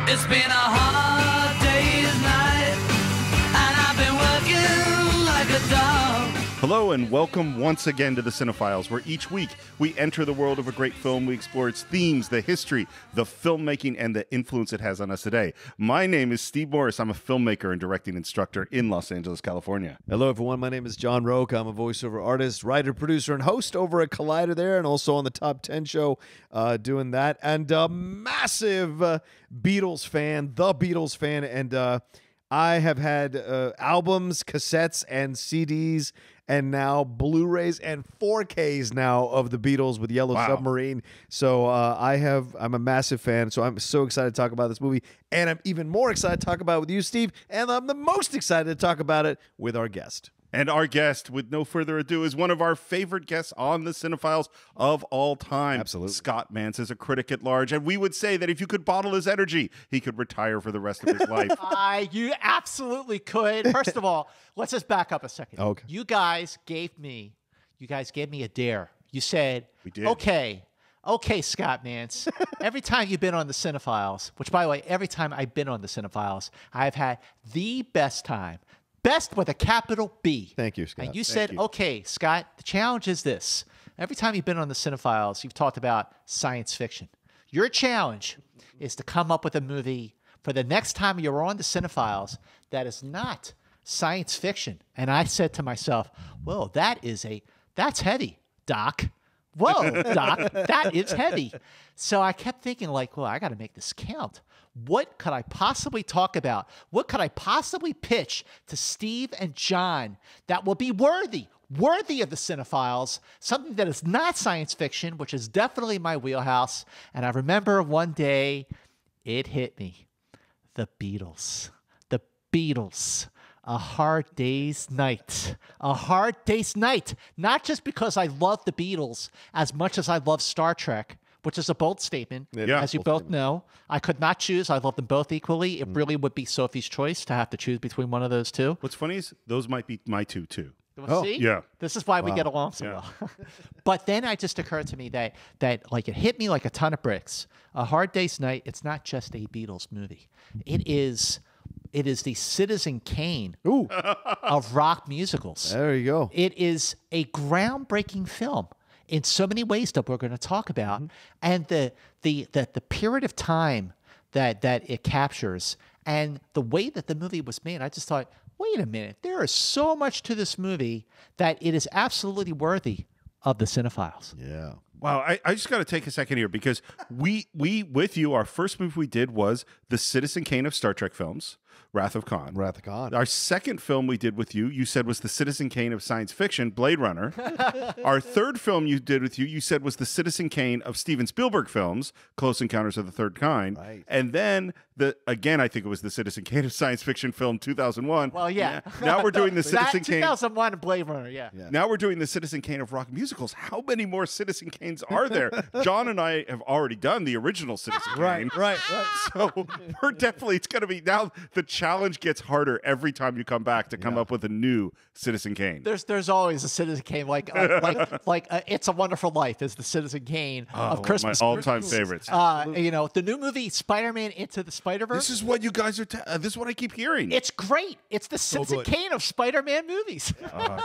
It's been a hard day's night, and I've been working like a dog. Hello and welcome once again to the Cine-Files, where each week we enter the world of a great film. We explore its themes, the history, the filmmaking, and the influence it has on us today. My name is Steve Morris. I'm a filmmaker and directing instructor in Los Angeles, California. Hello, everyone. My name is John Roque. I'm a voiceover artist, writer, producer, and host over at Collider there, and also on the Top 10 show doing that. And a massive Beatles fan, and I have had albums, cassettes, and CDs, and now Blu-rays and 4Ks now of the Beatles with Yellow Submarine. So I'm a massive fan. So I'm so excited to talk about this movie, and I'm even more excited to talk about it with you, Steve. And I'm the most excited to talk about it with our guest. And our guest, with no further ado, is one of our favorite guests on the Cine-Files of all time. Absolutely. Scott Mantz is a critic at large, and we would say that if you could bottle his energy, he could retire for the rest of his life. You absolutely could. First of all, let's just back up a second. Okay. You guys gave me a dare. You said, We did. Okay, Scott Mantz. Every time you've been on the Cine-Files, which, by the way, every time I've been on the Cine-Files, I've had the best time. Best with a capital B. Thank you, Scott. And you said, okay, Scott, the challenge is this. Every time you've been on the Cine-Files, you've talked about science fiction. Your challenge is to come up with a movie for the next time you're on the Cine-Files that is not science fiction. And I said to myself, well, that's heavy, Doc. Whoa, Doc, that is heavy. So I kept thinking, like, well, I got to make this count. What could I possibly talk about? What could I possibly pitch to Steve and John that will be worthy of the Cine-Files, something that is not science fiction, which is definitely my wheelhouse. And I remember one day it hit me. The Beatles. The Beatles. A Hard Day's Night. A Hard Day's Night. Not just because I love the Beatles as much as I love Star Trek, which is a bold statement, as you both know. I could not choose. I love them both equally. It really would be Sophie's choice to have to choose between one of those two. What's funny is those might be my two, too. See? Yeah. This is why we get along so well. But then it just occurred to me that like it hit me like a ton of bricks. A Hard Day's Night, it's not just a Beatles movie. It is the Citizen Kane of rock musicals. There you go. It is a groundbreaking film in so many ways that we're going to talk about, and the period of time that it captures, and the way that the movie was made. I just thought, wait a minute, there is so much to this movie that it is absolutely worthy of the Cine-Files. Yeah. Wow, I just got to take a second here because we with you, our first movie we did was the Citizen Kane of Star Trek films, Wrath of Khan. Wrath of Khan. Our second film we did with you, you said was the Citizen Kane of science fiction, Blade Runner. Our third film you did with you said was the Citizen Kane of Steven Spielberg films, Close Encounters of the Third Kind. Right. And then, I think it was the Citizen Kane of science fiction film 2001. Well, yeah. Now we're doing the Citizen Kane. 2001 and Blade Runner, yeah. Now we're doing the Citizen Kane of rock musicals. How many more Citizen Kanes are there? John and I have already done the original Citizen Kane. Right. So we're definitely, it's going to be, now the challenge gets harder every time you come back to come up with a new Citizen Kane. There's always a Citizen Kane, like It's a Wonderful Life is the Citizen Kane of Christmas. My all-time favorites. The new movie Spider-Man Into the Spider-Verse. This is what you guys are, this is what I keep hearing. It's great. It's the Citizen Kane of Spider-Man movies.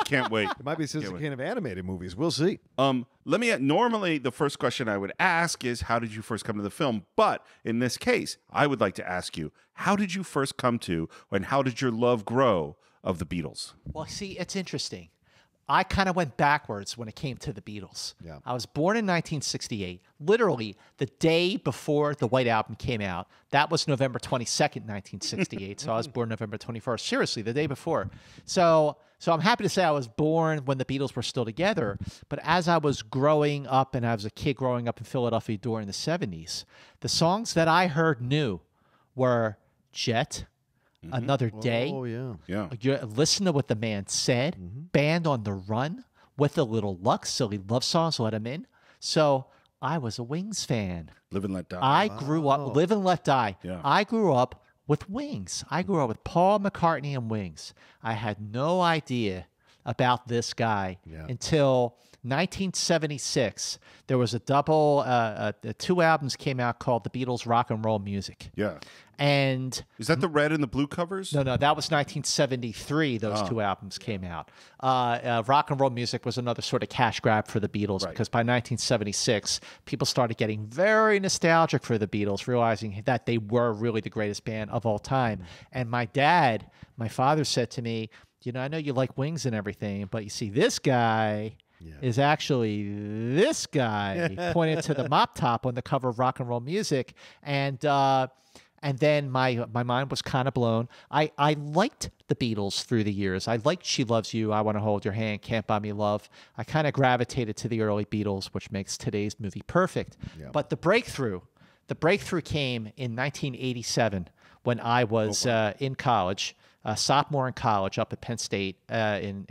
Can't wait. It might be Citizen Kane of animated movies. We'll see. Normally the first question I would ask is, how did you first come to the film? But in this case, I would like to ask you, how did you first come to, and how did your love grow of the Beatles? Well, see, it's interesting. I kind of went backwards when it came to the Beatles. Yeah. I was born in 1968, literally the day before the White Album came out. That was November 22nd, 1968. So I was born November 21st. Seriously, the day before. So I'm happy to say I was born when the Beatles were still together. But as I was growing up, and I was a kid growing up in Philadelphia during the 70s, the songs that I heard new were Jet, Another Day. Oh, yeah. Yeah. You listen to what the man said. Band on the Run, With a Little Luck, Silly Love Songs, Let 'Em In. So I was a Wings fan. Live and Let Die. I grew up, Live and Let Die. Yeah. I grew up with Wings. I grew up with Paul McCartney and Wings. I had no idea about this guy until 1976, there was a double, two albums came out called The Beatles Rock and Roll Music. Yeah. And Is that the red and the blue covers? no, that was 1973. Those two albums came out. Rock and Roll Music was another sort of cash grab for the Beatles because by 1976, people started getting very nostalgic for the Beatles, realizing that they were really the greatest band of all time. And my father said to me, I know you like Wings and everything, but you see, this guy is actually this guy, pointed to the mop top on the cover of Rock and Roll Music. And then my mind was kind of blown. I liked the Beatles through the years. I liked She Loves You, I Want to Hold Your Hand, Can't Buy Me Love. I kind of gravitated to the early Beatles, which makes today's movie perfect. Yeah. But the breakthrough came in 1987 when I was in college, sophomore in college up at Penn State in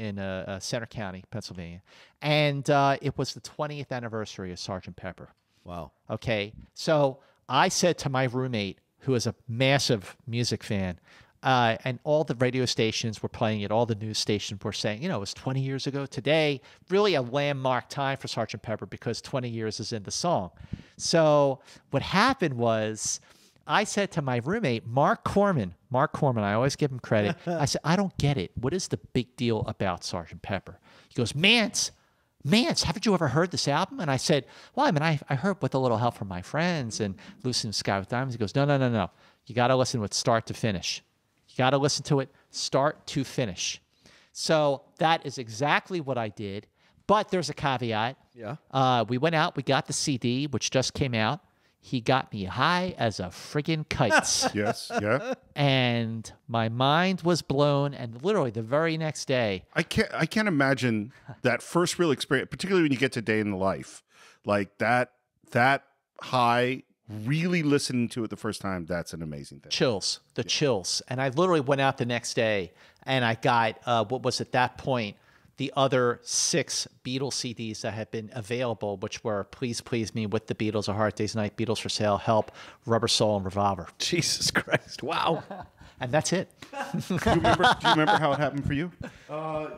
Center County, Pennsylvania. And it was the 20th anniversary of Sgt. Pepper. Wow. Okay. So I said to my roommate, who is a massive music fan, and all the radio stations were playing it, all the news stations were saying, it was 20 years ago today, really a landmark time for Sgt. Pepper because 20 years is in the song. So what happened was I said to my roommate, Mark Corman, I always give him credit. I said, I don't get it. What is the big deal about Sgt. Pepper? He goes, Mance, haven't you ever heard this album? And I said, well, I heard with a little help from my friends and Lucy in the Sky with Diamonds. He goes, no. You got to listen to it start to finish. You got to listen to it start to finish. So that is exactly what I did. But there's a caveat. Yeah. We went out, we got the CD, which just came out. He got me high as a friggin' kites. Yes, yeah. And my mind was blown, and literally the very next day. I can't imagine that first real experience, particularly when you get to Day in the Life. Like that high, really listening to it the first time, that's an amazing thing. Chills. And I literally went out the next day, and I got, what was at that point, the other 6 Beatles CDs that had been available, which were Please Please Me, With the Beatles, A Hard Day's Night, Beatles for Sale, Help, Rubber Soul, and Revolver. Jesus Christ. Wow. And that's it. Do you remember how it happened for you?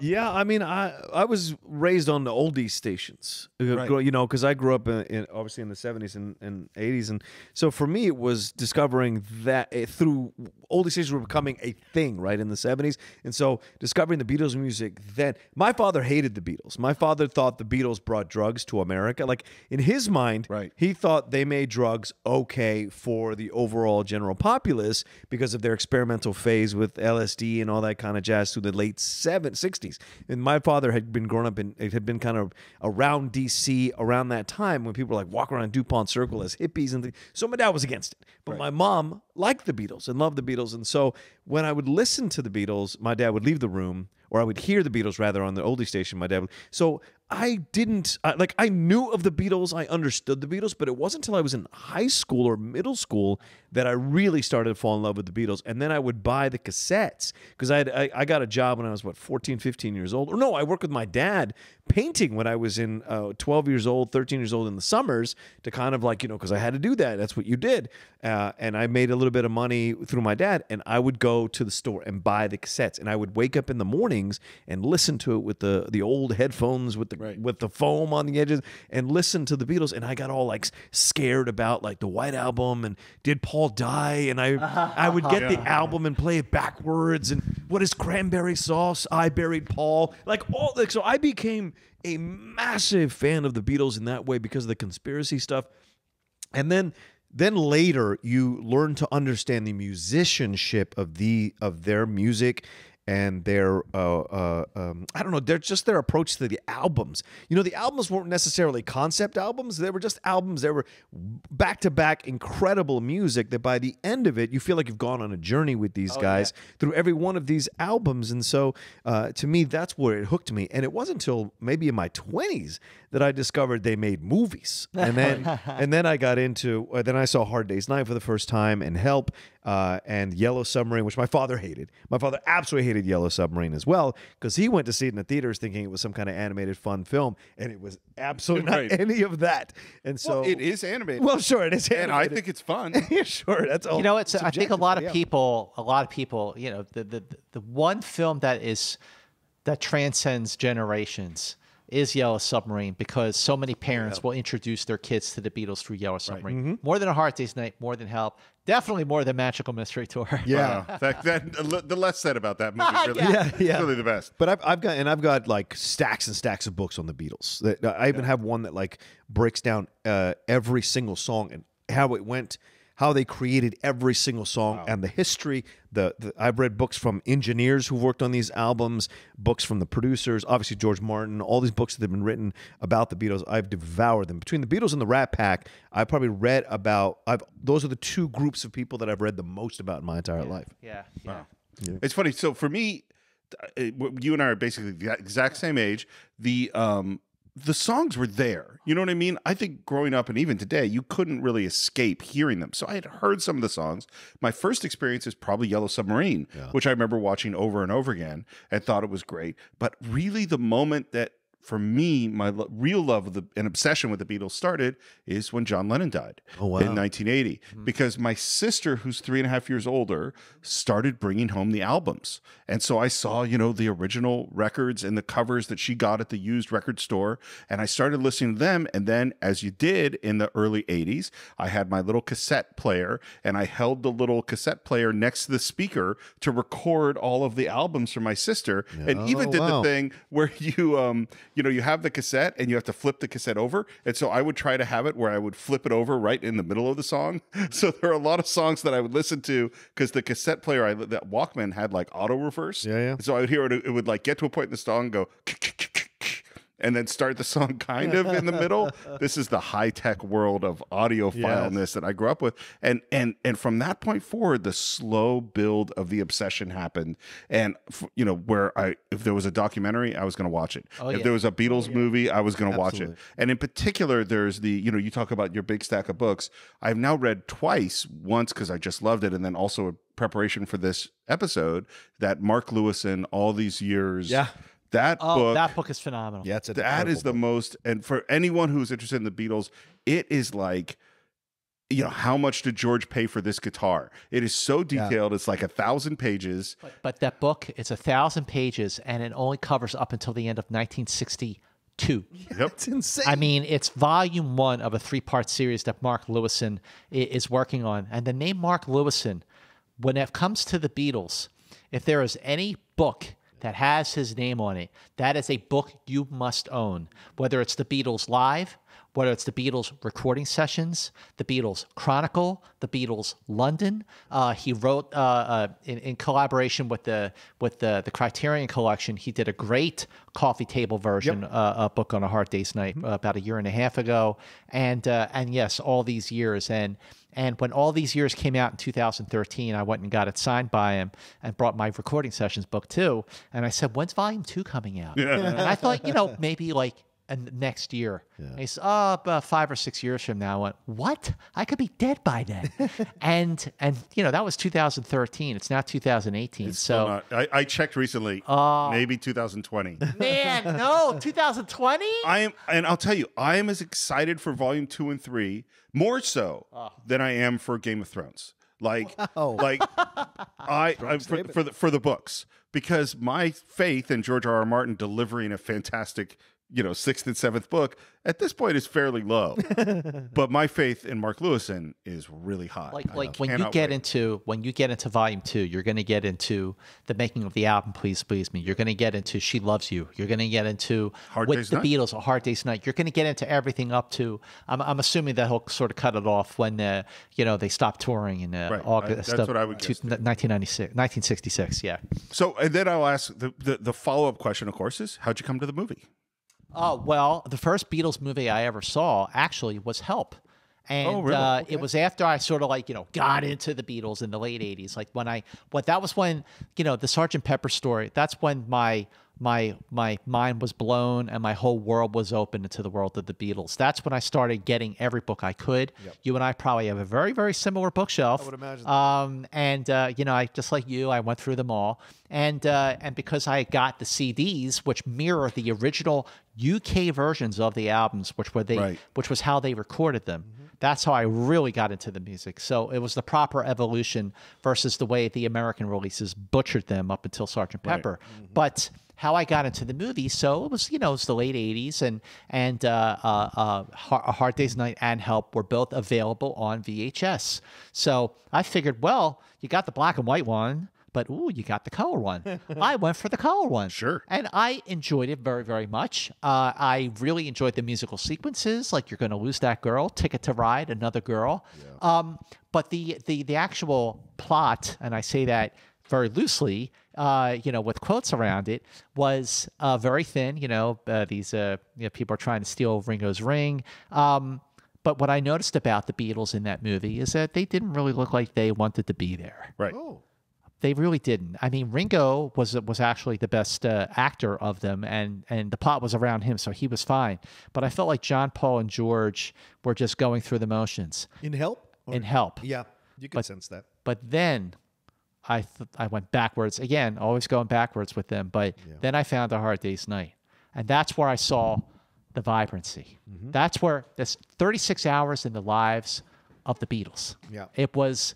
Yeah, I was raised on the oldies stations, Right. Because I grew up obviously in the 70s and 80s, and so for me it was discovering that through oldies stations were becoming a thing, right, in the 70s, and so discovering the Beatles music. Then my father hated the Beatles. My father thought the Beatles brought drugs to America. Like in his mind, right, he thought they made drugs okay for the overall general populace because of their experimental phase with LSD and all that kind of jazz through the late 60s. And my father had been growing up had been kind of around DC around that time when people were like walking around DuPont Circle as hippies and things. So my dad was against it. But my mom liked the Beatles and loved the Beatles. And so when I would listen to the Beatles, my dad would leave the room, or I would hear the Beatles rather on the oldie station. My dad would. So I knew of the Beatles, I understood the Beatles, but it wasn't until I was in high school or middle school that I really started to fall in love with the Beatles. And then I would buy the cassettes because I got a job when I was, 14, 15 years old. Or no, I worked with my dad painting when I was in 12 years old, 13 years old in the summers to kind of because I had to do that. That's what you did. And I made a little bit of money through my dad, and I would go to the store and buy the cassettes. And I would wake up in the mornings and listen to it with the old headphones with the foam on the edges and listen to the Beatles. And I got all scared about the White Album and did Paul die? And I would get the album and play it backwards. And what is cranberry sauce? I buried Paul. So I became a massive fan of the Beatles in that way because of the conspiracy stuff. And then later you learn to understand the musicianship of their music and their their approach to the albums. The albums weren't necessarily concept albums. They were just albums. They were back-to-back incredible music that by the end of it, you feel like you've gone on a journey with these guys through every one of these albums. And so to me, that's where it hooked me. And it wasn't until maybe in my 20s that I discovered they made movies. And then I got into, then I saw Hard Day's Night for the first time and Help and Yellow Submarine, which my father hated. My father absolutely hated Yellow Submarine as well because he went to see it in the theaters thinking it was some kind of animated fun film, and it was absolutely not any of that. And so it is animated. Well, sure, it is animated. And I think it's fun. Sure, that's all. I think a lot of people, the one film that transcends generations is Yellow Submarine, because so many parents will introduce their kids to the Beatles through Yellow Submarine. More than A Hard Day's Night, more than Help, definitely more than Magical Mystery Tour. Yeah. The less said about that movie, really, Yeah. really the best. But I've got like stacks and stacks of books on the Beatles. I even have one that like breaks down every single song and how it went, how they created every single song and the history. I've read books from engineers who worked on these albums, books from the producers, obviously George Martin, all these books that have been written about the Beatles. I've devoured them. Between the Beatles and the Rat Pack, I probably read about. Those are the two groups of people that I've read the most about in my entire life. Yeah. It's funny. So for me, you and I are basically the exact same age. The songs were there. You know what I mean? I think growing up and even today, you couldn't really escape hearing them. So I had heard some of the songs. My first experience is probably Yellow Submarine, which I remember watching over and over again and thought it was great. But really the moment that, for me, my real love of and obsession with the Beatles started is when John Lennon died in 1980. Because my sister, who's 3.5 years older, started bringing home the albums. And so I saw, the original records and the covers that she got at the used record store. And I started listening to them. And then, as you did in the early 80s, I had my little cassette player, and I held the little cassette player next to the speaker to record all of the albums for my sister. And even did the thing where you have the cassette and you have to flip the cassette over. And so I would try to have it where I would flip it over right in the middle of the song. So there are a lot of songs that I would listen to because the cassette player, that Walkman had like auto reverse. Yeah. So I would hear it would like get to a point in the song and go and then start the song kind of in the middle. This is the high-tech world of audiophileness that I grew up with. And from that point forward, the slow build of the obsession happened. And, where if there was a documentary, I was going to watch it. If there was a Beatles movie, I was going to watch it. And in particular, there's you talk about your big stack of books. I've now read twice, once because I just loved it, and then also in preparation for this episode, that Mark Lewison, All These Years. Yeah. That book is phenomenal. Yeah, that is the most, and for anyone who's interested in the Beatles, it is like, how much did George pay for this guitar? It is so detailed. It's like 1,000 pages. But that book, it's 1,000 pages, and it only covers up until the end of 1962. Yep. It's insane. I mean, it's volume 1 of a 3-part series that Mark Lewison is working on. And the name Mark Lewison, when it comes to the Beatles, if there is any book that has his name on it, that is a book you must own. Whether it's the Beatles Live, whether it's the Beatles recording sessions, the Beatles Chronicle, the Beatles London. He wrote in collaboration with the Criterion Collection. He did a great coffee table version book on A Hard Day's Night about 1.5 years ago. And yes, All These Years. And when All These Years came out in 2013, I went and got it signed by him and brought my recording sessions book too. And I said, when's volume 2 coming out? And I thought, maybe like next year. And he said, about 5 or 6 years from now. I went, what? I could be dead by then. and that was 2013. It's now 2018. I checked recently, maybe 2020. Man, no, 2020? And I'll tell you, I am as excited for volume 2 and 3, more so than I am for Game of Thrones. For the books, because my faith in George R.R. Martin delivering a fantastic 6th and 7th book at this point is fairly low. But my faith in Mark Lewison is really high. Like when you get into volume 2, you're going to get into the making of the album Please Please Me. You're going to get into She Loves You. You're going to get into Beatles, A Hard Day's Night. You're going to get into everything up to, I'm assuming that he'll sort of cut it off when they stop touring in August that's what I would guess. 1966. Yeah. So, and then I'll ask the follow-up question, of course, is how'd you come to the movie? Well, the first Beatles movie I ever saw actually was Help. And really? It was after I sort of got into the Beatles in the late 80s. That was when, the Sgt. Pepper story, that's when my mind was blown and my whole world was open into the world of the Beatles. That's when I started getting every book I could. Yep. You and I probably have a very, very similar bookshelf. I would imagine. I just like you, I went through them all. And because I got the CDs, which mirror the original UK versions of the albums, which was how they recorded them. Mm-hmm. That's how I really got into the music. So it was the proper evolution versus the way the American releases butchered them up until Sgt. Pepper. Right. Mm-hmm. how I got into the movie. So it was, it was the late '80s, and A Hard Day's Night and Help were both available on VHS. So I figured, well, you got the black and white one, but you got the color one. I went for the color one. Sure. And I enjoyed it very, very much. I really enjoyed the musical sequences, like You're Gonna Lose That Girl, Ticket to Ride, Another Girl. Yeah. But the actual plot, and I say that very loosely, with quotes around it, was very thin. These people are trying to steal Ringo's ring. But what I noticed about the Beatles in that movie is that they didn't really look like they wanted to be there. Right. Oh. They really didn't. I mean, Ringo was actually the best actor of them, and the plot was around him, so he was fine. But I felt like John, Paul, and George were just going through the motions. In Help? In Help. Yeah, you can sense that. But then I went backwards again, always going backwards with them. But then I found A Hard Day's Night, and that's where I saw the vibrancy. Mm-hmm. That's where this 36 hours in the lives of the Beatles. Yeah, it was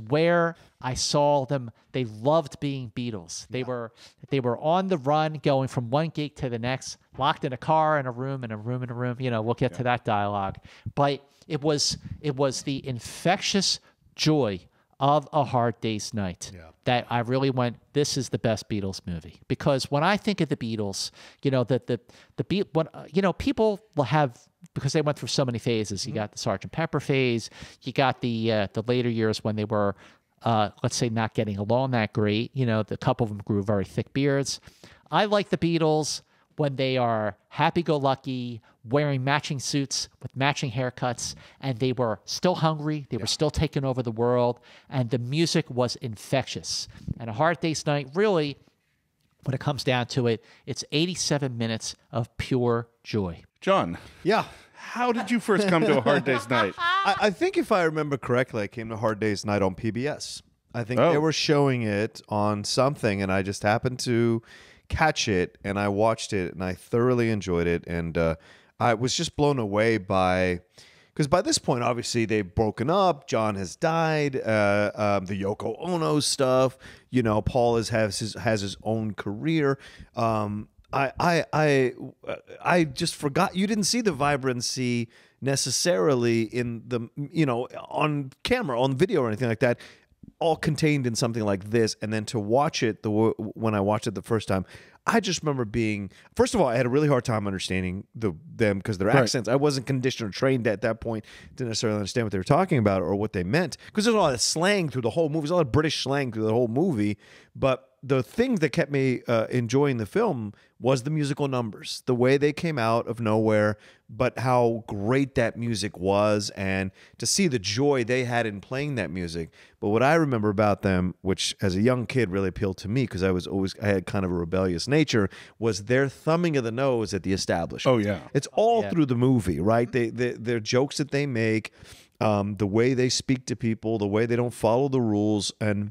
where I saw them. They loved being Beatles. They were on the run, going from one gig to the next, locked in a car, in a room, in a room, in a room. We'll get to that dialogue. But it was the infectious joy of A Hard Day's Night that I really went, this is the best Beatles movie. Because when I think of the Beatles, people will have, because they went through so many phases. You got the Sgt. Pepper phase. You got the later years when they were, let's say, not getting along that great. The couple of them grew very thick beards. I like the Beatles when they are happy-go-lucky, wearing matching suits with matching haircuts, and they were still hungry. They were still taking over the world, and the music was infectious. And A Hard Day's Night, really, when it comes down to it, it's 87 minutes of pure joy. John. Yeah. How did you first come to A Hard Day's Night? I think if I remember correctly, I came to Hard Day's Night on PBS. I think they were showing it on something, and I just happened to catch it, and I watched it, and I thoroughly enjoyed it, and I was just blown away because by this point, obviously, they've broken up. John has died. The Yoko Ono stuff. Paul has his own career. I just forgot. You didn't see the vibrancy necessarily in the on camera, on video, or anything like that. All contained in something like this, and then to watch it when I watched it the first time, I just remember being, first of all, I had a really hard time understanding them because their accents. I wasn't conditioned or trained at that point to necessarily understand what they were talking about or what they meant, because there's a lot of slang through the whole movie. There's a lot of British slang through the whole movie, but the thing that kept me enjoying the film was the musical numbers, the way they came out of nowhere, but how great that music was, and to see the joy they had in playing that music. But what I remember about them, which as a young kid really appealed to me because I had kind of a rebellious nature, was their thumbing of the nose at the establishment. Oh, yeah. It's all through the movie, right? Their jokes that they make, the way they speak to people, the way they don't follow the rules, and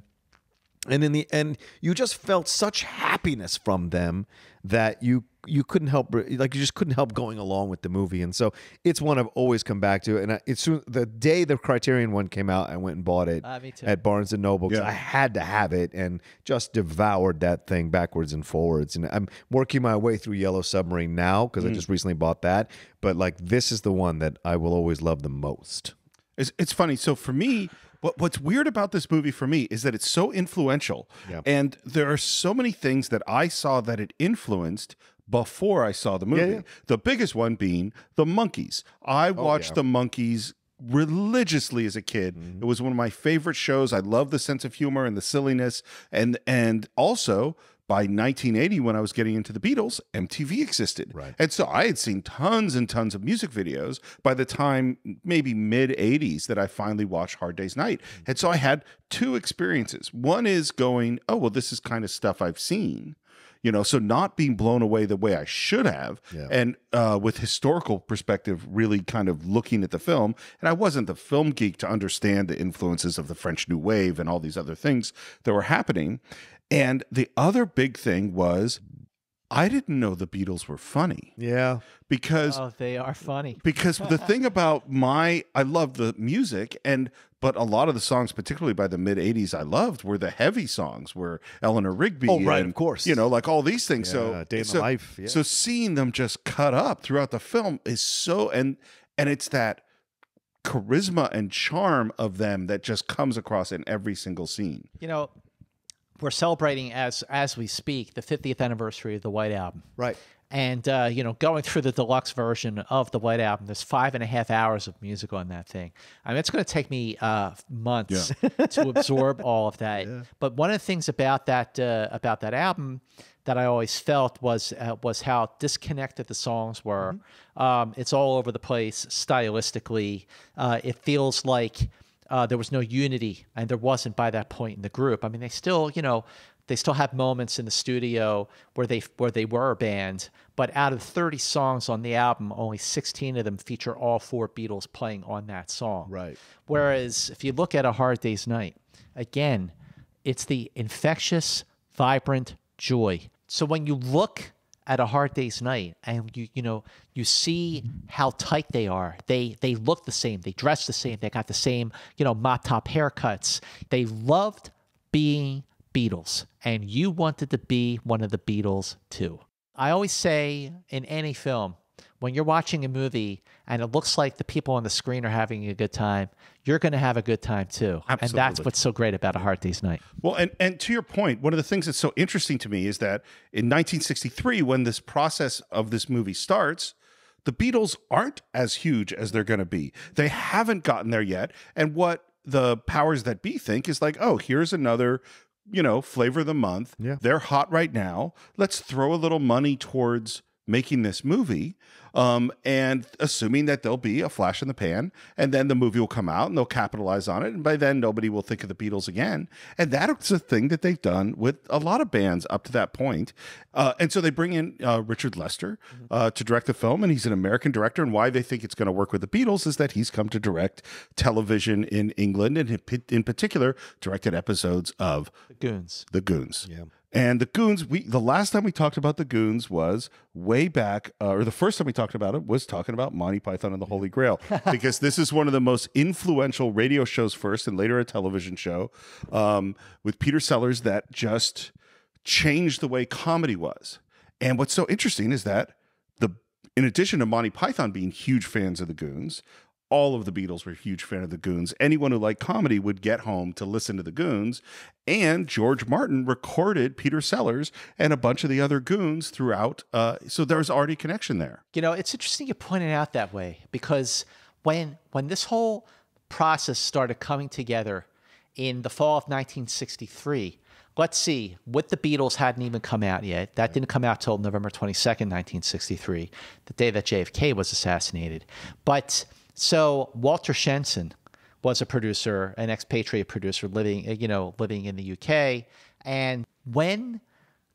in the end, you just felt such happiness from them that you couldn't help, you just couldn't help going along with the movie. And so it's one I've always come back to. And the day the Criterion one came out, I went and bought it at Barnes and Noble because I had to have it, and just devoured that thing backwards and forwards. And I'm working my way through Yellow Submarine now because I just recently bought that. But this is the one that I will always love the most. It's funny. So for me, what's weird about this movie for me is that it's so influential. Yeah. And there are so many things that I saw that it influenced before I saw the movie. Yeah, yeah. The biggest one being the Monkees. I watched the Monkees religiously as a kid. It was one of my favorite shows. I love the sense of humor and the silliness. And also, by 1980, when I was getting into the Beatles, MTV existed. Right. And so I had seen tons and tons of music videos by the time maybe mid-80s that I finally watched Hard Day's Night. And so I had two experiences. One is going, oh, well, this is kind of stuff I've seen. So not being blown away the way I should have, and with historical perspective, really kind of looking at the film. And I wasn't the film geek to understand the influences of the French New Wave and all these other things that were happening. And the other big thing was I didn't know the Beatles were funny Yeah. because Oh, they are funny. because the thing about I love the music, but a lot of the songs, particularly by the mid 80s, I loved were the heavy songs, were Eleanor Rigby. Oh, right, and, of course. like all these things. Yeah, Day in the Life, yeah. So seeing them just cut up throughout the film is so, and it's that charisma and charm of them that just comes across in every single scene. We're celebrating as we speak the 50th anniversary of the White Album. Right. And, going through the deluxe version of the White Album, there's 5.5 hours of music on that thing. I mean, it's going to take me months to absorb all of that. Yeah. But one of the things about that album that I always felt was how disconnected the songs were. Mm-hmm. It's all over the place stylistically. It feels like there was no unity, and there wasn't by that point in the group. I mean, they still have moments in the studio where they were a band, but out of 30 songs on the album, only 16 of them feature all 4 Beatles playing on that song. Right. Whereas if you look at A Hard Day's Night, again, it's the infectious, vibrant joy. So when you look at A Hard Day's Night and you see how tight they are, they look the same, they dress the same, they got the same, mop top haircuts. They loved being Beatles, and you wanted to be one of the Beatles too. I always say in any film, when you're watching a movie and it looks like the people on the screen are having a good time, you're going to have a good time too. Absolutely. And that's what's so great about A Hard Day's Night. Well, and to your point, one of the things that's so interesting to me is that in 1963, when this process of this movie starts, the Beatles aren't as huge as they're going to be. They haven't gotten there yet. And what the powers that be think is like, oh, here's another flavor of the month. Yeah. They're hot right now. Let's throw a little money towards making this movie, and assuming that there'll be a flash in the pan, and then the movie will come out and they'll capitalize on it, and by then nobody will think of the Beatles again. And that's a thing that they've done with a lot of bands up to that point. And so they bring in Richard Lester to direct the film, and he's an American director, and why they think it's going to work with the Beatles is that he's come to direct television in England, and in particular directed episodes of The Goons. Yeah. And the Goons, the last time we talked about the Goons was way back, or the first time we talked about it was talking about Monty Python and the Holy Grail, because this is one of the most influential radio shows first and later a television show with Peter Sellers that just changed the way comedy was. And what's so interesting is that in addition to Monty Python being huge fans of the Goons, all of the Beatles were a huge fan of the Goons. Anyone who liked comedy would get home to listen to the Goons. And George Martin recorded Peter Sellers and a bunch of the other Goons throughout. So there's already a connection there. It's interesting you point it out that way, because when this whole process started coming together in the fall of 1963, let's see, With the Beatles hadn't even come out yet. That didn't come out till November 22nd, 1963, the day that JFK was assassinated. But so Walter Shenson was a producer, an expatriate producer living in the UK. And when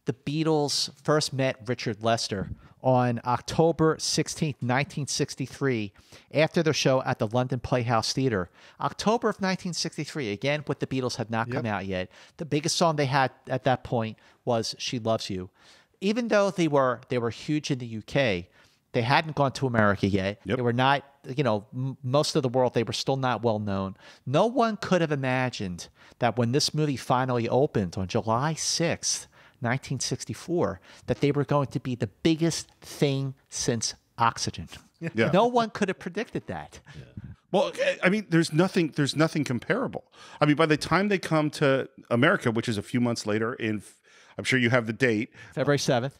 the Beatles first met Richard Lester on October 16th, 1963, after their show at the London Playhouse Theatre, October of 1963, again, What the Beatles had not come out yet. The biggest song they had at that point was She Loves You. Even though they were huge in the UK, they hadn't gone to America yet. Yep. They were not, most of the world, they were still not well known. No one could have imagined that when this movie finally opened on July 6th, 1964, that they were going to be the biggest thing since Oxygen. Yeah. No one could have predicted that. Yeah. Well, I mean, there's nothing comparable. I mean, by the time they come to America, which is a few months later I'm sure you have the date. February 7th.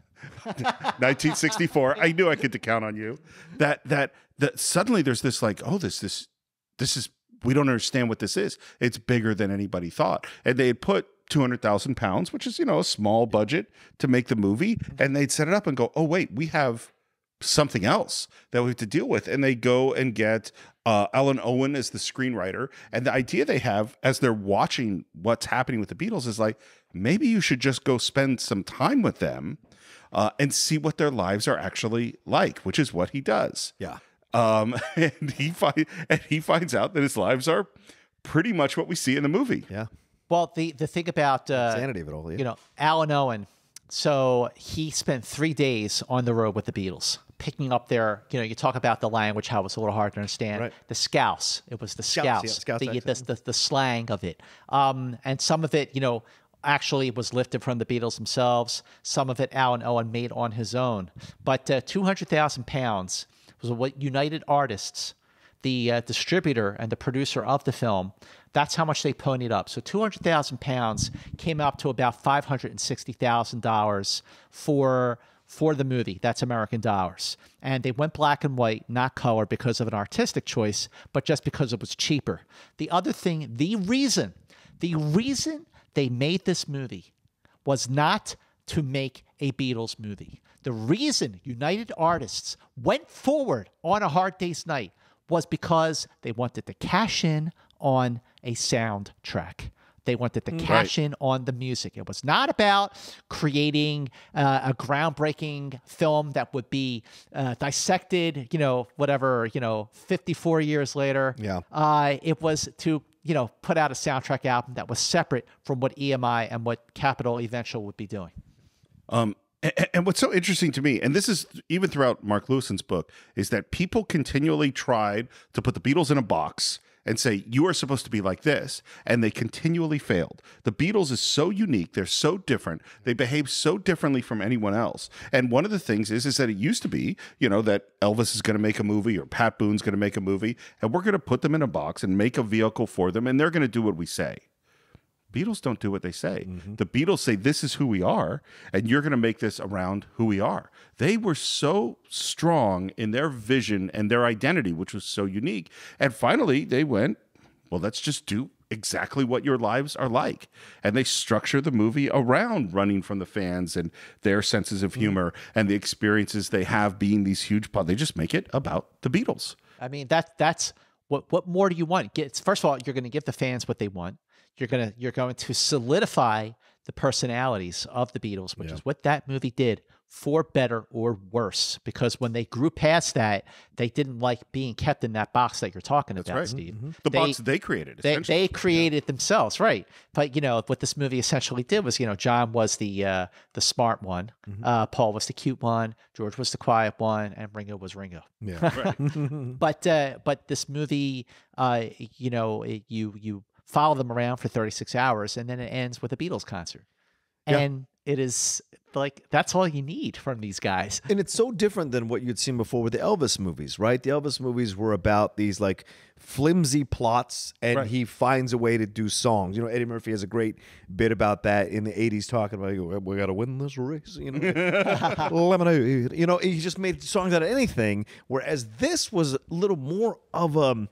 1964. I knew I could count on you. That suddenly there's this like, oh, this is, we don't understand what this is. It's bigger than anybody thought. And they had put £200,000, which is, a small budget to make the movie. And they'd set it up and go, oh, wait, we have something else that we have to deal with. And they go and get Alan Owen as the screenwriter. And the idea they have as they're watching what's happening with the Beatles is like, maybe you should just go spend some time with them and see what their lives are actually like, which is what he does. Yeah. And he finds out that his lives are pretty much what we see in the movie. Yeah. Well, the thing about Sanity of it all. Yeah. Alan Owen So he spent 3 days on the road with the Beatles, picking up their, you talk about the language, how it's a little hard to understand. Right. The Scouse. It was the Scouse. Scouse The slang of it. And some of it, actually was lifted from the Beatles themselves. Some of it Alan Owen made on his own. But £200,000 was what United Artists, the distributor and the producer of the film, that's how much they ponied up. So £200,000 came up to about $560,000 for the movie. That's American dollars. And they went black and white, not color, because of an artistic choice, but just because it was cheaper. The other thing, the reason they made this movie was not to make a Beatles movie. The reason United Artists went forward on A Hard Day's Night was because they wanted to cash in on a soundtrack. They wanted to cash in on the music. It was not about creating a groundbreaking film that would be dissected, 54 years later. Yeah. It was to put out a soundtrack album that was separate from what EMI and what Capitol eventually would be doing. And what's so interesting to me, and this is even throughout Mark Lewison's book, is that people continually tried to put the Beatles in a box and say, you are supposed to be like this, and they continually failed. The Beatles is so unique. They're so different. They behave so differently from anyone else. And one of the things is that it used to be, that Elvis is going to make a movie or Pat Boone's going to make a movie, and we're going to put them in a box and make a vehicle for them, and they're going to do what we say. Beatles don't do what they say. Mm-hmm. The Beatles say, this is who we are, and you're going to make this around who we are. They were so strong in their vision and their identity, which was so unique. And finally, they went, well, let's just do exactly what your lives are like. And they structure the movie around running from the fans and their senses of humor and the experiences they have being these huge They just make it about the Beatles. I mean, that's what more do you want? First of all, you're going to give the fans what they want. You're going to solidify the personalities of the Beatles, which is what that movie did, for better or worse. Because when they grew past that, they didn't like being kept in that box that you're talking about, right. Steve. Mm-hmm. The box they created. They created it themselves, right? But what this movie essentially did was, John was the smart one, Paul was the cute one, George was the quiet one, and Ringo was Ringo. Yeah. Right. But this movie, you follow them around for 36 hours, and then it ends with a Beatles concert. And it is like, that's all you need from these guys. And it's so different than what you'd seen before with the Elvis movies, right? The Elvis movies were about these like flimsy plots, and he finds a way to do songs. Eddie Murphy has a great bit about that in the 80s, talking about, we got to win this race, lemonade. He just made songs out of anything, whereas this was a little more of a...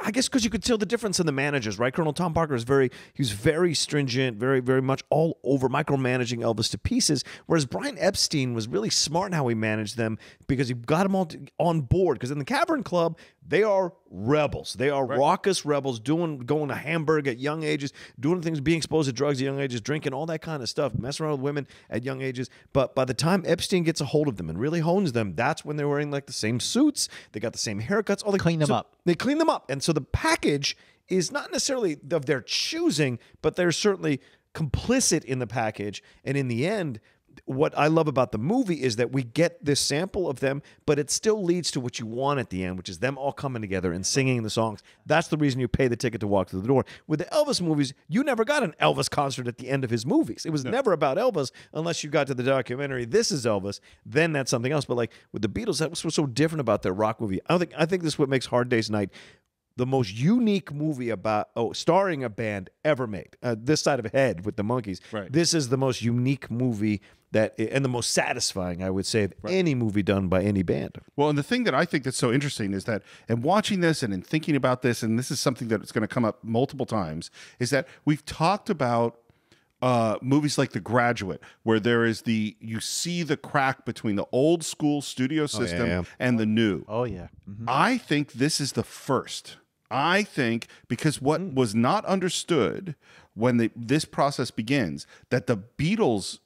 I guess because you could tell the difference in the managers, right? Colonel Tom Parker he was very stringent, very, very much all over, micromanaging Elvis to pieces, whereas Brian Epstein was really smart in how he managed them, because he got them all on board. Because in the Cavern Club, they are rebels. They are raucous rebels, going to Hamburg at young ages, doing things, being exposed to drugs at young ages, drinking, all that kind of stuff, messing around with women at young ages. But by the time Epstein gets a hold of them and really hones them, that's when they're wearing like the same suits, they got the same haircuts. They clean them up. They clean them up. And so the package is not necessarily of their choosing, but they're certainly complicit in the package. And in the end, what I love about the movie is that we get this sample of them, but it still leads to what you want at the end, which is them all coming together and singing the songs. That's the reason you pay the ticket to walk through the door. With the Elvis movies, you never got an Elvis concert at the end of his movies. It was never about Elvis unless you got to the documentary, This Is Elvis, then that's something else. But like with the Beatles, that was what's so different about their rock movie. I think this is what makes Hard Day's Night the most unique movie starring a band ever made. This side of Head with the Monkees. Right. This is the most unique movie and the most satisfying, I would say, of any movie done by any band. Well, and the thing that I think that's so interesting is that in watching this and in thinking about this, and this is something that is going to come up multiple times, is that we've talked about movies like The Graduate, where you see the crack between the old school studio system and the new. Oh, yeah. Mm-hmm. I think this is the first. I think because what was not understood when this process begins, that the Beatles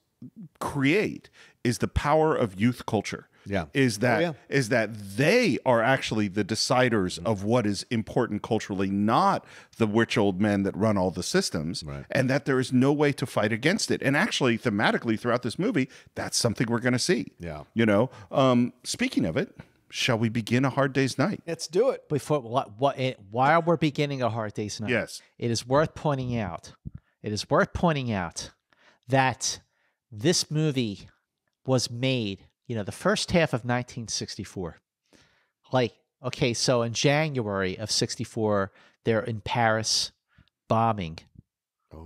create is the power of youth culture. Yeah. Is that yeah. is that they are actually the deciders of what is important culturally, not the witch old men that run all the systems, Right. and that there is no way to fight against it. And actually, thematically throughout this movie, that's something we're going to see. Yeah. You know, speaking of it, shall we begin A Hard Day's Night? Let's do it. Before while we're beginning A Hard Day's Night, Yes. it is worth pointing out that this movie was made, the first half of 1964. Like, okay, so in January of 64, they're in Paris bombing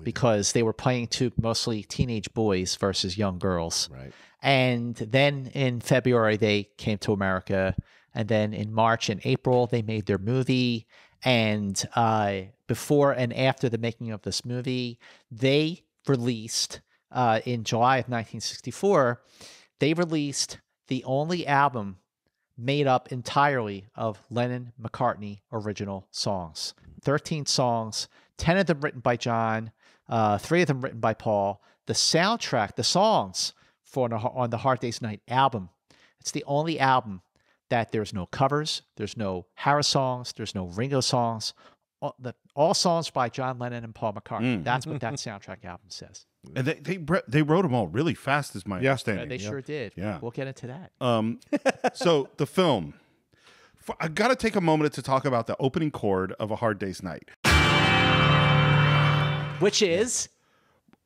because they were playing to mostly teenage boys versus young girls. Right. And then in February, they came to America. And then in March and April, they made their movie. And before and after the making of this movie, they released, in July of 1964, they released the only album made up entirely of Lennon-McCartney original songs. 13 songs, 10 of them written by John, 3 of them written by Paul. The soundtrack, the songs on the Hard Day's Night album, it's the only album that there's no covers, there's no Harris songs, there's no Ringo songs. All songs by John Lennon and Paul McCartney. That's what that soundtrack album says. And they wrote them all really fast, is my understanding. They sure did. Yeah. We'll get into that. So the film, I got to take a moment to talk about the opening chord of A Hard Day's Night. Which is?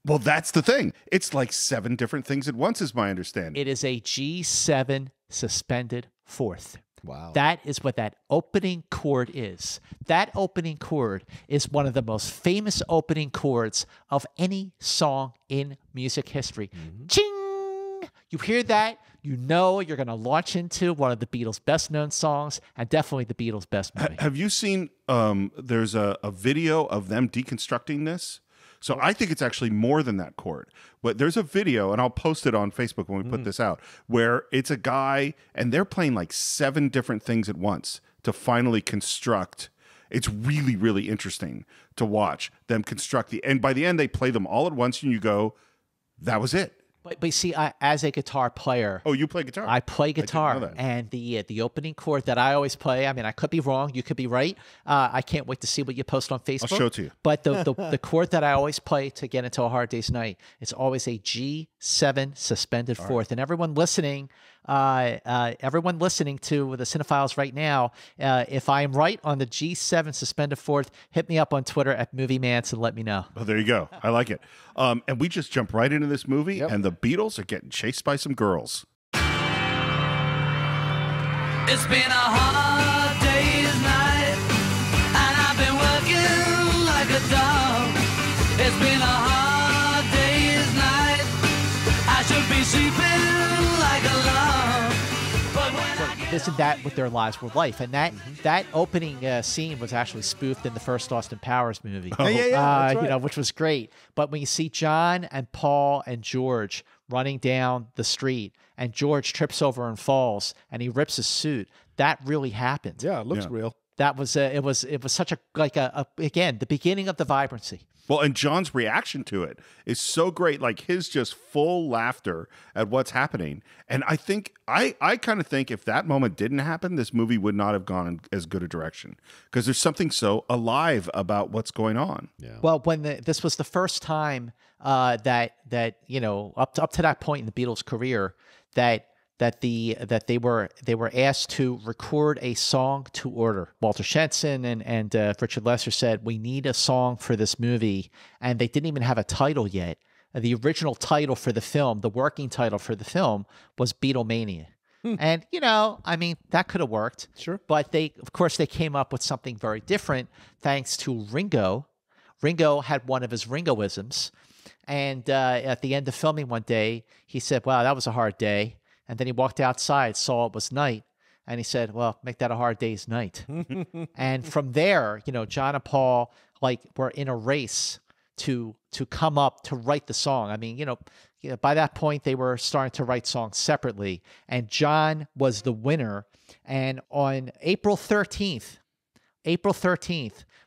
Well, that's the thing. It's like 7 different things at once, is my understanding. It is a G7 suspended fourth. Wow. That is what that opening chord is. That opening chord is one of the most famous opening chords of any song in music history. Ching! You hear that, you know you're going to launch into one of the Beatles' best-known songs, and definitely the Beatles' best movie. Have you seen, there's a video of them deconstructing this? So I think it's actually more than that chord. But there's a video, and I'll post it on Facebook when we put this out, where it's a guy, and they're playing like 7 different things at once to finally construct. It's really, really interesting to watch them construct and by the end, they play them all at once, and you go, that was it. But you see, as a guitar player, Oh, you play guitar? I play didn't know guitar, that. and the opening chord that I always play. I mean, I could be wrong, you could be right. I can't wait to see what you post on Facebook. I'll show it to you. But the chord that I always play to get into A Hard Day's Night, it's always a G7 suspended fourth. And everyone listening to the Cine-Files right now, if I'm right on the G7 suspended fourth, hit me up on Twitter at MovieMans and let me know. Oh, there you go. I like it. And we just jump right into this movie, and the Beatles are getting chased by some girls. It's been a hard day's night, and I've been working like a dog. It's been a hard day's night, I should be sleeping like a log. But when I get Isn't that what their lives were like? And that opening scene was actually spoofed in the first Austin Powers movie. that's right. Which was great. But when you see John and Paul and George running down the street, and George trips over and falls, and he rips his suit, that really happened. Yeah, it looks Yeah. real. That was it was such a again the beginning of the vibrancy. Well, and John's reaction to it is so great, like his just full laughter at what's happening. And I think, I kind of think if that moment didn't happen, this movie would not have gone in as good a direction, because there's something so alive about what's going on. Yeah. Well, when this was the first time that up to that point in the Beatles' career that they were asked to record a song to order. Walter Shenson and Richard Lester said, we need a song for this movie, and they didn't even have a title yet. The original title for the film, the working title for the film, was Beatlemania. And, I mean, that could have worked. Sure. But they came up with something very different thanks to Ringo. Ringo had one of his Ringoisms. And at the end of filming one day, he said, wow, that was a hard day. And then he walked outside, saw it was night, and he said, well, make that a hard day's night. And from there, John and Paul were in a race to come up to write the song. I mean, by that point, they were starting to write songs separately. And John was the winner. And on April 13th,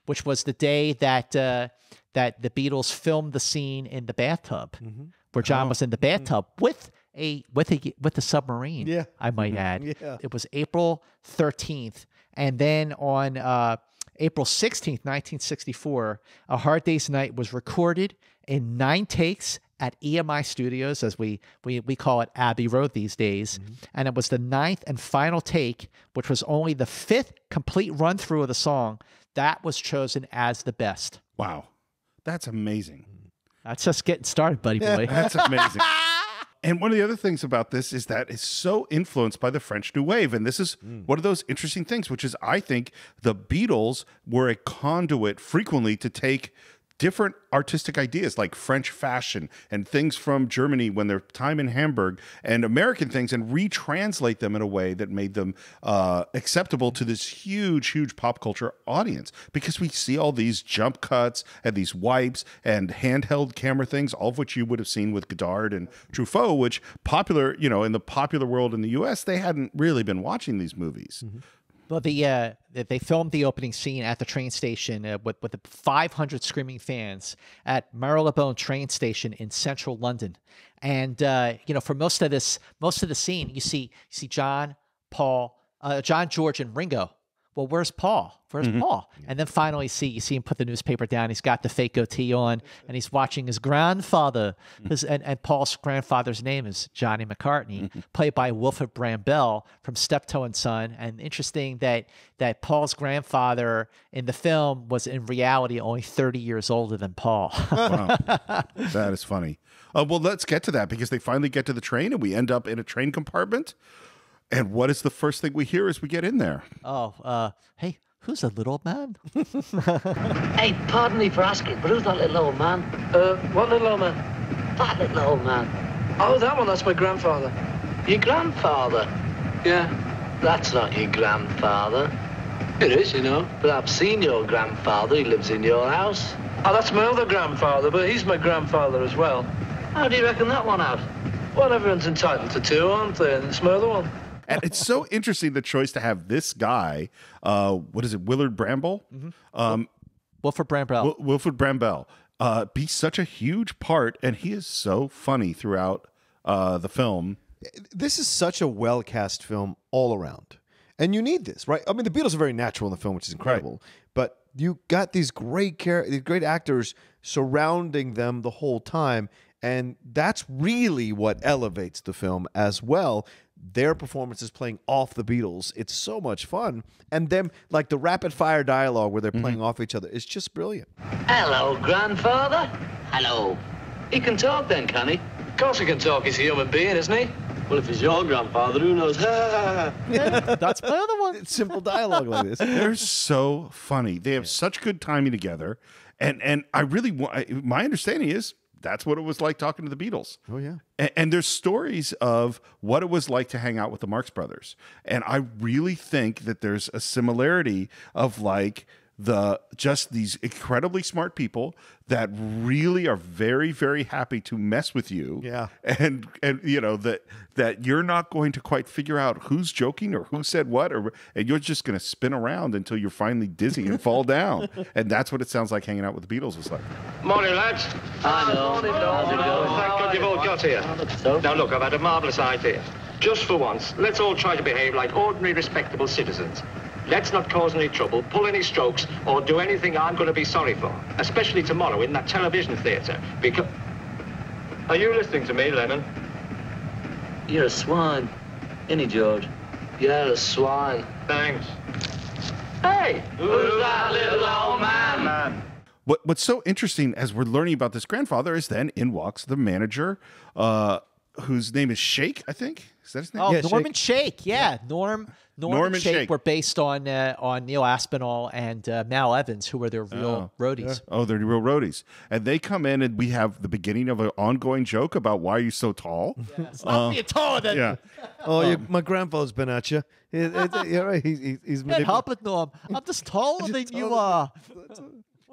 which was the day that the Beatles filmed the scene in the bathtub, where John was in the bathtub with a submarine. Yeah. I might add. Yeah. It was April 13th, and then on April 16th, 1964, A Hard Day's Night was recorded in 9 takes at EMI Studios, as we call it Abbey Road these days. And it was the 9th and final take, which was only the 5th complete run through of the song, that was chosen as the best. Wow. That's amazing. That's just getting started, buddy boy. That's amazing. And one of the other things about this is that it's so influenced by the French New Wave. And this is one of those interesting things, which is I think the Beatles were a conduit frequently to take different artistic ideas like French fashion and things from Germany when their time in Hamburg and American things and retranslate them in a way that made them acceptable to this huge pop culture audience, because we see all these jump cuts and these wipes and handheld camera things, all of which you would have seen with Godard and Truffaut, which popular, in the popular world in the US, they hadn't really been watching these movies. Well, they filmed the opening scene at the train station with the 500 screaming fans at Marylebone train station in central London, and for most of the scene, you see John, Paul, John, George, and Ringo. Well, where's Paul? Where's Paul? And then finally, you see him put the newspaper down. He's got the fake goatee on, and he's watching his grandfather. And Paul's grandfather's name is Johnny McCartney, played by Wilfred Brambell from Steptoe and Son. And interesting that Paul's grandfather in the film was in reality only 30 years older than Paul. Wow. That is funny. Well, let's get to that, because they finally get to the train and we end up in a train compartment. And what is the first thing we hear as we get in there? Hey, who's the little old man? Hey, pardon me for asking, but who's that little old man? What little old man? That little old man. Oh, that one, that's my grandfather. Your grandfather? Yeah, That's not your grandfather. it is, you know. But I've seen your grandfather. He lives in your house. Oh, that's my other grandfather, but he's my grandfather as well. How do you reckon that one out? Well, everyone's entitled to two, aren't they? And it's my other one. And it's so interesting, the choice to have this guy, what is it, Willard Bramble? Wilfred Brambell. Wilfred Brambell, be such a huge part, and he is so funny throughout the film. This is such a well-cast film all around. And you need this, right? I mean, the Beatles are very natural in the film, which is incredible. Right. But you got these great actors surrounding them the whole time. And that's really what elevates the film as well. Their performances playing off the Beatles. It's so much fun. And them, like the rapid fire dialogue where they're playing off each other, is just brilliant. Hello, grandfather. Hello. He can talk then, can he? Of course he can talk. He's a human being, isn't he? Well, if he's your grandfather, who knows? That's my other one. It's simple dialogue like this. They're so funny. They have such good timing together. And I really want, my understanding is, that's what it was like talking to the Beatles. Oh, yeah. And there's stories of what it was like to hang out with the Marx Brothers. And I really think that there's a similarity of like just these incredibly smart people that really are very, very happy to mess with you. Yeah. And that you're not going to quite figure out who's joking or who said what, and you're just going to spin around until you're finally dizzy and fall down. And that's what it sounds like hanging out with the Beatles was like. Morning, lads. I know. Thank God you've all got here. Now, look, I've had a marvellous idea. Just for once, let's all try to behave like ordinary, respectable citizens. Let's not cause any trouble, pull any strokes, or do anything I'm going to be sorry for, especially tomorrow in that television theatre. Because... Are you listening to me, Lennon? You're a swine. Any George? You're a swine. Thanks. Hey! Who's that little old man? What's so interesting as we're learning about this grandfather is then in walks the manager, whose name is Shake, I think. Is that his name? Oh, Yeah, Norman Shake. Yeah, Norm and Shake Shake were based on Neil Aspinall and Mal Evans, who were their real roadies. Oh, they're real roadies. And they come in, and we have the beginning of an ongoing joke about why are you so tall? It's not being taller than Yeah. Oh, my grandfather's been at you. You're right. He's Can't help it, Norm. I'm just taller than you are.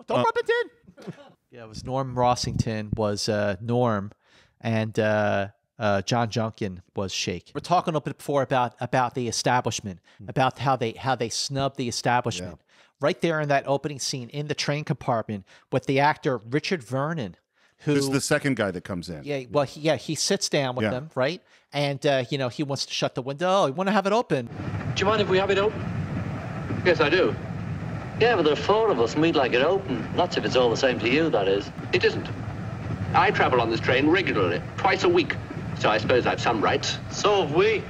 Don't rub it in. Yeah, it was Norm Rossington was Norm, and John Junkin was Shake. We're talking a little bit before about the establishment, about how they snubbed the establishment. Yeah. Right there in that opening scene in the train compartment with the actor Richard Vernon who This is the second guy that comes in. yeah, well, he sits down with them, right? And he wants to shut the window. He want to have it open. Do you mind if we have it open? Yes, I do. Yeah, but there are 4 of us and we'd like it open. That's if it's all the same to you, that is. It isn't. I travel on this train regularly, twice a week. So I suppose I've some rights. So have we.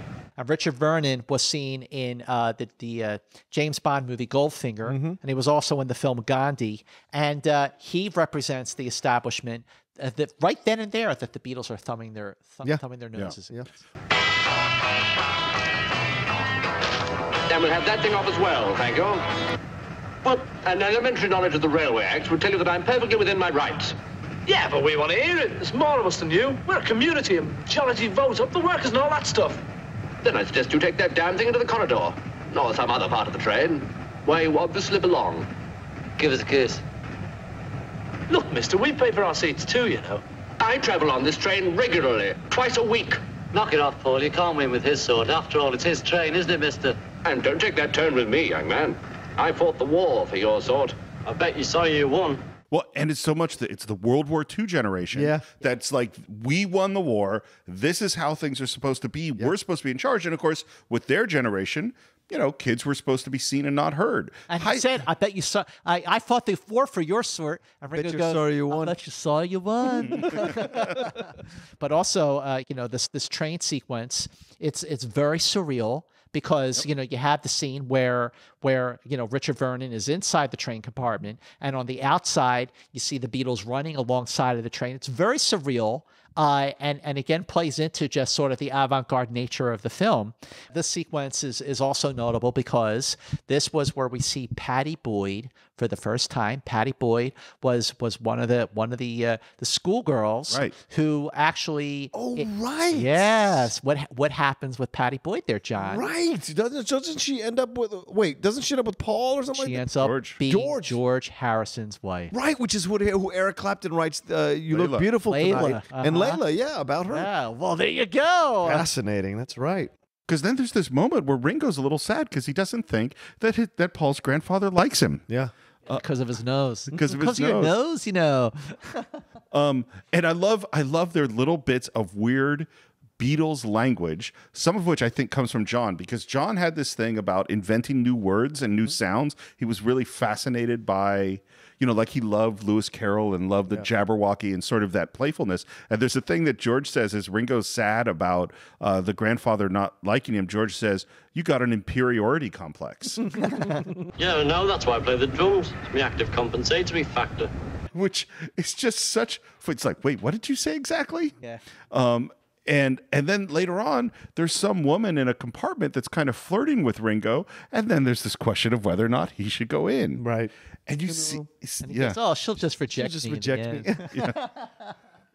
Richard Vernon was seen in the James Bond movie Goldfinger, and he was also in the film Gandhi. And he represents the establishment that right then and there that the Beatles are thumbing their noses. Yeah. Then we'll have that thing off as well, thank you. Well, an elementary knowledge of the Railway Act would tell you that I'm perfectly within my rights. Yeah, but we want to hear it. There's more of us than you. We're a community and majority vote up the workers and all that stuff. Then I suggest you take that damn thing into the corridor, or some other part of the train, where you obviously belong. Give us a kiss. Look, mister, we pay for our seats too, you know. I travel on this train regularly, twice a week. Knock it off, Paul. You can't win with his sort. After all, it's his train, isn't it, mister? And don't take that tone with me, young man. I fought the war for your sort. I bet you saw you won. Well, and it's so much that it's the World War II generation. Yeah. That's like, we won the war. This is how things are supposed to be. We're supposed to be in charge. And of course, with their generation, kids were supposed to be seen and not heard. And he said, I bet you saw, I fought the war for your sort. And Ringo goes, saw you won. I bet you saw you won. But also, this train sequence, it's very surreal. Because you have the scene where Richard Vernon is inside the train compartment, and on the outside you see the Beatles running alongside of the train. It's very surreal, and again plays into just sort of the avant-garde nature of the film. This sequence is also notable because this was where we see Patty Boyd for the first time. Patty Boyd was one of the schoolgirls who actually. Oh, right. Yes. What happens with Patty Boyd there, John? Right. Doesn't she end up with? Wait, doesn't she end up with Paul or something? She like ends that? up being George Harrison's wife. Right, which is who Eric Clapton writes. You look beautiful Layla. tonight, and Layla, yeah, about her. Yeah. Well, there you go. Fascinating. That's right. Because then there's this moment where Ringo's a little sad because he doesn't think that Paul's grandfather likes him. Yeah. Because of his nose. Because of his your nose, And I love their little bits of weird Beatles language, some of which I think comes from John, because John had this thing about inventing new words and new sounds. He was really fascinated by, like he loved Lewis Carroll and loved the Jabberwocky and sort of that playfulness. And there's a thing that George says as Ringo's sad about the grandfather not liking him. George says, "You got an inferiority complex." Yeah, no, that's why I play the drums. It's my active compensatory factor. Which is just such, it's like, wait, what did you say exactly? Yeah. And then later on, there's some woman in a compartment that's kind of flirting with Ringo, and then there's this question of whether or not he should go in. Right. And you see, And he goes, oh, she'll just reject me.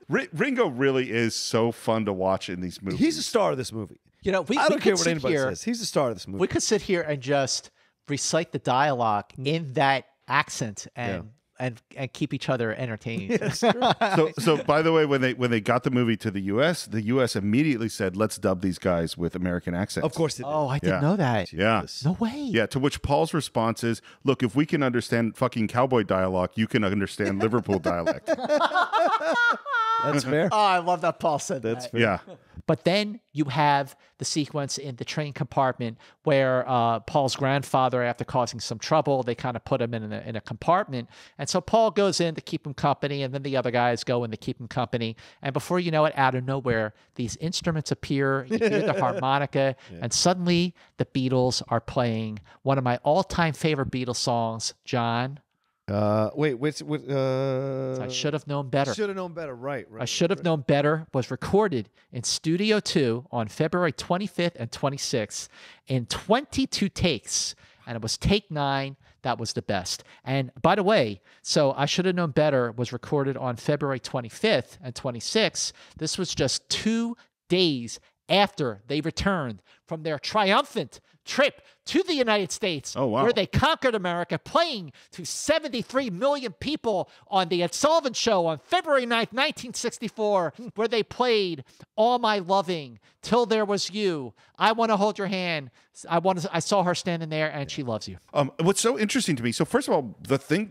Ringo really is so fun to watch in these movies. He's the star of this movie. We I don't care what anybody here, says. He's the star of this movie. We could sit here and just recite the dialogue in that accent and keep each other entertained. So by the way, when they got the movie to the US immediately said, let's dub these guys with American accents. Of course they did. Oh, I didn't know that. Yeah. No way. Yeah, to which Paul's response is, look, if we can understand fucking cowboy dialogue, you can understand Liverpool dialect. That's fair. Oh, I love that Paul said That's that. fair. Yeah. But then you have the sequence in the train compartment where Paul's grandfather, after causing some trouble, they kind of put him in a compartment. And so Paul goes in to keep him company, and then the other guys go in to keep him company. And before you know it, out of nowhere, these instruments appear. You hear the harmonica, and suddenly the Beatles are playing one of my all-time favorite Beatles songs, John. I I Should Have Known Better. Should have known better. Right. I Should Have Known Better was recorded in Studio 2 on February 25th and 26th in 22 takes. And it was take 9. That was the best. And by the way, so I Should Have Known Better was recorded on February 25th and 26th. This was just 2 days after they returned from their triumphant trip to the United States, Oh, wow. where they conquered America, playing to 73 million people on the Ed Sullivan Show on February 9th, 1964, where they played All My Loving, Till There Was You, I Want to Hold Your Hand. I saw her standing there, and she loves you. What's so interesting to me, so first of all,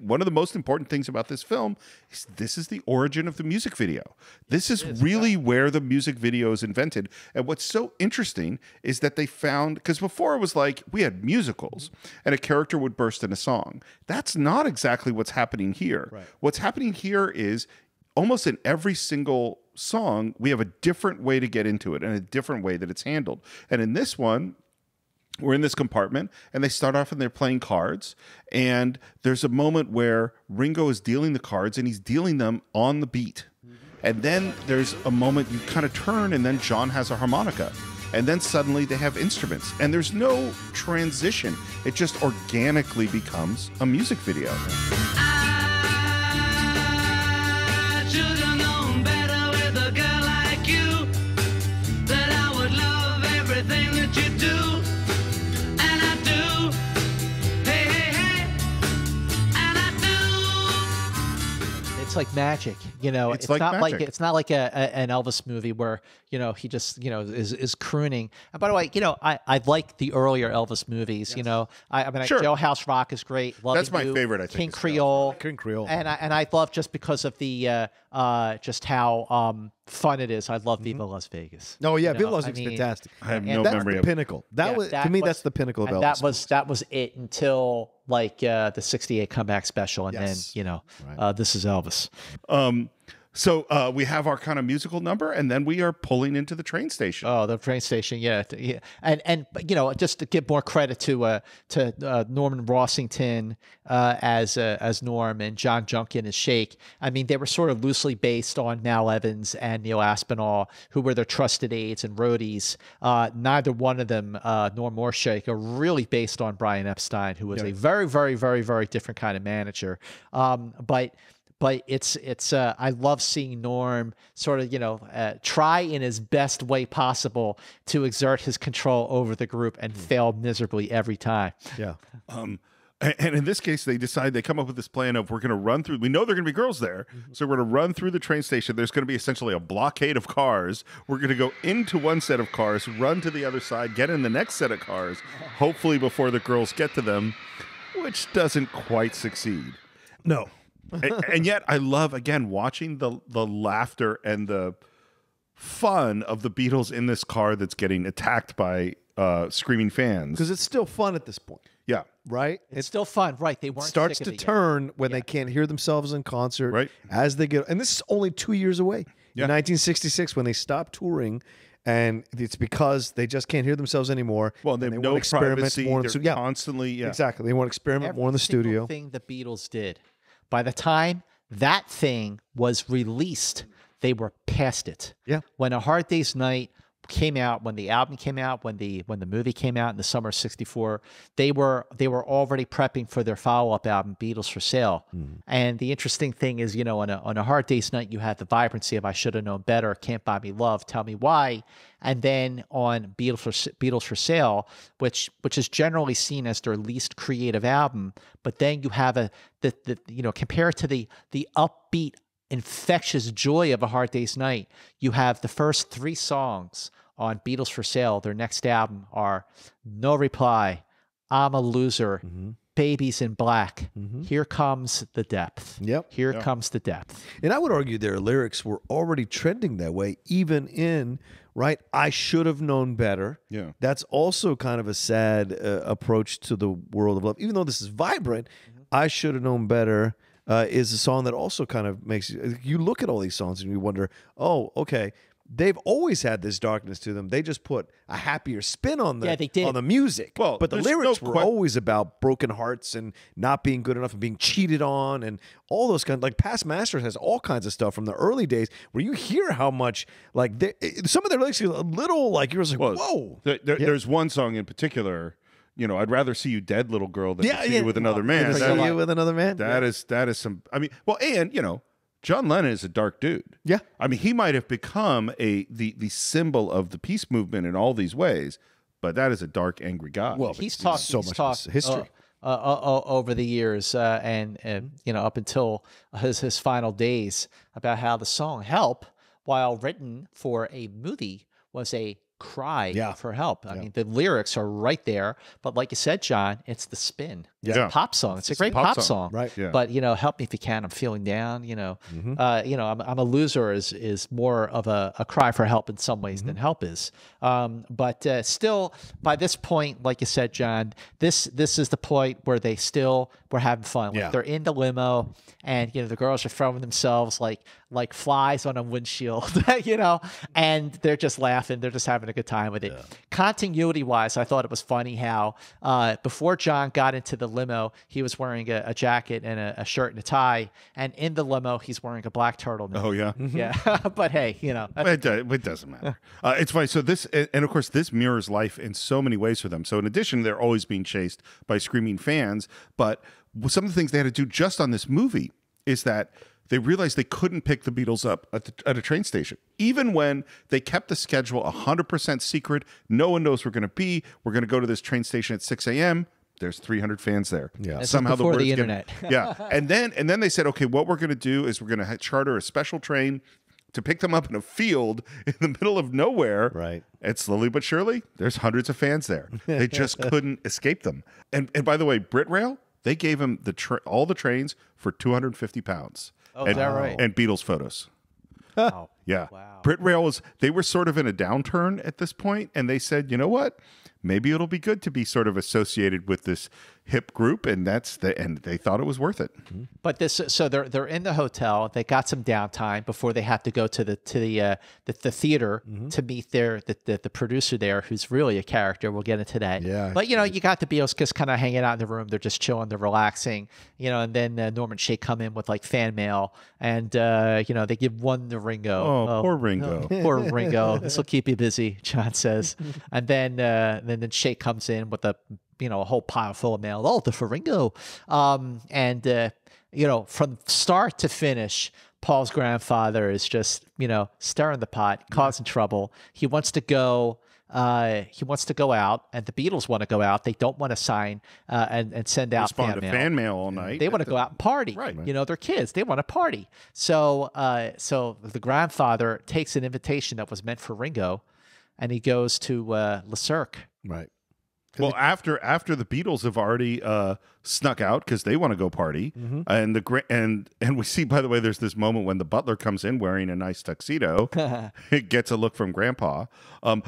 one of the most important things about this film is this is the origin of the music video. This is really where the music video is invented. And what's so interesting is that they found, because before it was like we had musicals and a character would burst in a song. That's not exactly what's happening here. Right. What's happening here is almost in every single song, we have a different way to get into it and a different way that it's handled. And in this one, we're in this compartment, and they start off and they're playing cards. And there's a moment where Ringo is dealing the cards, and he's dealing them on the beat. And then there's a moment you kind of turn, and then John has a harmonica. And then suddenly they have instruments. And there's no transition. It just organically becomes a music video. I should have known better with a girl like you, that I would love everything that you do. And I do. Hey, hey, hey. And I do. It's like magic, you know. It's like not magic. like it's not like an Elvis movie where, you know, he just, you know, is crooning. And by the way, you know, I like the earlier Elvis movies. You know, I mean, Sure. Jailhouse Rock is great. Loving That's my You, favorite, I think, King is Jailhouse Creole. King Creole. And I love, just because of the just how fun it is. I love Viva Las Vegas. Oh yeah, You Bill know, Love's I mean, fantastic. I have and no That's memory the of it. pinnacle. That Yeah, was that to me. was- That's the pinnacle of and Elvis. that was it until like the '68 comeback special, and Yes. then, you know, Right. This Is Elvis. So we have our kind of musical number, and then we are pulling into the train station. Oh, the train station, yeah, yeah. And you know, just to give more credit to Norman Rossington as Norm, and John Junkin as Shake. I mean, they were sort of loosely based on Mal Evans and Neil Aspinall, who were their trusted aides and roadies. Neither one of them, Norm or Shake, are really based on Brian Epstein, who was a very, very, very, very different kind of manager. But it's I love seeing Norm sort of, you know, try in his best way possible to exert his control over the group and fail miserably every time. Yeah. And in this case, they come up with this plan of, we're going to run through. We know there are going to be girls there, so we're going to run through the train station. There's going to be essentially a blockade of cars. We're going to go into one set of cars, run to the other side, get in the next set of cars, hopefully before the girls get to them, which doesn't quite succeed. No. And yet I love, again, watching the laughter and the fun of the Beatles in this car that's getting attacked by screaming fans. Because it's still fun at this point, Yeah. right? It's still fun, right? They weren't starts sick to of it yet. turn when they can't hear themselves in concert, Right. as they get, and this is only 2 years away. Yeah. In 1966, when they stopped touring, and it's because they just can't hear themselves anymore. Well, they and have no want to experiment privacy. more. They're constantly, exactly. They want to experiment more in the Every single studio. thing the Beatles did, by the time that thing was released, they were past it. Yeah. When A Hard Day's Night came out, when the album came out, when the movie came out in the summer of '64, they were already prepping for their follow-up album, Beatles for Sale. And the interesting thing is, you know, on a Hard Day's Night, you had the vibrancy of I Should Have Known Better, Can't Buy Me Love, Tell Me Why. And then on Beatles for Sale, which is generally seen as their least creative album, but then you have the you know, compared to the upbeat, infectious joy of A Hard Day's Night, you have the first 3 songs on Beatles for Sale, their next album, are No Reply, I'm a Loser, Babies in Black, Here Comes the Depth. Yep. Here comes the depth. And I would argue their lyrics were already trending that way, even in, right, I Should Have Known Better. Yeah. That's also kind of a sad approach to the world of love. Even though this is vibrant, I Should Have Known Better is a song that also kind of makes you look at all these songs and you wonder, oh, okay, they've always had this darkness to them. They just put a happier spin on the Yeah, they did. on the music. Well, but the there's lyrics no were que- always about broken hearts and not being good enough and being cheated on and all those kinds. Like Past Masters has all kinds of stuff from the early days where you hear how much like some of their lyrics are a little like you're just like, whoa. There's one song in particular, you know, I'd rather see you dead, little girl, than to see you with another man. I'd That rather see is- you with another man. that is some. I mean, well, and you know, John Lennon is a dark dude. Yeah. I mean, he might have become the symbol of the peace movement in all these ways, but that is a dark, angry guy. Well, He's talked so much history. Over the years, and you know, up until his final days, about how the song "Help," while written for a movie, was a cry for help. I mean, the lyrics are right there, but like you said, John, it's the spin. It's a pop song. It's a great pop song. Right. Yeah. But you know, help me if you can. I'm feeling down. You know, I'm a loser is more of a cry for help in some ways than help is. But still, by this point, like you said, John, this is the point where they still were having fun. Like they're in the limo, and you know the girls are throwing themselves like flies on a windshield, you know, and they're just laughing. They're just having a good time with it. Continuity wise, I thought it was funny how before John got into the limo, he was wearing a jacket and a shirt and a tie, and in the limo, he's wearing a black turtleneck. Oh yeah, yeah. But hey, you know, it doesn't matter. It's funny. So this, and of course, this mirrors life in so many ways for them. So in addition, they're always being chased by screaming fans. But some of the things they had to do just on this movie is that they realized they couldn't pick the Beatles up at a train station. Even when they kept the schedule 100% secret, no one knows we're going to be. We're going to go to this train station at 6 a.m. There's 300 fans there. Yeah. Somehow before the word's internet. Yeah. And then they said, okay, what we're going to do is we're going to charter a special train to pick them up in a field in the middle of nowhere. Right. And slowly but surely, there's hundreds of fans there. They just couldn't escape them. And by the way, Britrail, they gave him all the trains for 250 pounds. Oh, is that right? And Beatles photos. Oh, Yeah. wow. Britrail they were sort of in a downturn at this point, and they said, you know what? Maybe it'll be good to be sort of associated with this hip group, and and they thought it was worth it. But so they're in the hotel. They got some downtime before they have to go to the theater to meet the producer there, who's really a character. We'll get into that. Yeah. But you know, you got the Beatles just kind of hanging out in the room. They're just chilling. They're relaxing. You know, and then Norman Shea come in with like fan mail, and you know they give one to Ringo. Oh, poor Ringo. Poor Ringo. This will keep you busy, John says. And then Shea comes in with a whole pile full of mail. Oh, for Ringo. And you know, from start to finish, Paul's grandfather is just, you know, stirring the pot, causing trouble. He wants to go. He wants to go out, and the Beatles want to go out. They don't want to sign and send out Respond to fan mail all night. They want to go out and party. Right. You know, they're kids. They want to party. So the grandfather takes an invitation that was meant for Ringo, and he goes to Le Cirque. Right. Well, after the Beatles have already snuck out because they want to go party, and we see, by the way, there's this moment when the butler comes in wearing a nice tuxedo. It gets a look from Grandpa.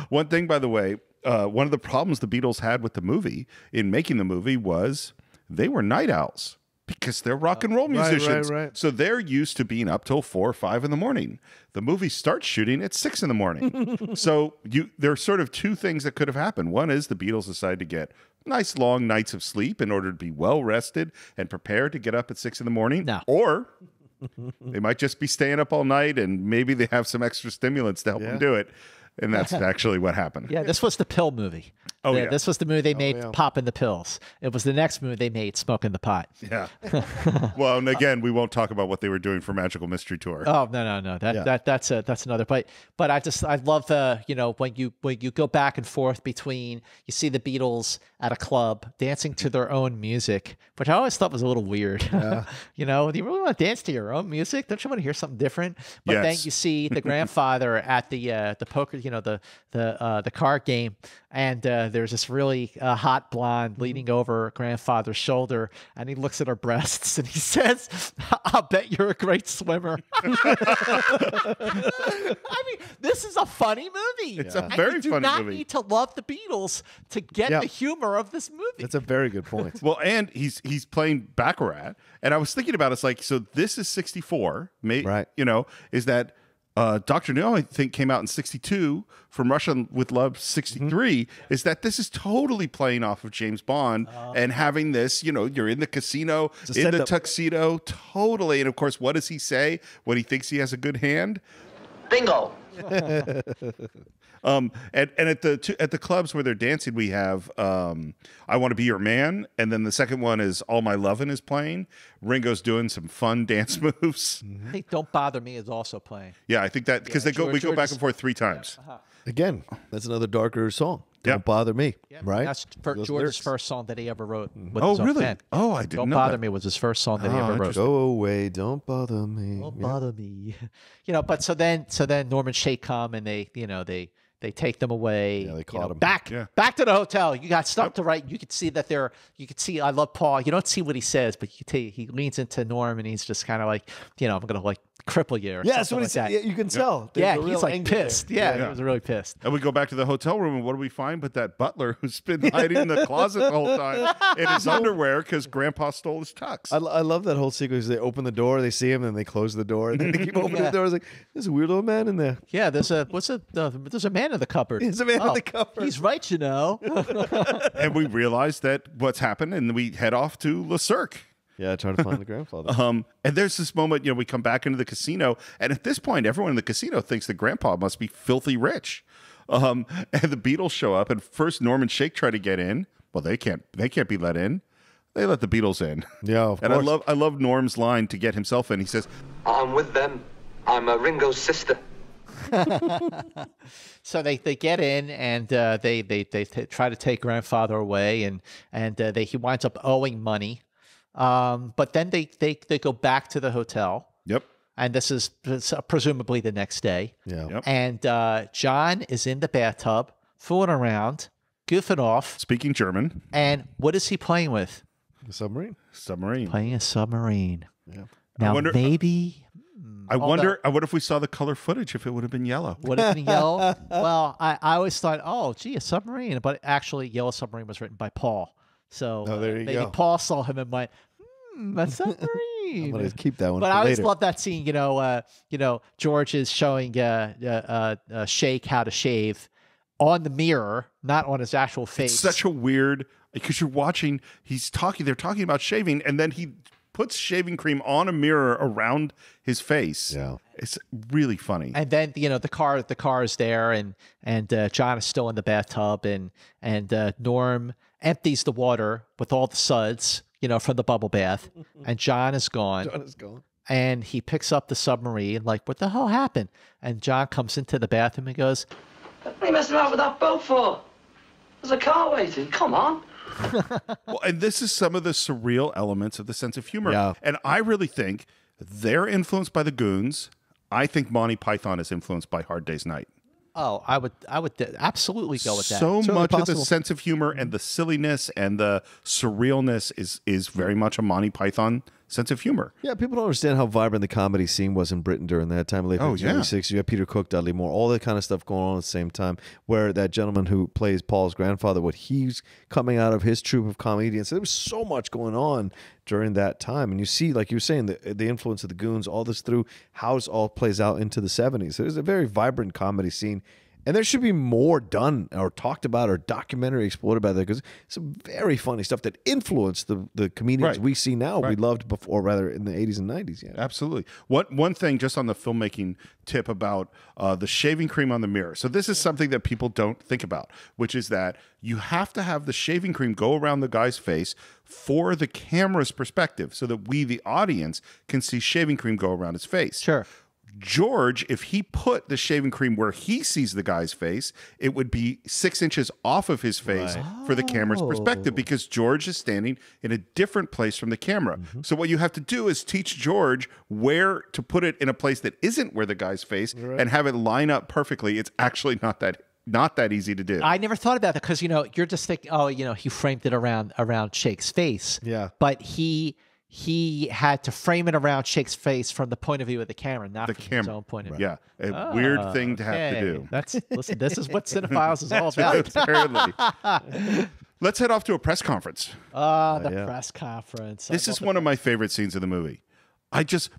One thing, by the way, one of the problems the Beatles had with the movie in making the movie was they were night owls. Because they're rock and roll musicians. Right. So they're used to being up till 4 or 5 in the morning. The movie starts shooting at 6 in the morning. So there are sort of two things that could have happened. One is the Beatles decide to get nice long nights of sleep in order to be well rested and prepared to get up at 6 in the morning. No. Or they might just be staying up all night and maybe they have some extra stimulants to help them do it. And that's actually what happened. Yeah, this was the pill movie. Oh, yeah. This was the movie they made, popping the pills. It was the next movie they made, smoking the pot. Yeah. Well, and again, we won't talk about what they were doing for Magical Mystery Tour. Oh no. That's another. But I love when you go back and forth between, you see the Beatles at a club dancing to their own music, which I always thought was a little weird. You know, do you really want to dance to your own music? Don't you want to hear something different? But then you see the grandfather at the poker, the card game, and there's this really hot blonde leaning over grandfather's shoulder, and he looks at her breasts and he says, "I'll bet you're a great swimmer." I mean, this is a funny movie. It's a very funny movie. You do not need to love the Beatles to get the humor of this movie. That's a very good point. Well, and he's playing Baccarat, and I was thinking about it's like, so this is 64, right? You know, is that Dr. No, I think, came out in 62, From Russia with Love 63, is that this is totally playing off of James Bond and having this, you know, you're in the casino, in the tuxedo, totally. And of course, what does he say when he thinks he has a good hand? Bingo. And at the clubs where they're dancing, we have "I Want to Be Your Man," and then the second one is "All My Lovin' is playing. Ringo's doing some fun dance moves. I think "Don't Bother Me" is also playing. Yeah, I think that because we go back and forth 3 times. Again, that's another darker song. Don't Bother Me, right? That's George's lyrics. first song that he ever wrote. With Oh, his own really? pen. Oh, I didn't Don't know Bother that. Me was his first song that he ever wrote. Go away, don't bother me. Don't bother me. But so then Norman Shake come and they take them away. Yeah, they caught him. Back to the hotel. You got stuff to write. You could see that you could see I love Paul. You don't see what he says, but you can tell he leans into Norm and he's just kind of like, I'm gonna like cripple you or Yeah, something that's what like he that. said. Yeah, you can tell. There's Yeah, a real he's like anger there. pissed. Yeah, he was really pissed. And we go back to the hotel room, and what do we find but that butler who's been hiding in the closet the whole time in his underwear because Grandpa stole his tux. I love that whole sequence. They open the door, they see him, and they close the door, and then they keep opening the door. I was like, there's a weird old man in there. Yeah, there's a man in the cupboard. There's a man in the cupboard. He's right, And we realize that what's happened, and we head off to Le Cirque. Yeah, trying to find the grandfather. And there's this moment, we come back into the casino, and at this point, everyone in the casino thinks that Grandpa must be filthy rich. And the Beatles show up, and first Norm and Shake try to get in. Well, they can't be let in. They let the Beatles in. Yeah, of and course. I love Norm's line to get himself in. He says, I'm with them. I'm Ringo's sister. So they get in and they try to take Grandfather away, and he winds up owing money. But then they go back to the hotel. Yep. And this is presumably the next day. Yeah. Yep. And John is in the bathtub, fooling around, goofing off. Speaking German. And what is he playing with? The submarine. Submarine. Playing a submarine. Yeah. Now I wonder if we saw the color footage, if it would have been yellow. Would have been yellow? Well, I always thought, a submarine. But actually, Yellow Submarine was written by Paul. So there you maybe go. Paul saw him and went, a submarine. I'm going to keep that one But for I always later. love that scene, George is showing Shake how to shave on the mirror, not on his actual face. It's such a weird, because you're watching, they're talking about shaving, and then he puts shaving cream on a mirror around his face. Yeah. It's really funny. And then the car is there, and John is still in the bathtub, and Norm empties the water with all the suds, from the bubble bath, and John is gone. John is gone. And he picks up the submarine, like, what the hell happened? And John comes into the bathroom and goes, What are you messing around with that boat for? There's a car waiting. Come on. Well, and this is some of the surreal elements of the sense of humor. Yeah. And I really think they're influenced by the Goons. I think Monty Python is influenced by Hard Day's Night. oh, I would absolutely go with that. So Certainly much of the possible. sense of humor and the silliness and the surrealness is very much a Monty Python sense of humor. Yeah, people don't understand how vibrant the comedy scene was in Britain during that time. Late 50s, early 60s. You have Peter Cook, Dudley Moore, all that kind of stuff going on at the same time. Where that gentleman who plays Paul's grandfather, what he's coming out of his troupe of comedians. So there was so much going on during that time. And you see, like you were saying, the influence of the Goons, all this through how it all plays out into the 70s. There's a very vibrant comedy scene. And there should be more done or talked about or documentary explored about that, because some very funny stuff that influenced the comedians Right. we see now, we Right. loved before, rather in the 80s and 90s. Yeah. Absolutely. One thing just on the filmmaking tip about the shaving cream on the mirror. So this is something that people don't think about, which is that you have to have the shaving cream go around the guy's face for the camera's perspective, so that we, the audience, can see shaving cream go around his face. Sure. George, if he put the shaving cream where he sees the guy's face, it would be 6 inches off of his face for the camera's perspective, because George is standing in a different place from the camera. So what you have to do is teach George where to put it in a place that isn't where the guy's face and have it line up perfectly. It's actually not that easy to do. I never thought about that, because you're just thinking, he framed it around Shake's face. Yeah. But he had to frame it around Shake's face from the point of view of the camera, not The from his camera. own point of view. Yeah, a weird thing to have to do. Listen, this is what Cine-Files is all about. Apparently. Let's head off to a press conference. The press conference. This is one of my favorite scenes of the movie.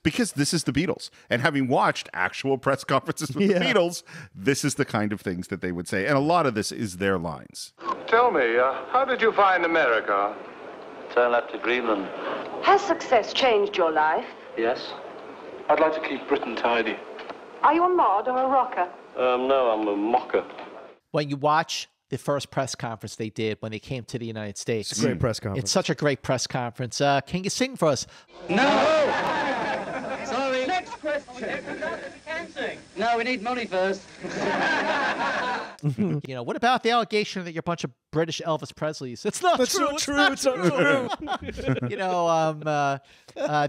Because this is the Beatles, and having watched actual press conferences with the Beatles, this is the kind of things that they would say. And a lot of this is their lines. Tell me, how did you find America? Turn left to Greenland. Has success changed your life? Yes? I'd like to keep Britain tidy. Are you a mod or a rocker? No, I'm a mocker. When you watch the first press conference they did when they came to the United States. It's a great press conference. It's such a great press conference. Can you sing for us? No! Sorry. Next question. first? No, we need money first. You know, what about the allegation that you're a bunch of British Elvis Presleys? It's not true. It's not true. You know,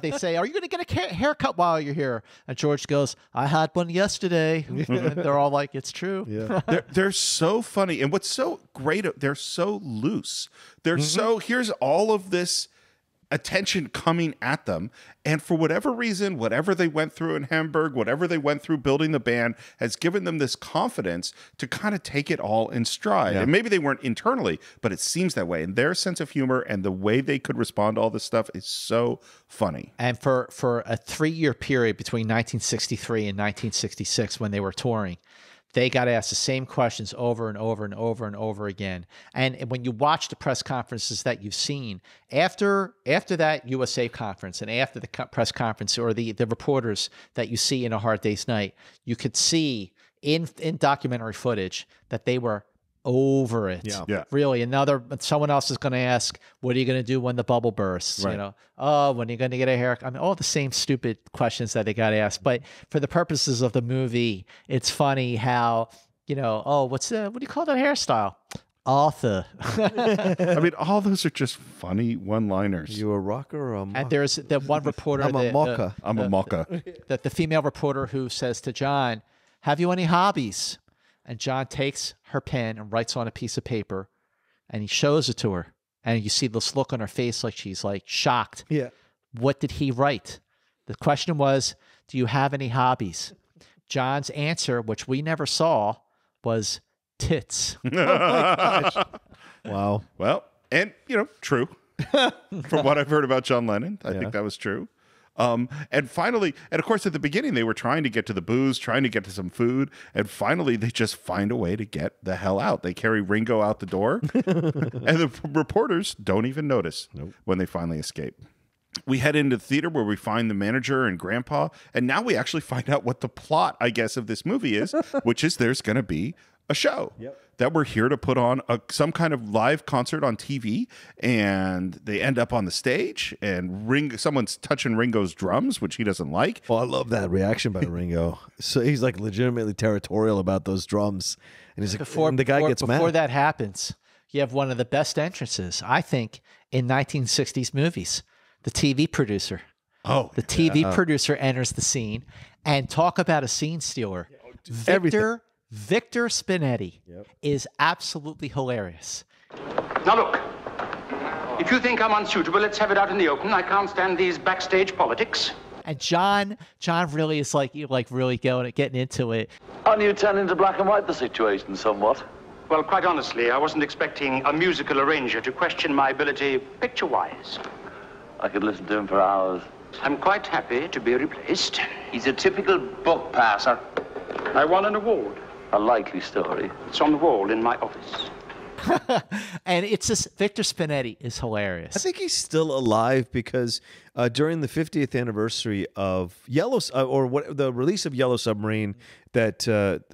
they say, are you going to get a haircut while you're here? And George goes, I had one yesterday. And they're all like, it's true. Yeah. They're so funny. And what's so great, they're so loose. They're so, here's all of this attention coming at them, and for whatever reason, whatever they went through in Hamburg, whatever they went through building the band, has given them this confidence to kind of take it all in stride. And maybe they weren't internally, but it seems that way. And their sense of humor and the way they could respond to all this stuff is so funny. And for a 3-year period between 1963 and 1966, when they were touring, they got asked the same questions over and over and over and over again. And when you watch the press conferences that you've seen, after that USA conference and after the press conference, or the reporters that you see in A Hard Day's Night, you could see in documentary footage that they were over it. Yeah. Really. Someone else is going to ask, what are you going to do when the bubble bursts? Right. You know, when are you going to get a haircut? I mean, all the same stupid questions that they got asked. But for the purposes of the movie, it's funny how, you know, what do you call that hairstyle? Arthur. I mean, all those are just funny one-liners. You a rocker or a mocker? And there's the one reporter. I'm a mocker. I'm a mocker. The female reporter who says to John, have you any hobbies? And John takes her pen and writes on a piece of paper, and he shows it to her. And you see this look on her face like she's like shocked. Yeah. What did he write? The question was, do you have any hobbies? John's answer, which we never saw, was tits. Oh my gosh. Wow. Well, and, you know, true. From what I've heard about John Lennon, I think that was true. And finally, and of course, at the beginning, they were trying to get to the booze, trying to get to some food. And finally, they just find a way to get the hell out. They carry Ringo out the door. And the reporters don't even notice when they finally escape. We head into the theater where we find the manager and grandpa. And now we actually find out what the plot, I guess, of this movie is, which is there's going to be a show that we're here to put on some kind of live concert on TV, and they end up on the stage, and someone's touching Ringo's drums, which he doesn't like. Well, I love that reaction by Ringo. So he's like legitimately territorial about those drums, and he's like, the guy gets mad. Before that happens, you have one of the best entrances, I think, in 1960s movies. The TV producer. Oh, the TV producer enters the scene, and talk about a scene stealer. Victor Spinetti is absolutely hilarious. Now look, if you think I'm unsuitable, let's have it out in the open. I can't stand these backstage politics. And John really is like really getting into it. Aren't you turning to black and white the situation somewhat? Well, quite honestly, I wasn't expecting a musical arranger to question my ability picture-wise. I could listen to him for hours. I'm quite happy to be replaced. He's a typical book passer. I won an award. A likely story. It's on the wall in my office. And it's just, Victor Spinetti is hilarious. I think he's still alive because during the 50th anniversary of the release of Yellow Submarine that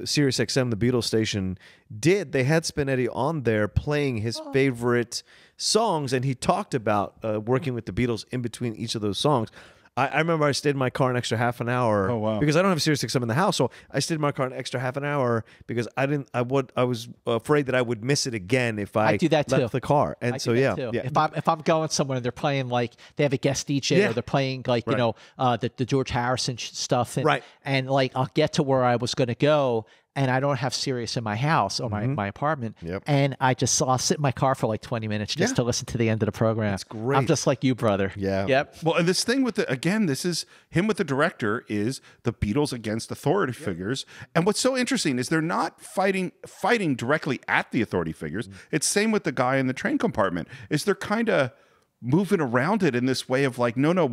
Sirius XM, the Beatles station, did, they had Spinetti on there playing his favorite songs, and he talked about working with the Beatles in between each of those songs. I remember I stayed in my car an extra half an hour because I don't have Sirius XM in the house, so I stayed in my car an extra half an hour because I was afraid that I would miss it again if I do that left the car. And so yeah. If I'm going somewhere and they're playing like they have a guest DJ or they're playing like you know the George Harrison stuff and like I'll get to where I was going to go and I don't have Sirius in my house or my apartment, and I'll sit in my car for like 20 minutes just to listen to the end of the program. That's great. I'm just like you, brother. Yeah. Yep. Well, and this thing with this is him with the director is the Beatles against authority figures. And what's so interesting is they're not fighting directly at the authority figures. It's same with the guy in the train compartment. Is they're kind of moving around it in this way of like, no,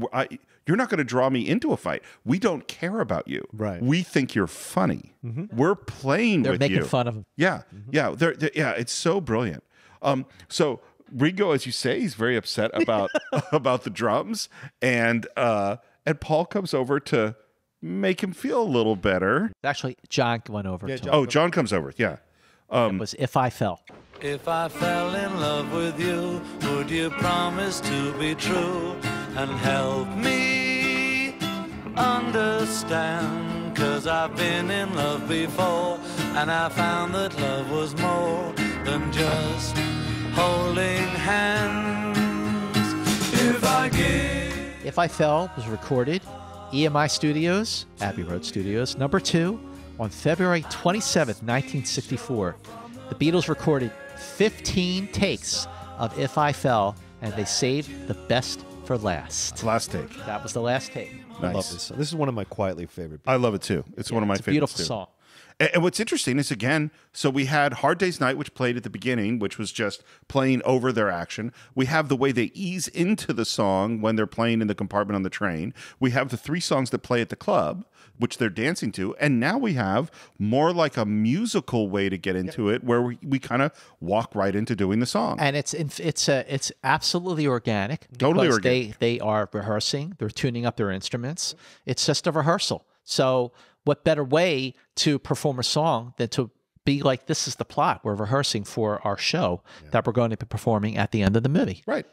you're not going to draw me into a fight. We don't care about you. Right. We think you're funny. We're playing with you. They're making fun of him. Yeah. Yeah. It's so brilliant. So Ringo, as you say, he's very upset about about the drums, and Paul comes over to make him feel a little better. Actually, John went over. John comes over. Yeah. It was If I Fell. If I fell in love with you, would you promise to be true and help me understand, 'cause I've been in love before, and I found that love was more than just holding hands. If I Fell was recorded, EMI Studios, Abbey Road Studios, number 2, on February 27th, 1964. The Beatles recorded 15 takes of If I Fell, and they saved the best for last. Last take. That was the last take. Nice. I love this song. This is one of my quietly favorite. I love it too. It's one of my It's a favorites beautiful too. song. And what's interesting is, again, so we had Hard Day's Night, which played at the beginning, which was just playing over their action. We have the way they ease into the song when they're playing in the compartment on the train. We have the 3 songs that play at the club, which they're dancing to. And now we have more like a musical way to get into it, where we kind of walk right into doing the song. And it's absolutely organic. Totally because organic. They are rehearsing. They're tuning up their instruments. It's just a rehearsal. So what better way to perform a song than to be like, this is the plot. We're rehearsing for our show that we're going to be performing at the end of the movie. Right.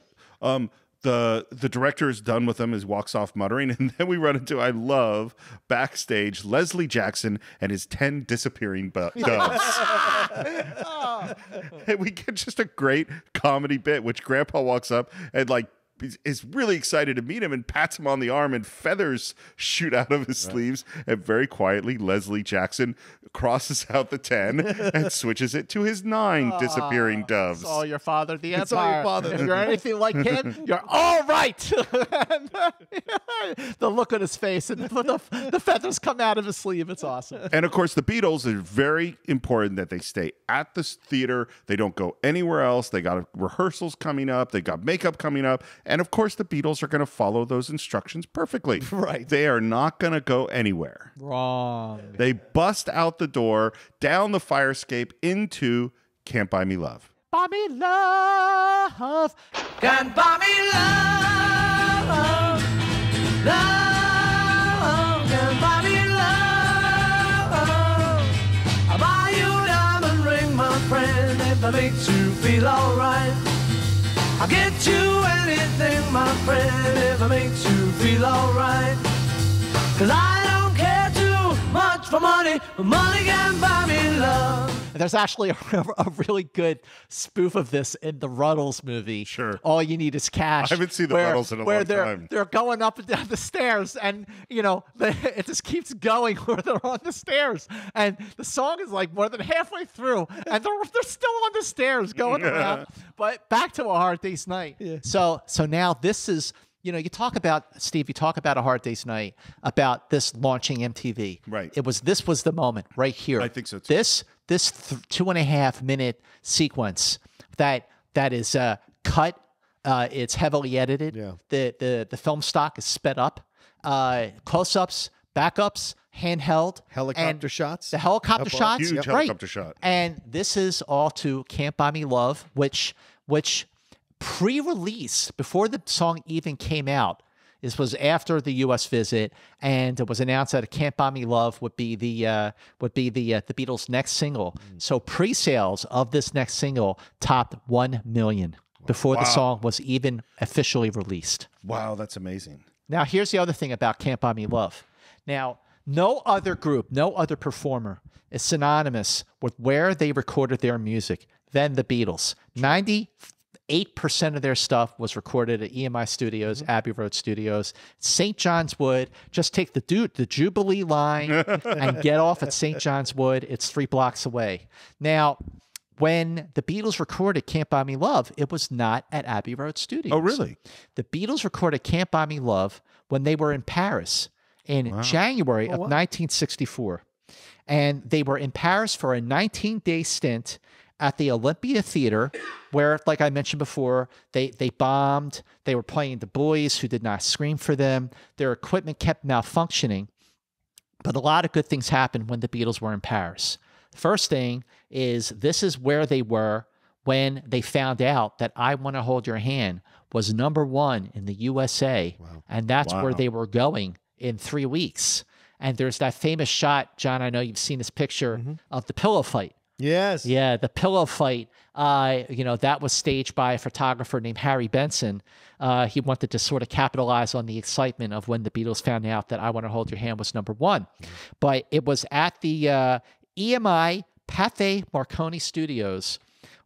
The director is done with them, as walks off muttering, and then we run into, I love, backstage, Leslie Jackson and his 10 disappearing doves. And we get just a great comedy bit, which Grandpa walks up and is really excited to meet him and pats him on the arm, and feathers shoot out of his sleeves. And very quietly, Leslie Jackson crosses out the 10 and switches it to his 9 disappearing doves. Saw your father, the It's all your Empire. father. If you're anything like him, you're all right. The look on his face and the feathers come out of his sleeve. It's awesome. And of course, the Beatles are very important that they stay at this theater. They don't go anywhere else. They got rehearsals coming up. They got makeup coming up. And of course, the Beatles are going to follow those instructions perfectly. Right. They are not going to go anywhere. Wrong. They bust out the door, down the fire escape, into Can't Buy Me Love. Buy me love. Can't buy me love, love, can't buy me love. I'll buy you a diamond ring, my friend, if that makes you feel alright. I'll get you anything, my friend, if it makes you feel alright. 'Cause I don't care too much for money, but money can buy me love. There's actually a really good spoof of this in the Ruddles movie. Sure. All You Need Is Cash. I haven't seen the Ruddles in a long time. They're going up and down the stairs, and it just keeps going where they're on the stairs, and the song is like more than halfway through, and they're still on the stairs going around. But back to A Hard Day's Night. Yeah. So now this is. You talk about, Steve, you talk about A Hard Day's Night, about this launching MTV. Right. This was the moment right here. I think so too. This 2.5 minute sequence that is cut, it's heavily edited. Yeah. The film stock is sped up. Close-ups, backups, handheld. Helicopter shots. The helicopter shots. Huge helicopter shot. And this is all to Can't Buy Me Love, which pre-release, before the song even came out, this was after the U.S. visit, and it was announced that "Can't Buy Me Love" would be the Beatles' next single. So pre-sales of this next single topped 1 million before the song was even officially released. Wow, that's amazing. Now, here's the other thing about "Can't Buy Me Love." Now, no other group, no other performer is synonymous with where they recorded their music than the Beatles. 98% of their stuff was recorded at EMI Studios, Abbey Road Studios, St. John's Wood. Just take the Jubilee line and get off at St. John's Wood. It's 3 blocks away. Now, when the Beatles recorded Can't Buy Me Love, it was not at Abbey Road Studios. Oh, really? The Beatles recorded Can't Buy Me Love when they were in Paris in January of 1964. And they were in Paris for a 19-day stint at the Olympia Theater, where, like I mentioned before, they bombed. They were playing the boys who did not scream for them. Their equipment kept malfunctioning. But a lot of good things happened when the Beatles were in Paris. First thing is, this is where they were when they found out that I Want to Hold Your Hand was #1 in the USA. Wow. And that's where they were going in 3 weeks. And there's that famous shot, John, I know you've seen this picture of the pillow fight, Yes. Yeah, the pillow fight, that was staged by a photographer named Harry Benson. He wanted to sort of capitalize on the excitement of when the Beatles found out that I Want to Hold Your Hand was number one. But it was at the EMI Pathé Marconi Studios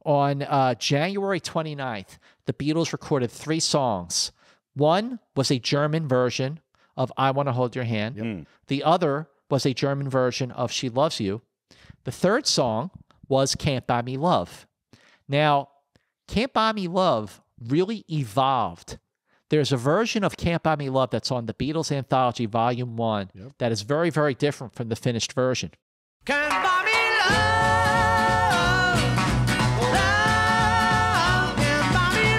on January 29th. The Beatles recorded 3 songs. One was a German version of I Want to Hold Your Hand. Yep. The other was a German version of She Loves You. The third song was Can't Buy Me Love. Now, Can't Buy Me Love really evolved. There's a version of Can't Buy Me Love that's on the Beatles Anthology Volume 1 that is very, very different from the finished version. Can't buy me love, love, can't buy me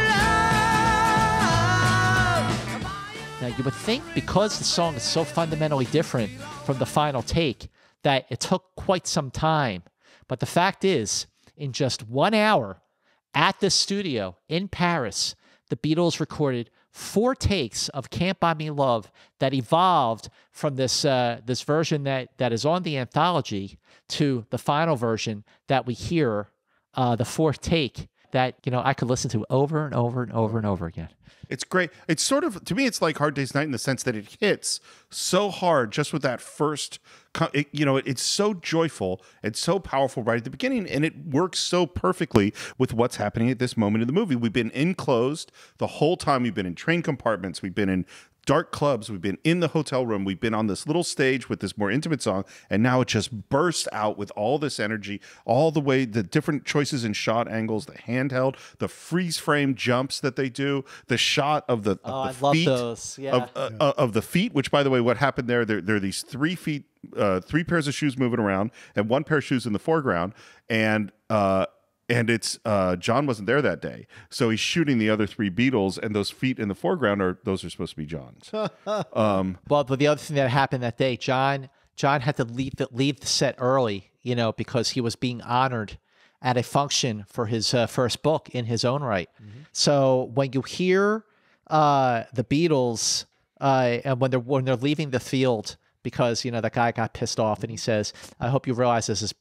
love. Now, you would think because the song is so fundamentally different from the final take that it took quite some time. But the fact is, in just 1 hour at the studio in Paris, the Beatles recorded 4 takes of Can't Buy Me Love that evolved from this version that is on the anthology to the final version that we hear, the 4th take that I could listen to over and over and over and over again. It's great. It's sort of, to me, it's like Hard Day's Night in the sense that it hits so hard just with that first, it's so joyful and so powerful right at the beginning, and it works so perfectly with what's happening at this moment in the movie. We've been enclosed the whole time. We've been in train compartments. We've been in dark clubs. We've been in the hotel room. We've been on this little stage with this more intimate song, and now it just bursts out with all this energy, all the way, the different choices in shot angles, the handheld, the freeze frame jumps that they do, the shot of the I feet, love those. Yeah. of the feet. Which, by the way, what happened there? There are these 3 feet, 3 pairs of shoes moving around, and 1 pair of shoes in the foreground, and it's John wasn't there that day, so he's shooting the other 3 Beatles, and those feet in the foreground are supposed to be John's. Well, but the other thing that happened that day, John had to leave the set early, because he was being honored at a function for his first book in his own right. Mm-hmm. So when you hear the Beatles and when they're leaving the field, because that guy got pissed off and he says, I hope you realize this is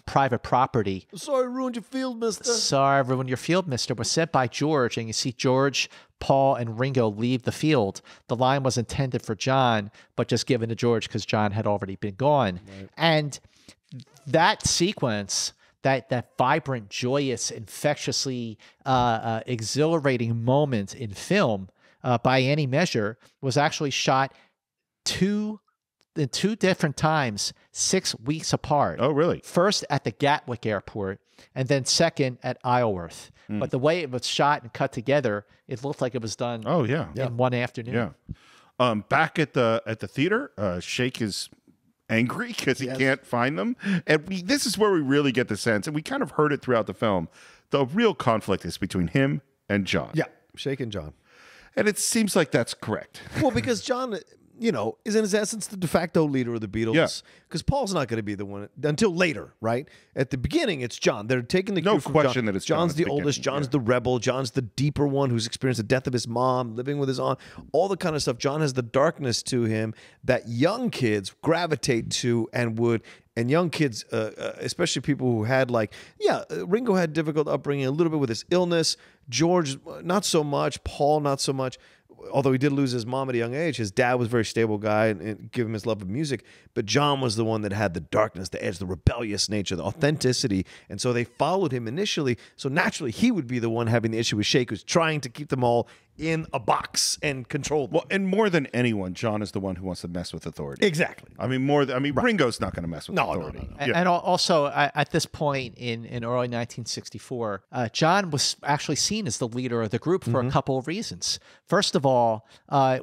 private property. Sorry, I ruined your field, mister. Sorry, I ruined your field, mister. Was sent by George, and you see George, Paul, and Ringo leave the field. The line was intended for John, but just given to George because John had already been gone. Right. And that sequence, that vibrant, joyous, infectiously exhilarating moment in film, by any measure, was actually shot in 2 different times, 6 weeks apart. Oh, really? First at the Gatwick Airport, and then second at Isleworth. But the way it was shot and cut together, it looked like it was done. Oh, yeah, in one afternoon. Yeah. Back at the theater, Shake is angry because he can't find them, and this is where we really get the sense, and we kind of heard it throughout the film. The real conflict is between him and John. Yeah, Shake and John. And it seems like that's correct. Well, because John, is in his essence the de facto leader of the Beatles. Yeah. Because Paul's not going to be the one until later, right? At the beginning, it's John. They're taking the cue from question John. that it's John's John the oldest. John's the rebel. John's the deeper one who's experienced the death of his mom, living with his aunt, all the kind of stuff. John has the darkness to him that young kids gravitate to and young kids, especially people who had Ringo had difficult upbringing a little bit with his illness. George, not so much. Paul, not so much. Although he did lose his mom at a young age, his dad was a very stable guy and gave him his love of music. But John was the one that had the darkness, the edge, the rebellious nature, the authenticity. And so they followed him initially. So naturally, he would be the one having the issue with Shake, who's trying to keep them all in a box and control them. Well, and more than anyone, John is the one who wants to mess with authority. Exactly. Ringo's not going to mess with authority. No. And also, at this point in early 1964, John was actually seen as the leader of the group for a couple of reasons. First of all,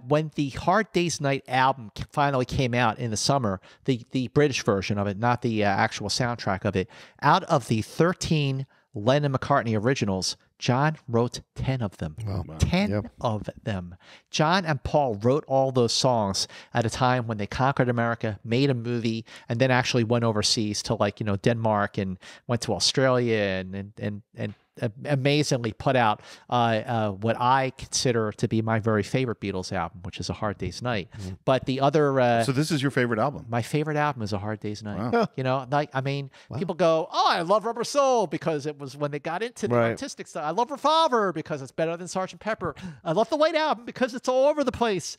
when the Hard Day's Night album finally came out in the summer, the British version of it, not the actual soundtrack of it, out of the 13 Lennon-McCartney originals, John wrote 10 of them. Wow. 10 of them. John and Paul wrote all those songs at a time when they conquered America, made a movie, and then actually went overseas to Denmark and went to Australia and amazingly put out what I consider to be my very favorite Beatles album, which is A Hard Day's Night. But the other... so this is your favorite album? My favorite album is A Hard Day's Night. Wow. You know, like, I mean, people go, oh, I love Rubber Soul because it was when they got into the artistic stuff. I love Revolver because it's better than Sgt. Pepper. I love the White Album because it's all over the place.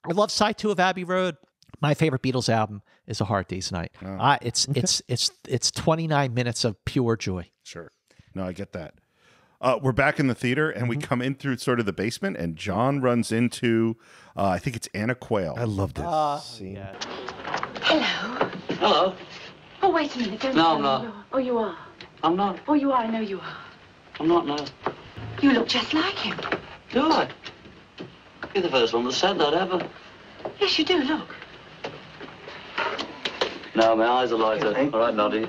I love Side 2 of Abbey Road. My favorite Beatles album is A Hard Day's Night. Oh. It's 29 minutes of pure joy. Sure. No, I get that. We're back in the theater, and we come in through sort of the basement, and John runs into, I think it's Anna Quayle. I love this scene. Yeah. Hello. Hello. Oh, wait a minute. Don't No, tell I'm me not. you are. Oh, you are. I'm not. Oh, you are. I know you are. I'm not, no. You look just like him. Do I? You're the first one that said that ever. Yes, you do. Look. No, my eyes are lighter. All right, Noddy.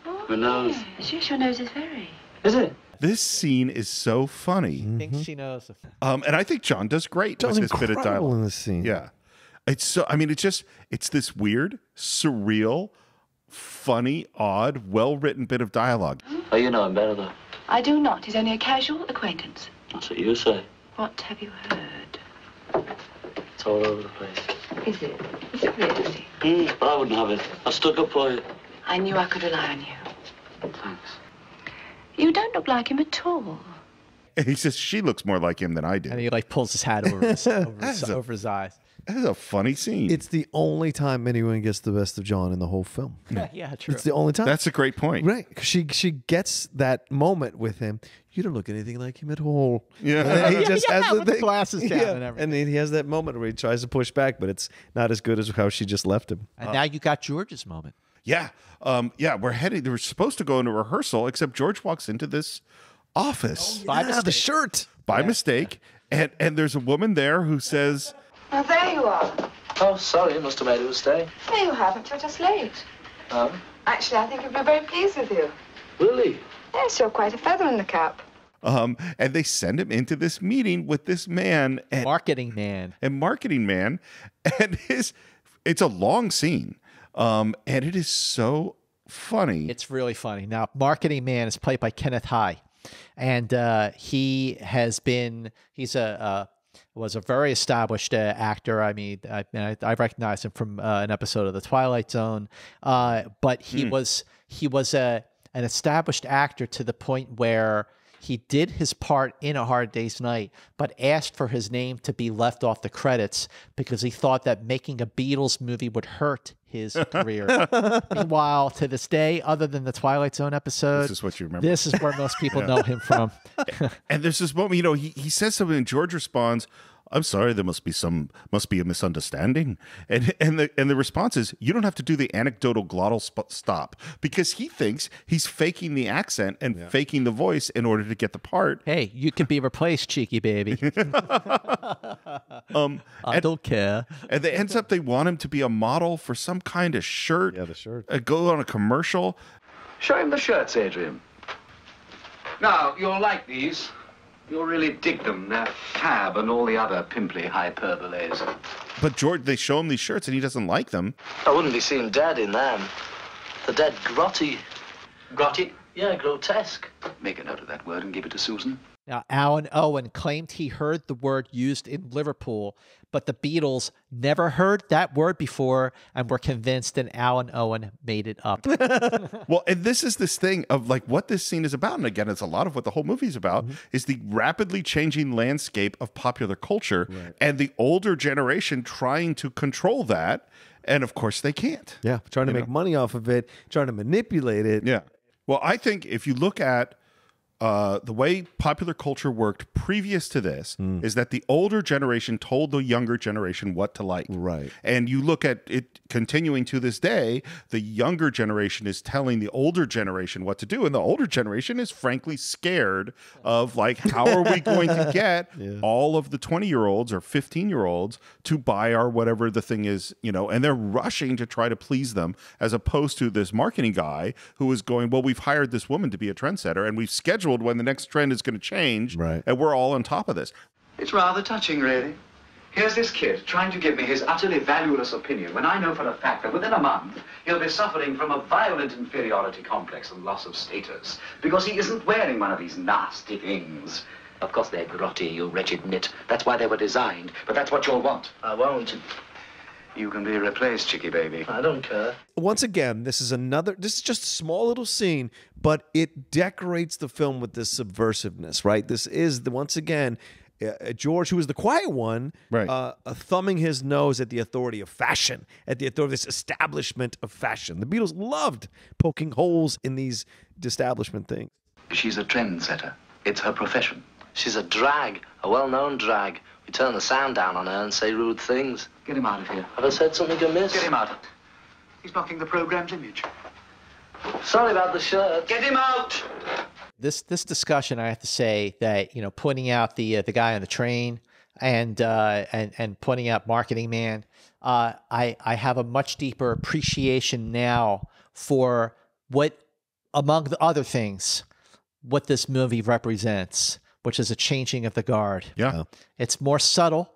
Oh, My nose. Yes, your nose is very. Is it? This scene is so funny. I think she knows. And I think John does great with his bit of dialogue in this scene. Yeah. It's so, I mean, it's this weird, surreal, funny, odd, well-written bit of dialogue. Oh, you know him better, though. I do not. He's only a casual acquaintance. That's what you say. What have you heard? It's all over the place. Is it? Is it really? But I wouldn't have it. I stuck up for you. I knew I could rely on you. Thanks. You don't look like him at all. And he says she looks more like him than I do. And he like pulls his hat over over his eyes. That is a funny scene. It's the only time anyone gets the best of John in the whole film. Yeah, true. It's the only time. That's a great point. Right. 'Cause she gets that moment with him. You don't look anything like him at all. Yeah. And he just has with the glasses down and everything. And then he has that moment where he tries to push back, but it's not as good as how she just left him. And now you got George's moment. Yeah. We're heading. They were supposed to go into rehearsal, except George walks into this office By mistake. the shirt. by mistake. And there's a woman there who says, Oh, there you are. Oh, sorry. Must have made a mistake. No, you haven't. You're just late. Oh? Actually, I think he'll be very pleased with you. Really? Yes, you're quite a feather in the cap. and they send him into this meeting with this man and Marketing man. and it's a long scene. And it is so funny. It's really funny. Now, Marketing Man is played by Kenneth High, and he was a very established actor. I mean, I recognize him from an episode of The Twilight Zone, but he was an established actor to the point where he did his part in A Hard Day's Night, but asked for his name to be left off the credits because he thought that making a Beatles movie would hurt his career. Meanwhile, to this day, other than the Twilight Zone episode, This is what you remember. This is where most people know him from. And there's this moment, he says something, and George responds, "I'm sorry, there must be a misunderstanding." And the response is, "You don't have to do the anecdotal glottal stop," because he thinks he's faking the accent and faking the voice in order to get the part. Hey, you can be replaced, cheeky baby. I don't care. And they want him to be a model for some kind of shirt. Yeah, the shirt. Go on a commercial. Show him the shirts, Adrian. Now, you'll like these. You'll really dig them. They're fab and all the other pimply hyperboles. But they show him these shirts and he doesn't like them. I wouldn't be seeing Dad in them. The dead grotty. Grotty? Yeah, grotesque. Make a note of that word and give it to Susan. Now, Alan Owen claimed he heard the word used in Liverpool, but the Beatles never heard that word before and were convinced that Alan Owen made it up. Well, and this is this thing of like what this scene is about. And again, it's a lot of what the whole movie is about is the rapidly changing landscape of popular culture and the older generation trying to control that. And of course they can't. Yeah, trying to make money off of it, trying to manipulate it. Yeah. Well, I think if you look at the way popular culture worked previous to this is that the older generation told the younger generation what to like. Right. And you look at it continuing to this day, the younger generation is telling the older generation what to do. And the older generation is frankly scared of like, how are we going to get all of the 20-year-olds or 15-year-olds to buy our whatever the thing is, and they're rushing to try to please them as opposed to this marketing guy who is going, well, we've hired this woman to be a trendsetter and we've scheduled when the next trend is going to change, and we're all on top of this. It's rather touching, really. Here's this kid trying to give me his utterly valueless opinion when I know for a fact that within a month he'll be suffering from a violent inferiority complex and loss of status because he isn't wearing one of these nasty things. Of course they're grotty, you wretched nit. That's why they were designed, but that's what you'll want. I won't. You can be replaced, chickie baby. I don't care. Once again, this is just a small little scene, but it decorates the film with this subversiveness, right? This is, once again, George, who was the quiet one, right. Thumbing his nose at the authority of fashion, at the authority of this establishment of fashion. The Beatles loved poking holes in these establishment things. She's a trendsetter. It's her profession. She's a drag, a well-known drag. We turn the sound down on her and say rude things. Get him out of here. Have I said something amiss? Get him out. He's knocking the program's image. Sorry about the shirt. Get him out! This discussion, I have to say that, pointing out the guy on the train and pointing out Marketing Man, I have a much deeper appreciation now for what, among the other things, what this movie represents, which is a changing of the guard. Yeah. It's more subtle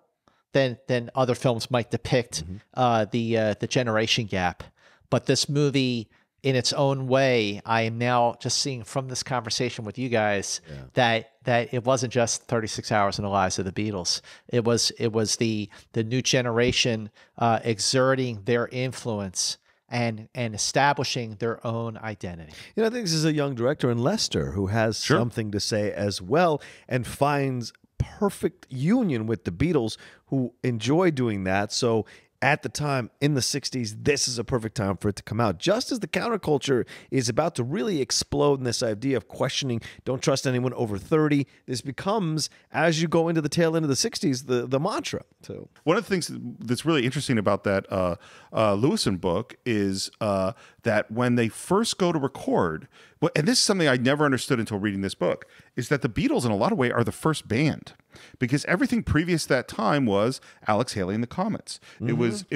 than other films might depict the generation gap. But this movie, in its own way, I am now just seeing from this conversation with you guys that it wasn't just 36 Hours in the Lives of the Beatles. It was the new generation exerting their influence and establishing their own identity. I think this is a young director in Leicester who has something to say as well and finds perfect union with the Beatles, who enjoy doing that. So at the time, in the 60s, this is a perfect time for it to come out. Just as the counterculture is about to really explode in this idea of questioning, don't trust anyone over 30, this becomes, as you go into the tail end of the 60s, the mantra. So one of the things that's really interesting about that Lewison book is that when they first go to record, and this is something I never understood until reading this book, is that the Beatles in a lot of ways are the first band, because everything previous to that time was Alex Haley and the Comets. It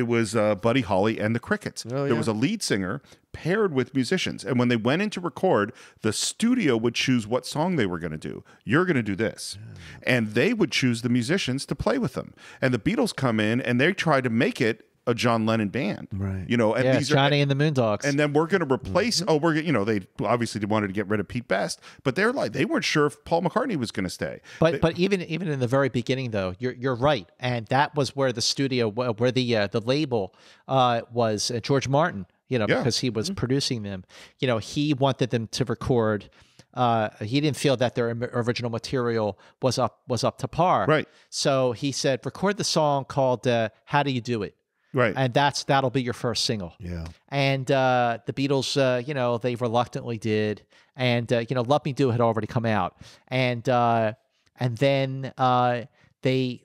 was Buddy Holly and the Crickets. There was a lead singer paired with musicians, and when they went in to record, the studio would choose what song they were going to do. You're going to do this, and they would choose the musicians to play with them. And the Beatles come in and they try to make it a John Lennon band, right? And these Johnny and the Moondogs, and then we're going to replace. They obviously wanted to get rid of Pete Best, but they weren't sure if Paul McCartney was going to stay. But even in the very beginning, though, you're right, and that was where the studio, where the label was George Martin, because he was producing them. He wanted them to record. He didn't feel that their original material was up to par, right? So he said, record the song called "How Do You Do It." Right. And that'll be your first single. Yeah. And the Beatles, they reluctantly did. And, Love Me Do had already come out. And then they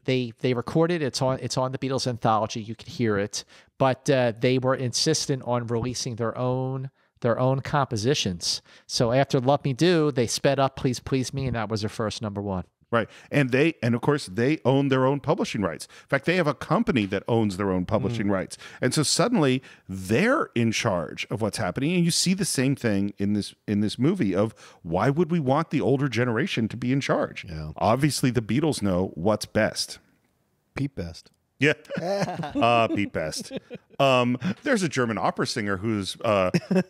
recorded, it's on the Beatles anthology, you can hear it. But they were insistent on releasing their own compositions. So after Love Me Do, they sped up Please Please Me, and that was their first number one. Right. And of course, they own their own publishing rights. In fact, they have a company that owns their own publishing rights. And so suddenly they're in charge of what's happening. And you see the same thing in this movie of why would we want the older generation to be in charge? Yeah. Obviously, the Beatles know what's best. Pete Best. Yeah. Pete Best. There's a German opera singer who's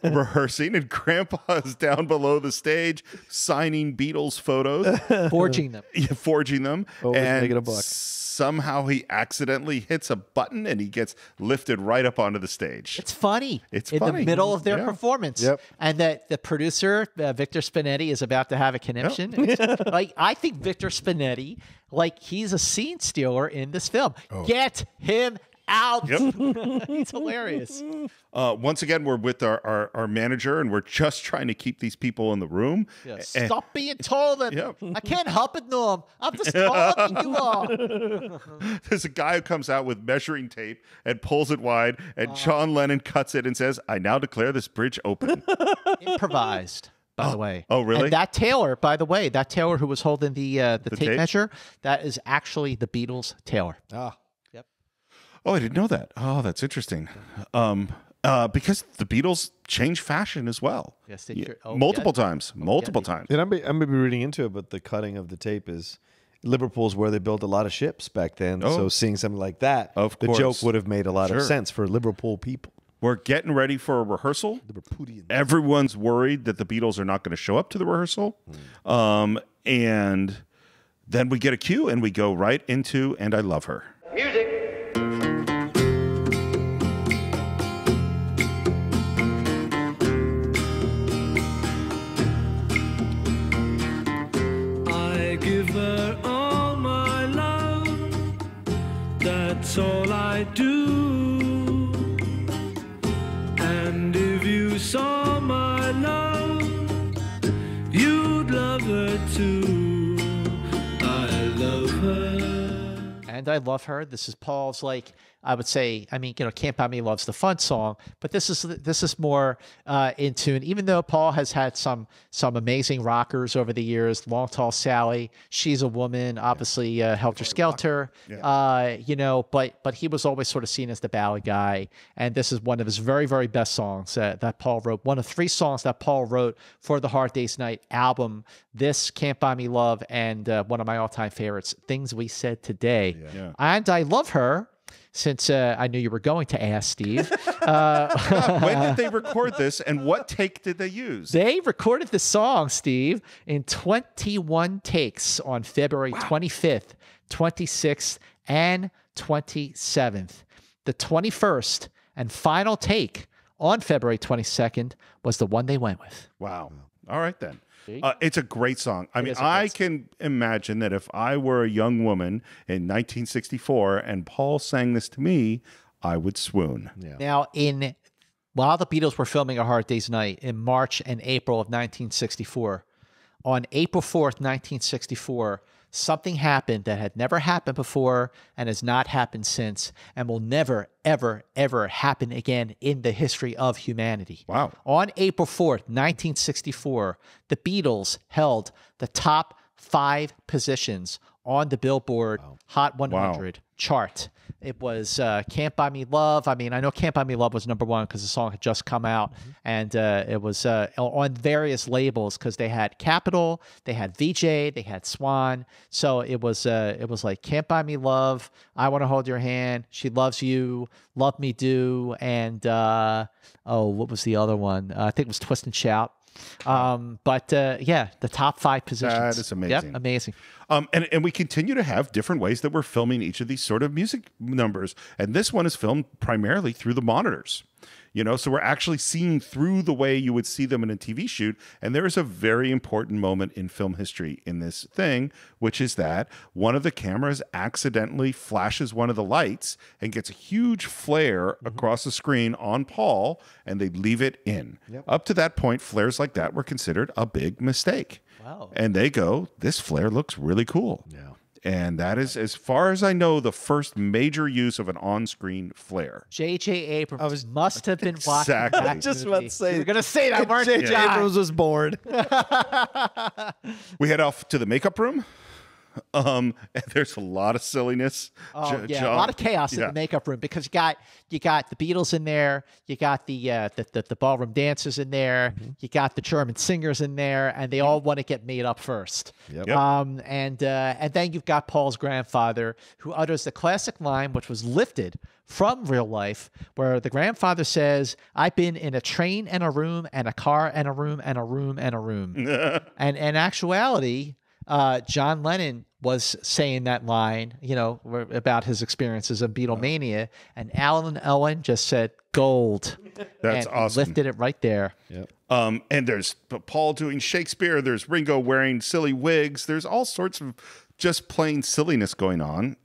rehearsing, and Grandpa's down below the stage signing Beatles photos. Forging them. Yeah, forging them. Always and making a buck. Somehow he accidentally hits a button and he gets lifted right up onto the stage. It's funny. It's in funny. the middle of their performance. Yep. And that the producer, Victor Spinetti, is about to have a conniption. Like, I think Victor Spinetti, he's a scene stealer in this film. Get him out. Yep. He's hilarious. Once again, we're with our manager, and we're just trying to keep these people in the room. Yeah, stop being told that. I can't help it, Norm. I'm just talking you are. There's a guy who comes out with measuring tape and pulls it wide, and John Lennon cuts it and says, "I now declare this bridge open." Improvised. By the way. Oh, really? And that Taylor, by the way, who was holding the tape measure, that is actually the Beatles' Taylor. Yep. Oh, I didn't know that. Oh, that's interesting. Because the Beatles changed fashion as well. Yes, they multiple times. And I'm maybe reading into it, but the cutting of the tape is Liverpool's where they built a lot of ships back then. Oh. So seeing something like that, Of the course. joke would have made a lot Sure. of sense for Liverpool people. We're getting ready for a rehearsal. Everyone's worried that the Beatles are not going to show up to the rehearsal. And then we get a cue and we go right into And I Love Her. Music. I give her all my love, that's all I do. And if you saw my love, you'd love her too. I love her. And I Love Her. This is Paul's, like, I would say, I mean, you know, Can't Buy Me Love's the fun song, but this is more in tune. Even though Paul has had some amazing rockers over the years, Long Tall Sally, She's a Woman, obviously Helter Skelter, you know, but he was always sort of seen as the ballad guy. And this is one of his very, very best songs that Paul wrote. One of 3 songs that Paul wrote for the Hard Day's Night album. This, Can't Buy Me Love, and one of my all-time favorites, Things We Said Today. Yeah. And I Love Her. Since I knew you were going to ask, Steve. When did they record this and what take did they use? They recorded the song, Steve, in 21 takes on February 25th, 26th, and 27th. The 21st and final take on February 22nd was the one they went with. Wow. All right, then. It's a great song. I mean, is a I great can imagine that if I were a young woman in 1964 and Paul sang this to me, I would swoon. Yeah. Now, while the Beatles were filming A Hard Day's Night in March and April of 1964, on April 4th, 1964, something happened that had never happened before and has not happened since and will never, ever, ever happen again in the history of humanity. Wow. On April 4th, 1964, the Beatles held the top 5 positions on the Billboard Hot 100 chart. It was Can't Buy Me Love. I mean, I know Can't Buy Me Love was number 1 because the song had just come out. And it was on various labels because they had Capitol, they had VJ, they had Swan. So it was like Can't Buy Me Love, I Want to Hold Your Hand, She Loves You, Love Me Do, and what was the other one? I think it was Twist and Shout. Yeah, the top 5 positions. That is amazing. Yep, amazing. And we continue to have different ways that we're filming each of these sort of music numbers. And this one is filmed primarily through the monitors. You know, so we're actually seeing through the way you would see them in a TV shoot. And there is a very important moment in film history in this thing, which is that one of the cameras accidentally flashes one of the lights and gets a huge flare across the screen on Paul, and they leave it in. Up to that point, flares like that were considered a big mistake. Wow. And they go, this flare looks really cool. Yeah. And that is, as far as I know, the first major use of an on-screen flare. J.J. Abrams must have been watching Exactly. that Just movie. about to say, You were going to say that, weren't you, J.J. John? Abrams was bored. We head off to the makeup room. And there's a lot of silliness. Oh, yeah, John- a lot of chaos in yeah. the makeup room because you got the Beatles in there, you got the ballroom dancers in there, you got the German singers in there, and they all want to get made up first. Yep. And then you've got Paul's grandfather who utters the classic line, which was lifted from real life, where the grandfather says, "I've been in a train and a room and a car and a room and a room and a room." And in actuality, John Lennon was saying that line, you know, about his experiences of Beatlemania, and Alan Owen just said gold. That's and awesome. Lifted it right there. Yep. And there's Paul doing Shakespeare. There's Ringo wearing silly wigs. There's all sorts of just plain silliness going on.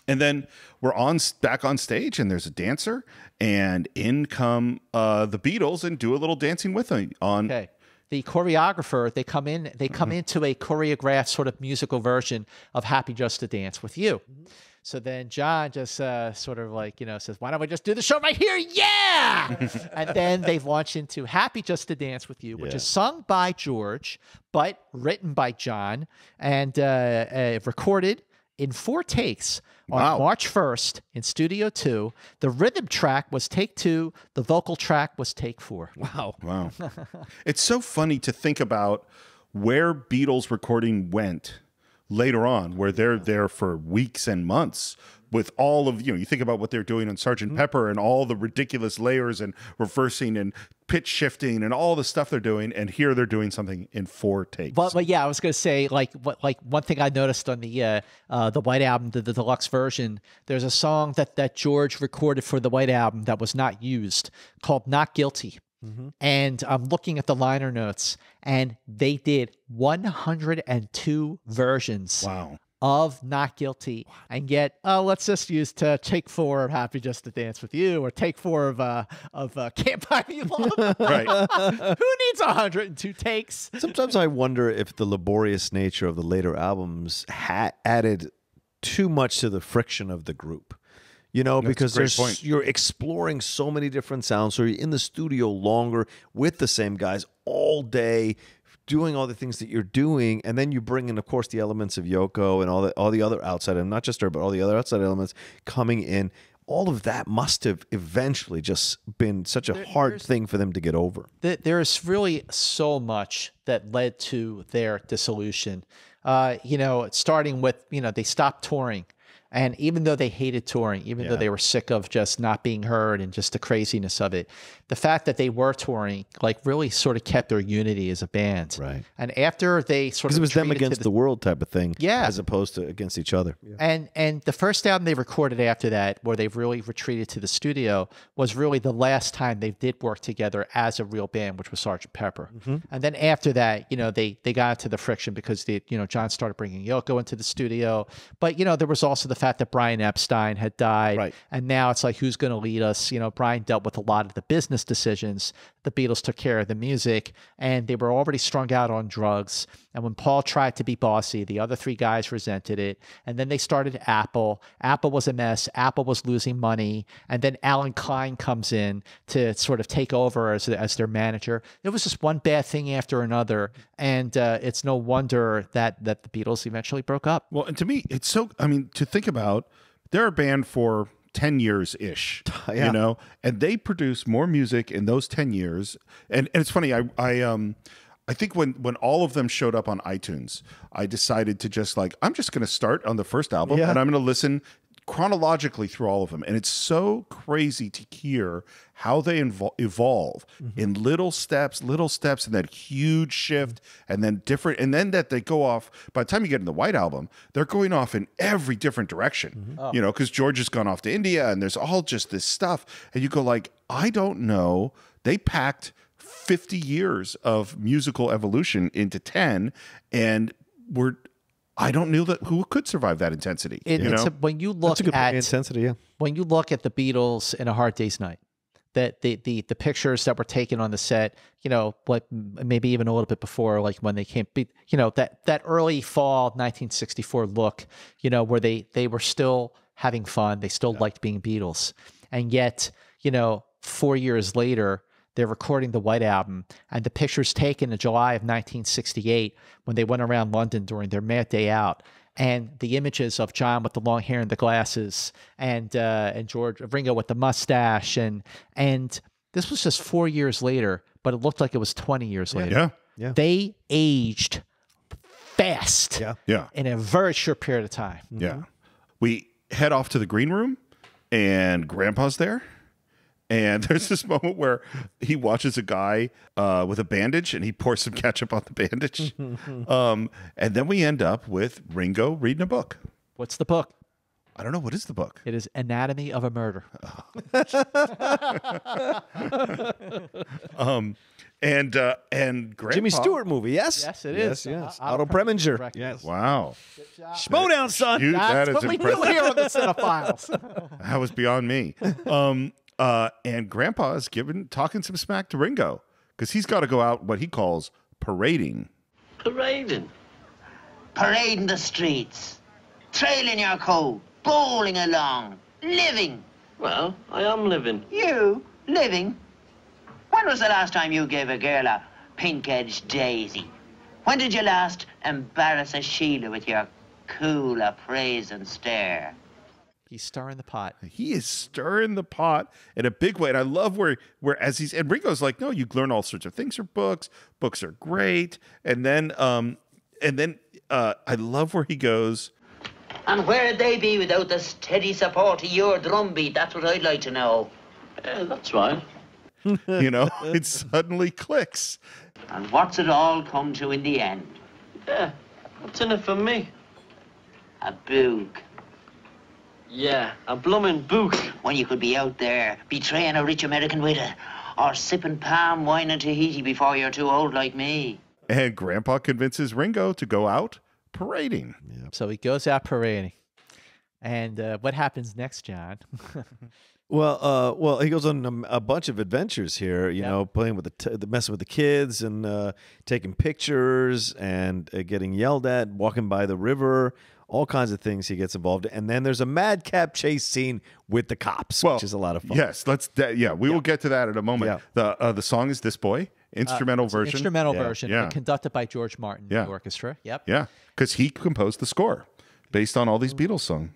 And then we're back on stage, and there's a dancer, and in come the Beatles and do a little dancing with them on. Okay. The choreographer, they come into a choreographed sort of musical version of Happy Just to Dance with You. So then John just sort of like, you know, says, why don't we just do the show right here? Yeah! And then they launch into Happy Just to Dance with You, which is sung by George, but written by John and recorded in 4 takes on March 1st in Studio 2. The rhythm track was take 2. The vocal track was take 4. Wow. It's so funny to think about where Beatles recording went later on, where they're there for weeks and months with all of, you think about what they're doing on Sergeant Pepper and all the ridiculous layers and reversing and pitch shifting and all the stuff they're doing, and here they're doing something in 4 takes. But yeah, I was going to say, like one thing I noticed on the White Album, the deluxe version, there's a song that George recorded for the White Album that was not used called "Not Guilty." And I'm looking at the liner notes, and they did 102 versions. Wow. Of Not Guilty, and yet let's just use to take 4 of Happy Just to Dance with You, or take 4 of Can't Buy Me Love. Right. Who needs 102 takes? Sometimes I wonder if the laborious nature of the later albums added too much to the friction of the group. Because you're exploring so many different sounds, so you're in the studio longer with the same guys all day, doing all the things that you're doing, and then you bring in, of course, the elements of Yoko and all the other outside, and not just her, but all the other outside elements coming in. All of that must have eventually just been such a hard thing for them to get over. There's really so much that led to their dissolution. Starting with, they stopped touring. And even though they hated touring, even though they were sick of just not being heard and just the craziness of it, the fact that they were touring, really sort of kept their unity as a band. Right. And after they sort of, it was them against the world type of thing, as opposed to against each other. Yeah. And the first album they recorded after that, where they've really retreated to the studio, was really the last time they did work together as a real band, which was Sgt. Pepper. And then after that, they got into the friction because John started bringing Yoko into the studio, but there was also the fact that Brian Epstein had died, and now it's like, who's going to lead us? Brian dealt with a lot of the business decisions. The Beatles took care of the music, and they were already strung out on drugs. And when Paul tried to be bossy, the other 3 guys resented it. And then they started Apple. Apple was a mess. Apple was losing money. And then Alan Klein comes in to sort of take over as their manager. It was just one bad thing after another. And it's no wonder that the Beatles eventually broke up. Well, and to me, it's so, to think about, they're a band for 10 years-ish, and they produce more music in those 10 years. And it's funny, I think when all of them showed up on iTunes, I decided to just I'm just going to start on the first album, and I'm going to listen chronologically through all of them. And it's so crazy to hear how they evolve in little steps, and that huge shift, and then different, and then that they go off. By the time you get in the White Album, they're going off in every different direction, because George has gone off to India, and there's all just this stuff. And you go I don't know. They packed 50 years of musical evolution into 10, and I don't know who could survive that intensity. When you look at intensity, when you look at the Beatles in A Hard Day's Night, that the pictures that were taken on the set, maybe even a little bit before, when they came, that early fall 1964 look, where they were still having fun, they still liked being Beatles, and yet 4 years later, they're recording the White Album, and the pictures taken in July of 1968 when they went around London during their Mad Day Out, and the images of John with the long hair and the glasses, and Ringo with the mustache, and this was just 4 years later, but it looked like it was 20 years later. Yeah. They aged fast. Yeah. In a very short period of time. Yeah. We head off to the green room, and Grandpa's there. And there's this moment where he watches a guy with a bandage, and he pours some ketchup on the bandage. And then we end up with Ringo reading a book. What's the book? I don't know. What is the book? It is Anatomy of a Murder. And Grandpa, Jimmy Stewart movie, yes? Yes, it is. Yes. Otto Preminger. Yes. Wow. Schmodown, son. Dude, That's that is what we impressive. do here on the Cine-Files. That was beyond me. And Grandpa is talking some smack to Ringo because he's got to go out what he calls parading. Parading? Parading the streets, trailing your coat, bowling along, living. Well, I am living. You? Living? When was the last time you gave a girl a pink-edged daisy? When did you last embarrass a Sheila with your cool, appraising stare? He's stirring the pot. He is stirring the pot in a big way. And I love where as he's, and Ringo's like, no, you learn all sorts of things from books. Books are great. And then I love where he goes. And where'd they be without the steady support of your drumbeat? That's what I'd like to know. That's right. You know, it suddenly clicks. And what's it all come to in the end? Yeah. What's in it for me? A boog. Yeah, a bloomin' book. When you could be out there betraying a rich American widow or sipping palm wine and Tahiti before you're too old like me. And Grandpa convinces Ringo to go out parading. So he goes out parading. And what happens next, John? Well, he goes on a bunch of adventures here. You know, playing with messing with the kids and taking pictures and getting yelled at, walking by the river, all kinds of things he gets involved in. And then there's a madcap chase scene with the cops, which is a lot of fun. Yes, we will get to that in a moment. Yeah. The song is This Boy, instrumental version. Instrumental version, and conducted by George Martin, the orchestra. Yep. Yeah, because he composed the score based on all these Beatles songs.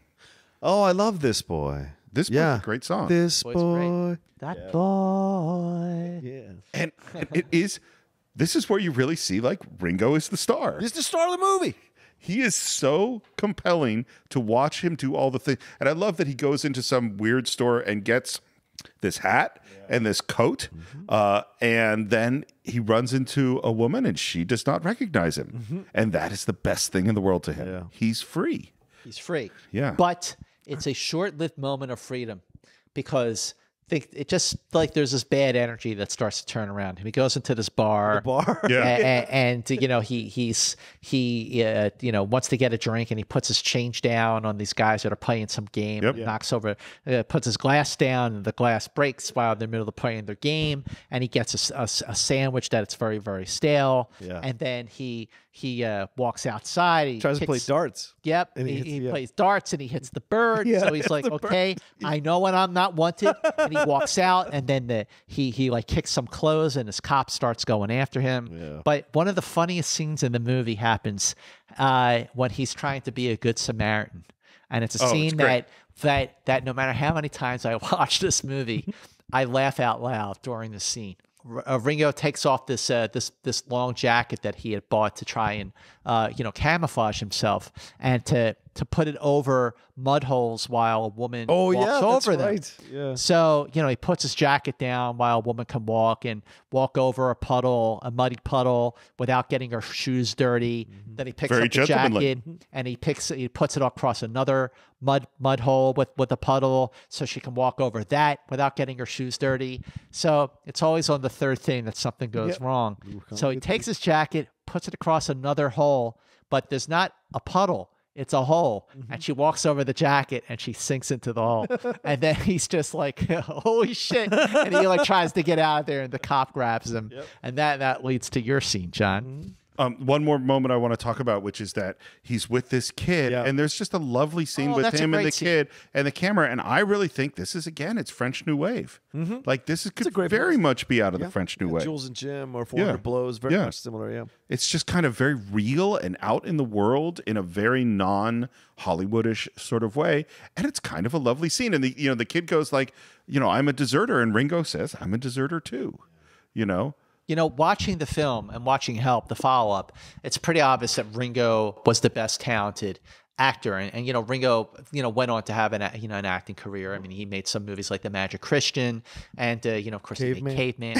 Oh, I love This Boy. This Boy is a great song. This boy. That boy. Yeah. And it is, this is where you really see like Ringo is the star. He's the star of the movie. He is so compelling to watch him do all the things. And I love that he goes into some weird store and gets this hat and this coat. And then he runs into a woman and she does not recognize him. And that is the best thing in the world to him. Yeah. He's free. He's free. Yeah. But it's a short-lived moment of freedom because it just like there's this bad energy that starts to turn around him. He goes into this bar, and you know he you know wants to get a drink and he puts his change down on these guys that are playing some game. Knocks over, puts his glass down, and the glass breaks while they're in the middle of playing their game. And he gets a sandwich that's very, very stale. And then he walks outside. He tries to play darts. Yep. And he plays darts and he hits the bird. So he's like, okay, I know when I'm not wanted. And he walks out and then he like kicks some clothes and his cop starts going after him. But one of the funniest scenes in the movie happens when he's trying to be a good Samaritan. And it's a scene that no matter how many times I watch this movie, I laugh out loud during the scene. Ringo takes off this long jacket that he had bought to try and camouflage himself and to put it over mud holes while a woman walks over them. Right. Yeah. So he puts his jacket down while a woman can walk over a muddy puddle without getting her shoes dirty. Then he picks up the jacket and he puts it across another mud hole with a puddle so she can walk over that without getting her shoes dirty. So it's always on the third thing that something goes wrong. So he takes his jacket, puts it across another hole, but there's not a puddle. It's a hole. And she walks over the jacket and she sinks into the hole. And then he's just like, holy shit. And he like tries to get out of there and the cop grabs him. And that leads to your scene, John. One more moment I want to talk about, which is that he's with this kid, and there's just a lovely scene with him and the kid and the camera. And I really think this is, again, it's French New Wave. Like this could very much be out of the French New Wave. Jules and Jim or 400 Blows, very much similar. It's just kind of very real and out in the world in a very non-Hollywoodish sort of way, and it's kind of a lovely scene. And the kid goes like, I'm a deserter, and Ringo says, I'm a deserter too. Watching the film and watching Help, the follow-up, it's pretty obvious that Ringo was the best talented actor. And Ringo, went on to have an acting career. I mean, he made some movies like The Magic Christian and, of course, he made Caveman.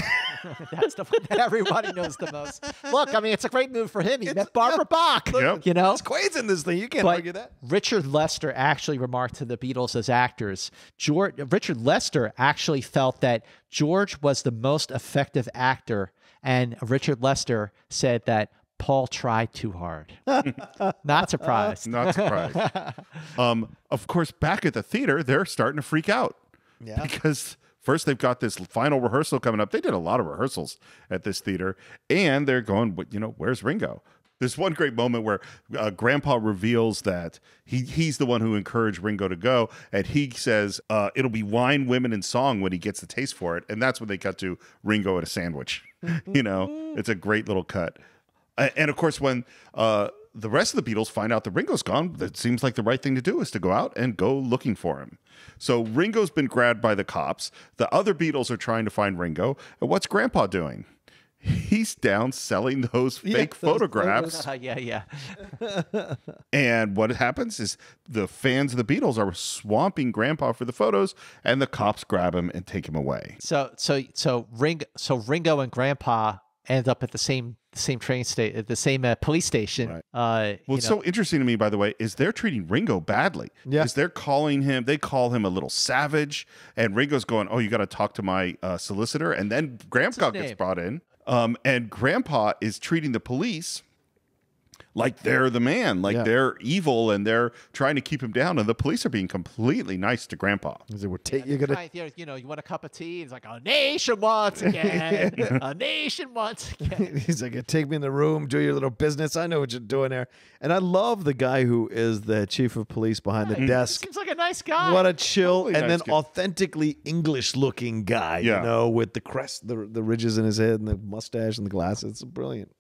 That's the one that everybody knows the most. Look, I mean, it's a great move for him. He met Barbara Bach, It's Quaid's in this thing. You can't argue that. Richard Lester actually remarked to the Beatles as actors. Richard Lester actually felt that George was the most effective actor. And Richard Lester said that Paul tried too hard. Not surprised. Not surprised. Of course, back at the theater, they're starting to freak out. Because first they've got this final rehearsal coming up. They did a lot of rehearsals at this theater. And they're going, where's Ringo? There's one great moment where Grandpa reveals that he's the one who encouraged Ringo to go. And he says it'll be wine, women, and song when he gets the taste for it. And that's when they cut to Ringo at a sandwich. It's a great little cut. And of course, when the rest of the Beatles find out that Ringo's gone, it seems like the right thing to do is to go out and go looking for him. So Ringo's been grabbed by the cops. The other Beatles are trying to find Ringo. And what's Grandpa doing? he's down selling those fake photographs. Yeah. And what happens is the fans of the Beatles are swamping Grandpa for the photos, and the cops grab him and take him away. So Ringo and Grandpa end up at the same train station, at the same police station. Right. What's so interesting to me, by the way, is they're treating Ringo badly. Yeah. Because they call him a little savage, and Ringo's going, "Oh, you got to talk to my solicitor," and then Grandpa gets brought in. And Grandpa is treating the police like they're the man, like they're evil, and they're trying to keep him down. And the police are being completely nice to Grandpa. You want a cup of tea? It's like, a nation once again. A nation once again. He's like, take me in the room, do your little business. I know what you're doing there. And I love the guy who is the chief of police behind the desk. Seems like a nice guy. What a chill, Totally and nice then guy. authentically English-looking guy, you know, with the crest, the ridges in his head, and the mustache and the glasses. It's brilliant.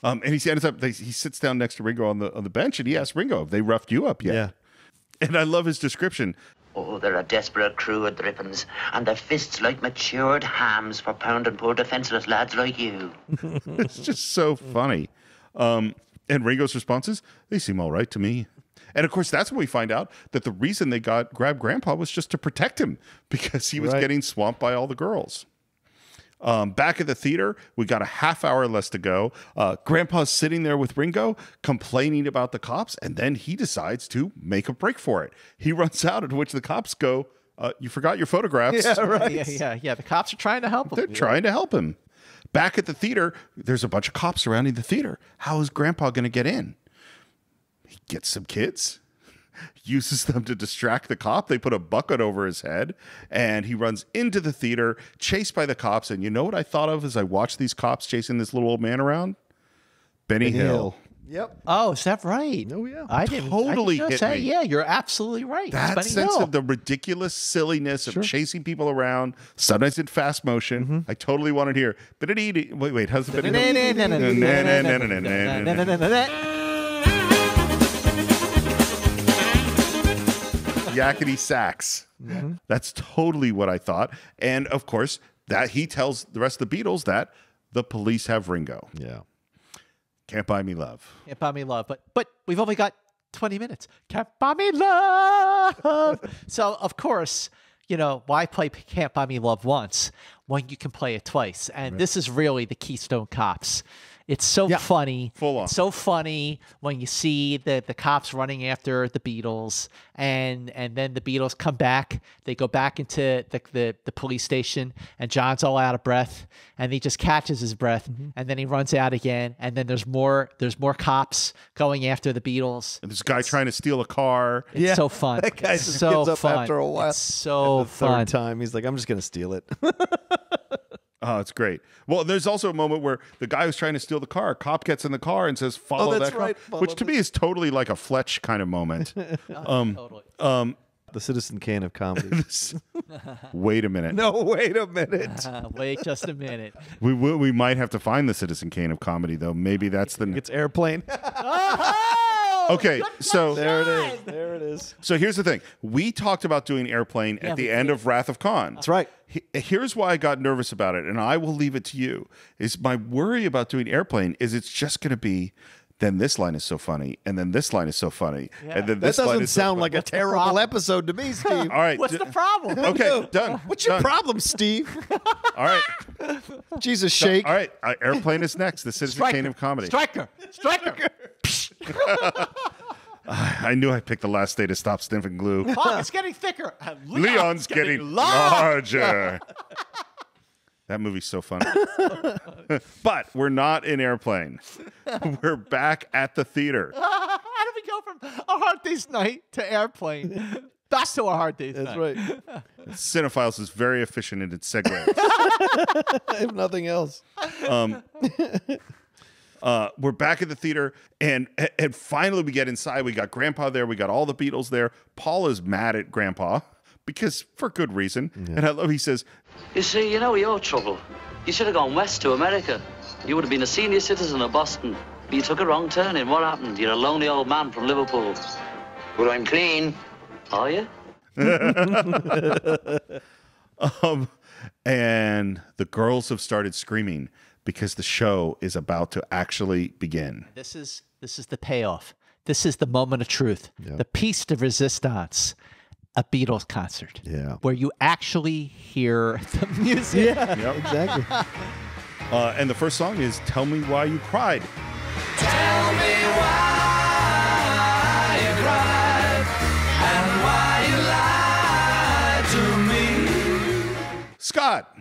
And he sits down next to Ringo on the bench, and he asks Ringo, "Have they roughed you up yet?" Yeah. And I love his description. Oh, they're a desperate crew of drippins, and their fists like matured hams for pounding poor defenseless lads like you. It's just so funny. And Ringo's response is, "They seem all right to me." And of course, that's when we find out that the reason they grabbed Grandpa was just to protect him, because he was getting swamped by all the girls. Back at the theater, we got a half hour less to go. Grandpa's sitting there with Ringo complaining about the cops, and then he decides to make a break for it. He runs out, at which the cops go, "You forgot your photographs." Yeah, right. Yeah. The cops are trying to help him. They're trying to help him. Back at the theater, there's a bunch of cops surrounding the theater. How is Grandpa going to get in? He gets some kids, uses them to distract the cop. They put a bucket over his head, and he runs into the theater, chased by the cops. And you know what I thought of as I watched these cops chasing this little old man around? Benny Hill. Yep. Oh, is that right? Oh, yeah. I didn't Totally hit hit me. Yeah, you're absolutely right. That It's sense Benny of the ridiculous silliness of chasing people around, sometimes in fast motion. I totally wanted to hear. Wait, how's the Benny Hill? Yakety sax. That's totally what I thought. And of course, that he tells the rest of the Beatles that the police have Ringo. Yeah. Can't buy me love. Can't buy me love. But we've only got 20 minutes. Can't buy me love. So, of course, why play Can't Buy Me Love once when you can play it twice? And this is really the Keystone Cops. It's so funny. Full on. It's so funny when you see the cops running after the Beatles, and then the Beatles come back. They go back into the police station, and John's all out of breath, and he just catches his breath, and then he runs out again, and then there's more cops going after the Beatles. And this guy trying to steal a car. It's so fun. That guy It's just so gives up fun. after a while. It's so the fun. third time, he's like, I'm just going to steal it. Oh, it's great. Well, there's also a moment where the guy who's trying to steal the car, a cop gets in the car and says, "Follow that's that right. car," which to me is totally like a Fletch kind of moment. Totally. The Citizen Kane of comedy. Wait a minute. No, wait a minute. Wait just a minute. We might have to find the Citizen Kane of comedy, though. Maybe that's the... It's Airplane. Okay, so... There it is. There it is. So here's the thing. We talked about doing Airplane at the end of Wrath of Khan. That's right. Here's why I got nervous about it, and I will leave it to you. Is my worry about doing Airplane is it's just going to be, then this line is so funny, and then this line is so funny, and then this That line doesn't is so sound funny. like a terrible episode to me, Steve. All right. What's the problem? Okay, done. What's your Done. problem, Steve? All right. Jesus, shake. All right. Airplane is next. The Citizen Kane of comedy. Striker. I knew I picked the last day to stop sniffing glue. Fuck, it's getting thicker. Leon's getting larger. That movie's so funny. But we're not in Airplane. We're back at the theater. How do we go from A Hard Day's Night to Airplane? Back to A Hard Day's Night. That's right. Cine-Files is very efficient in its segues. If nothing else. We're back at the theater, and finally we get inside. We got Grandpa there. We got all the Beatles there. Paul is mad at Grandpa because for good reason. And I love he says, You see, your trouble. You should have gone west to America. You would have been a senior citizen of Boston. But you took a wrong turn, and what happened? You're a lonely old man from Liverpool. But I'm clean. Are you? and the girls have started screaming because the show is about to actually begin. This is the payoff. This is the moment of truth. Yep. The piece de resistance, a Beatles concert. Yeah. Where you actually hear the music. Yeah, exactly. And the first song is Tell Me Why You Cried. Tell me why you cried and why you lied to me. Scott.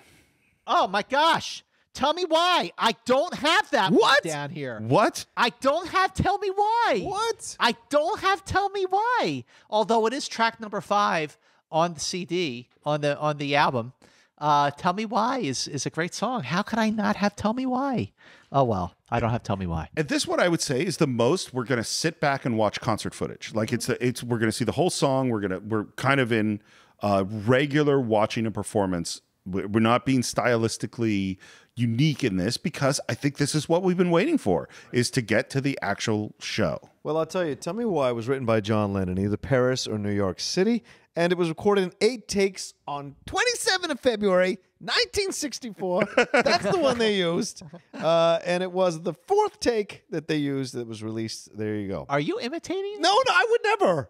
Oh my gosh. Tell me why. I don't have that What? down here. What? I don't have Tell Me Why. What? I don't have Tell Me Why. Although it is track number 5 on the CD, on the album. Tell Me Why is a great song. How could I not have Tell Me Why? Oh, well, I don't have Tell Me Why. And this, what I would say, is the most we're going to sit back and watch concert footage. Like we're going to see the whole song. We're kind of in regular watching a performance. We're not being stylistically unique in this because I think this is what we've been waiting for, is to get to the actual show. Well, I'll tell you. Tell Me Why was written by John Lennon, either Paris or New York City, and it was recorded in 8 takes on 27th of February, 1964. That's the one they used. And it was the 4th take that they used that was released. There you go. Are you imitating? No, I would never.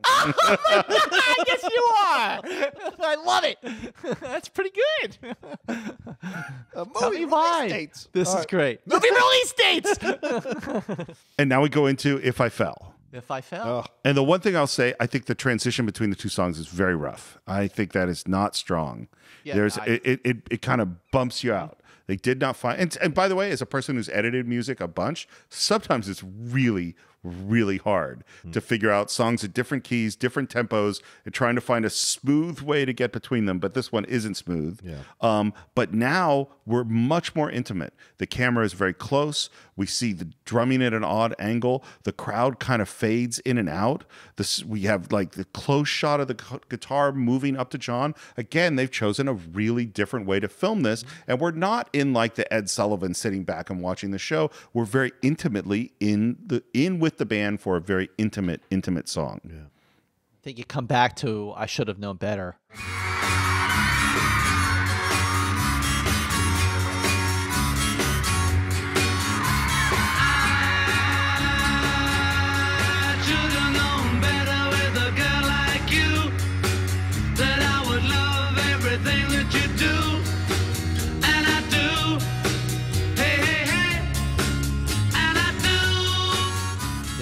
Yes, you are. I love it. That's pretty good. Tell me why. Dates. This All is right. great. Movie release dates. And now we go into If I Fell. If I Fell. And the one thing I'll say, I think the transition between the two songs is very rough. I think that is not strong. Yeah, It kind of bumps you out. They did not find, and by the way, as a person who's edited music a bunch, sometimes it's really, really hard to figure out songs at different keys, different tempos, and trying to find a smooth way to get between them. But this one isn't smooth. Yeah. But now we're much more intimate. The camera is very close. We see the drumming at an odd angle. The crowd kind of fades in and out. We have like the close shot of the guitar moving up to John. Again, they've chosen a really different way to film this. And we're not in like the Ed Sullivan sitting back and watching the show. We're very intimately in with the band for a very intimate song. Yeah. I think you come back to I Should Have Known Better.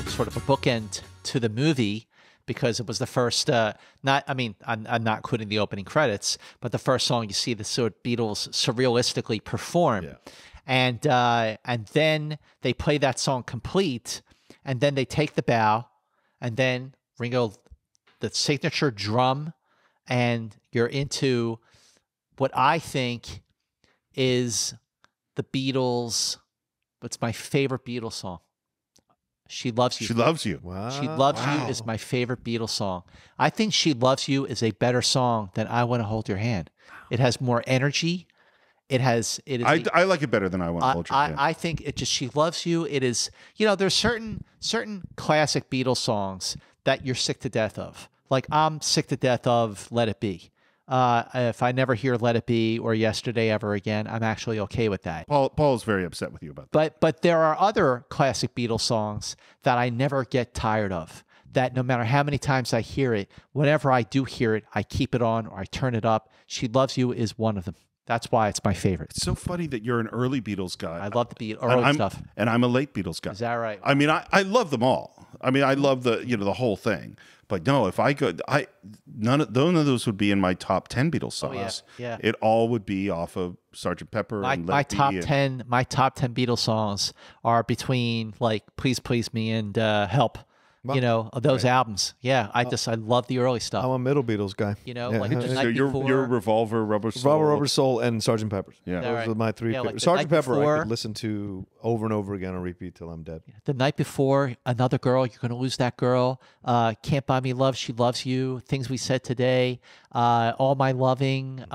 Sort of a bookend to the movie because it was the first I'm not including the opening credits, but the first song you see the sort of Beatles surrealistically perform. Yeah. And then they play that song complete, and then they take the bow, and then Ringo, the signature drum, and you're into what I think is the Beatles, what's my favorite Beatles song. She Loves You. She Loves You. Wow. She Loves You is my favorite Beatles song. I think She Loves You is a better song than I Want to Hold Your Hand. It has more energy. I like it better than I Want to Hold Your Hand. I think it just She Loves You. It is, there's certain classic Beatles songs that you're sick to death of. Like I'm sick to death of Let It Be. If I never hear Let It Be or Yesterday Ever Again, I'm actually okay with that. Paul is very upset with you about that. But there are other classic Beatles songs that I never get tired of, that no matter how many times I hear it, whenever I do hear it, I keep it on or I turn it up. She Loves You is one of them. That's why it's my favorite. It's so funny that you're an early Beatles guy. I love the early stuff. And I'm a late Beatles guy. Is that right? I mean, I love them all. I mean, I love the whole thing. But no, if I could, none of those would be in my top 10 Beatles songs. Yeah. It all would be off of Sgt. Pepper and My Let It Be top and- 10 Beatles songs are between like Please Please Me and Help. Of those albums. Yeah, I love the early stuff. I'm a middle Beatles guy. Like the So night before. you're Revolver, Rubber Soul. Rubber Soul, and Sgt. Pepper's. Yeah. Those right. are my three Yeah, like favorites. the Sgt. night Pepper I before. could listen to over and over again on repeat till I'm dead. The Night Before, Another Girl, You're Gonna Lose That Girl, Can't Buy Me Love, She Loves You, Things We Said Today, All My Loving,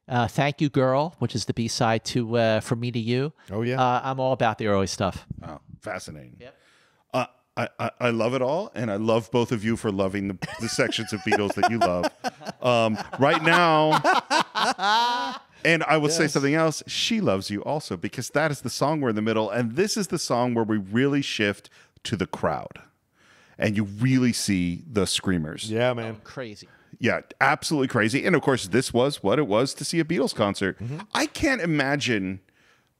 Thank You Girl, which is the B-side to From Me to You. Oh, yeah. I'm all about the early stuff. Wow, fascinating. Yep. I love it all, and I love both of you for loving the sections of Beatles that you love. Right now, And I will say something else. She Loves You also, because that is the song we're in the middle. And this is the song where we really shift to the crowd. And you really see the screamers. Yeah, man. Crazy. Yeah, absolutely crazy. And of course, this was what it was to see a Beatles concert. I can't imagine.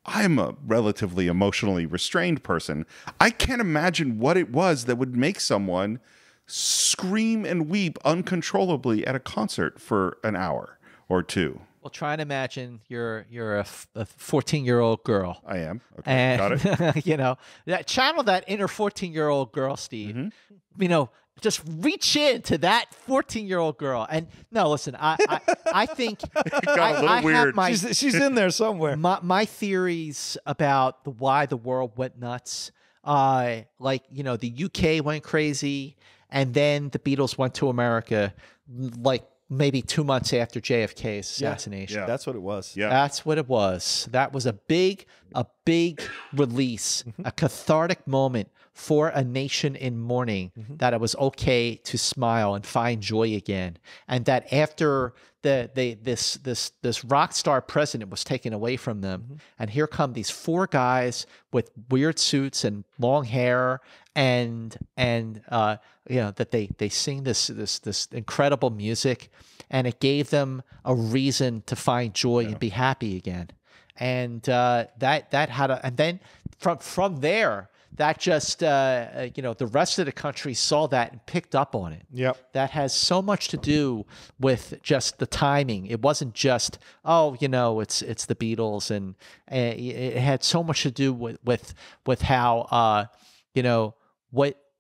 I'm a relatively emotionally restrained person. I can't imagine what it was that would make someone scream and weep uncontrollably at a concert for an hour or two. Well, try and imagine you're a 14-year-old girl. I am. Okay, And, got it. that channel that inner 14-year-old girl, Steve. Just reach into that 14-year-old girl. And no, listen, I think got a little weird. She's in there somewhere. My theories about why the world went nuts. The UK went crazy, and then the Beatles went to America, like maybe 2 months after JFK's assassination. Yeah. That's what it was. Yeah. That's what it was. That was a big release, a cathartic moment for a nation in mourning, that it was okay to smile and find joy again. And that after this rock star president was taken away from them, and here come these 4 guys with weird suits and long hair, and that they sing this incredible music, and it gave them a reason to find joy and be happy again. And that had and then from there, that just the rest of the country saw that and picked up on it. Yep. That has so much to do with just the timing. It wasn't just it's the Beatles, and it had so much to do with how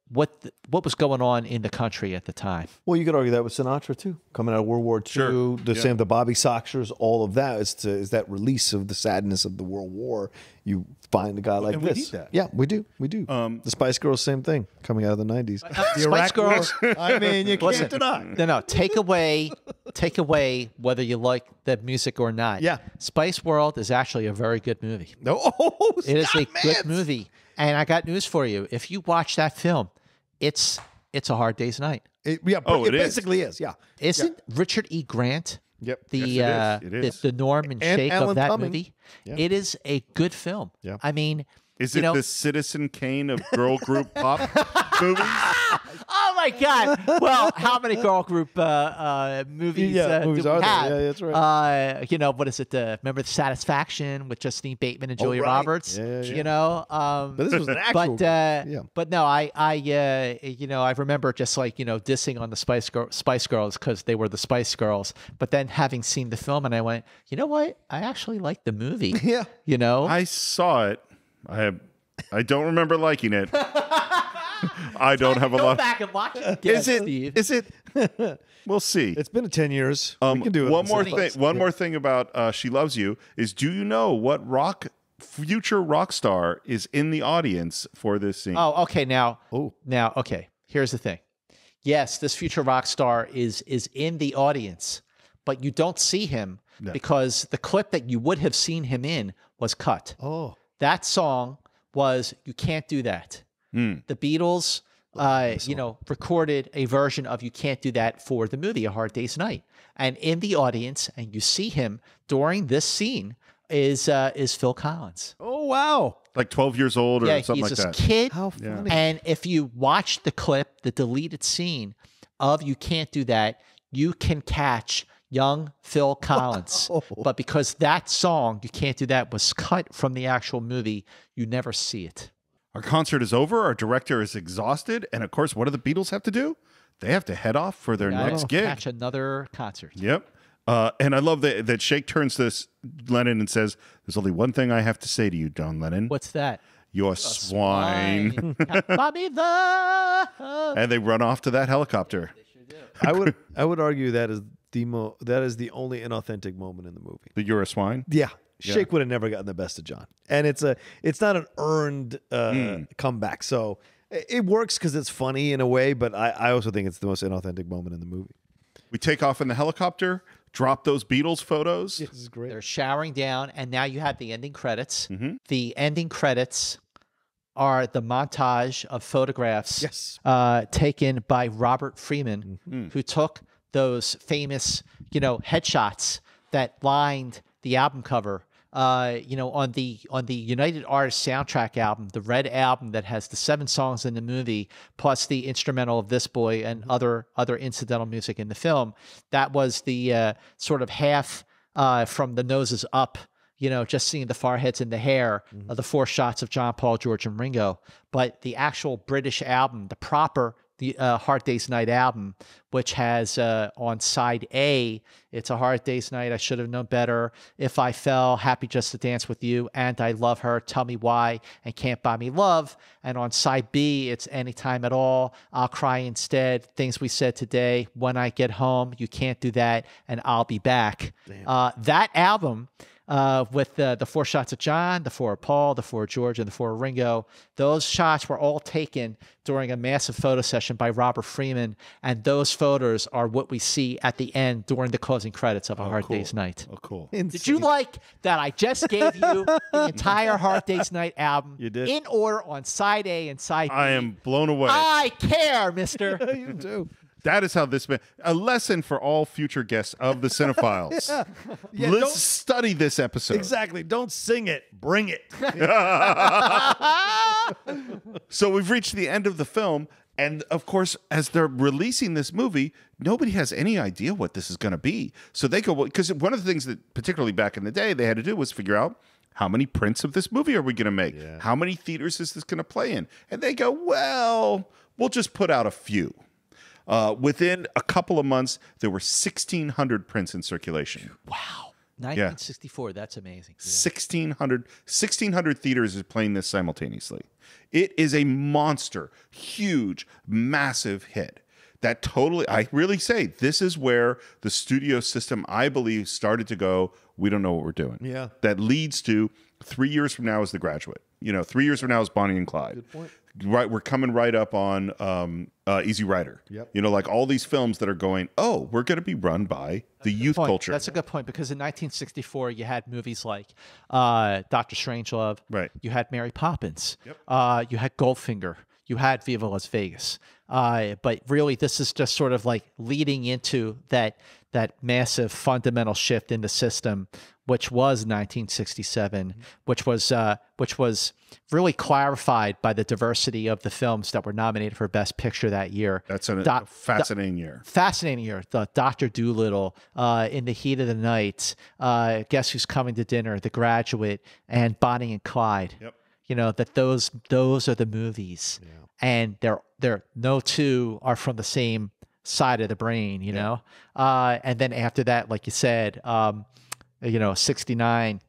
what was going on in the country at the time. Well, you could argue that with Sinatra too, coming out of World War II. Sure. The same, the Bobby Soxers, all of that is that release of the sadness of the World War. You find a guy like And this. we need that. Yeah, we do. The Spice Girls, same thing, coming out of the 90s. The Spice Iraq Girls. War, I mean, you Listen, can't deny. No. Take away whether you like the music or not. Yeah. Spice World is actually a very good movie. No, It is a good movie. And I got news for you. If you watch that film, it's a Hard Day's Night. It is. basically is. Yeah. Isn't Richard E. Grant Yep. the Yes, it is. the norm and And shake Alan of that Cumming. movie? Yeah. It is a good film. Yeah. I mean, Is you it know- the Citizen Kane of girl group pop movies? Oh my God! Well, how many girl group movies, movies do we are there? have? Yeah, that's right. What is it? Remember the Satisfaction with Justine Bateman and Oh, Julia right. Roberts? Yeah. You know, But this was an actual. but no, I remember just dissing on the Spice Girls because they were the Spice Girls. But then having seen the film, and I went, you know what? I actually like the movie. Yeah. You know, I saw it. I don't remember liking it. I don't have a go lot. back and watch it. Is again, it? Steve. Is it? We'll see. It's been 10 years. We can do it. One more Netflix. thing. One more thing about "She Loves You" is: do you know what future rock star is in the audience for this scene? Oh, okay. Now, okay. Here's the thing. Yes, this future rock star is in the audience, but you don't see him because the clip that you would have seen him in was cut. Oh. That song was "You Can't Do That." The Beatles, recorded a version of "You Can't Do That" for the movie A Hard Day's Night, and in the audience, and you see him during this scene is Phil Collins. Oh, wow. Like 12 years old or something like he's that. this kid. How funny. And if you watch the clip, the deleted scene of "You Can't Do That," you can catch young Phil Collins. Wow. But because that song, "You Can't Do That," was cut from the actual movie, you never see it. Our concert is over. Our director is exhausted. And of course, what do the Beatles have to do? They have to head off for their Gotta next gig. Catch another concert. Yep. And I love that Shake turns to this Lennon and says, "There's only one thing I have to say to you, John Lennon. What's that? You're a swine." Bobby the. And they run off to that helicopter. I would argue that is the only inauthentic moment in the movie. That you're a swine? Yeah. Shake would have never gotten the best of John. And it's not an earned comeback. So it works because it's funny in a way, but I also think it's the most inauthentic moment in the movie. We take off in the helicopter, drop those Beatles photos. This is great. They're showering down, and now you have the ending credits. The ending credits are the montage of photographs taken by Robert Freeman, who took those famous, headshots that lined the album cover. On the United Artists soundtrack album, the red album that has the 7 songs in the movie, plus the instrumental of This Boy and other incidental music in the film, that was the sort of half from the noses up, just seeing the foreheads and the hair of the 4 shots of John, Paul, George, and Ringo. But the actual British album, the proper Hard Day's Night album, which has on side A, it's A Hard Day's Night, I Should Have Known Better, If I Fell, Happy Just to Dance With You, and I Love Her, Tell Me Why, and Can't Buy Me Love. And on side B, it's Anytime at All, I'll Cry Instead, Things We Said Today, When I Get Home, You Can't Do That, and I'll Be Back. That album, with the 4 shots of John, the 4 of Paul, the 4 of George, and the 4 of Ringo. Those shots were all taken during a massive photo session by Robert Freeman, and those photos are what we see at the end during the closing credits of A Hard Day's Night. Oh, cool. Did you like that I just gave you the entire Hard Day's Night album You did. in order on side A and side B? I am blown away. I care, mister. You do. That is how this man. A lesson for all future guests of the Cine-Files. Yeah, Let's don't- study this episode. Exactly. Don't sing it. Bring it. So we've reached the end of the film. And of course, as they're releasing this movie, nobody has any idea what this is going to be. So they go, because one of the things that, particularly back in the day, they had to do was figure out how many prints of this movie are we going to make? Yeah. How many theaters is this going to play in? And they go, well, we'll just put out a few. Within a couple of months, there were 1,600 prints in circulation. Wow. 1964, that's amazing. 1,600 theaters are playing this simultaneously. It is a monster, huge, massive hit. That totally, I really say, this is where the studio system, I believe, started to go, we don't know what we're doing. Yeah. That leads to 3 years from now is The Graduate. 3 years from now is Bonnie and Clyde. Good point. Right, we're coming right up on Easy Rider. Yep. Like all these films that are going, oh, we're going to be run by the youth culture. That's a good point, because in 1964, you had movies like Dr. Strangelove. Right. You had Mary Poppins. Yep. You had Goldfinger. You had Viva Las Vegas. But really, this is just sort of like leading into that massive fundamental shift in the system, which was 1967, which was really clarified by the diversity of the films that were nominated for Best Picture that year. That's a fascinating year. Fascinating year. The Dr. Dolittle, In the Heat of the Night, Guess Who's Coming to Dinner, The Graduate, and Bonnie and Clyde. Yep. That those are the movies, and they're no two are from the same side of the brain. And then after that, like you said, 69,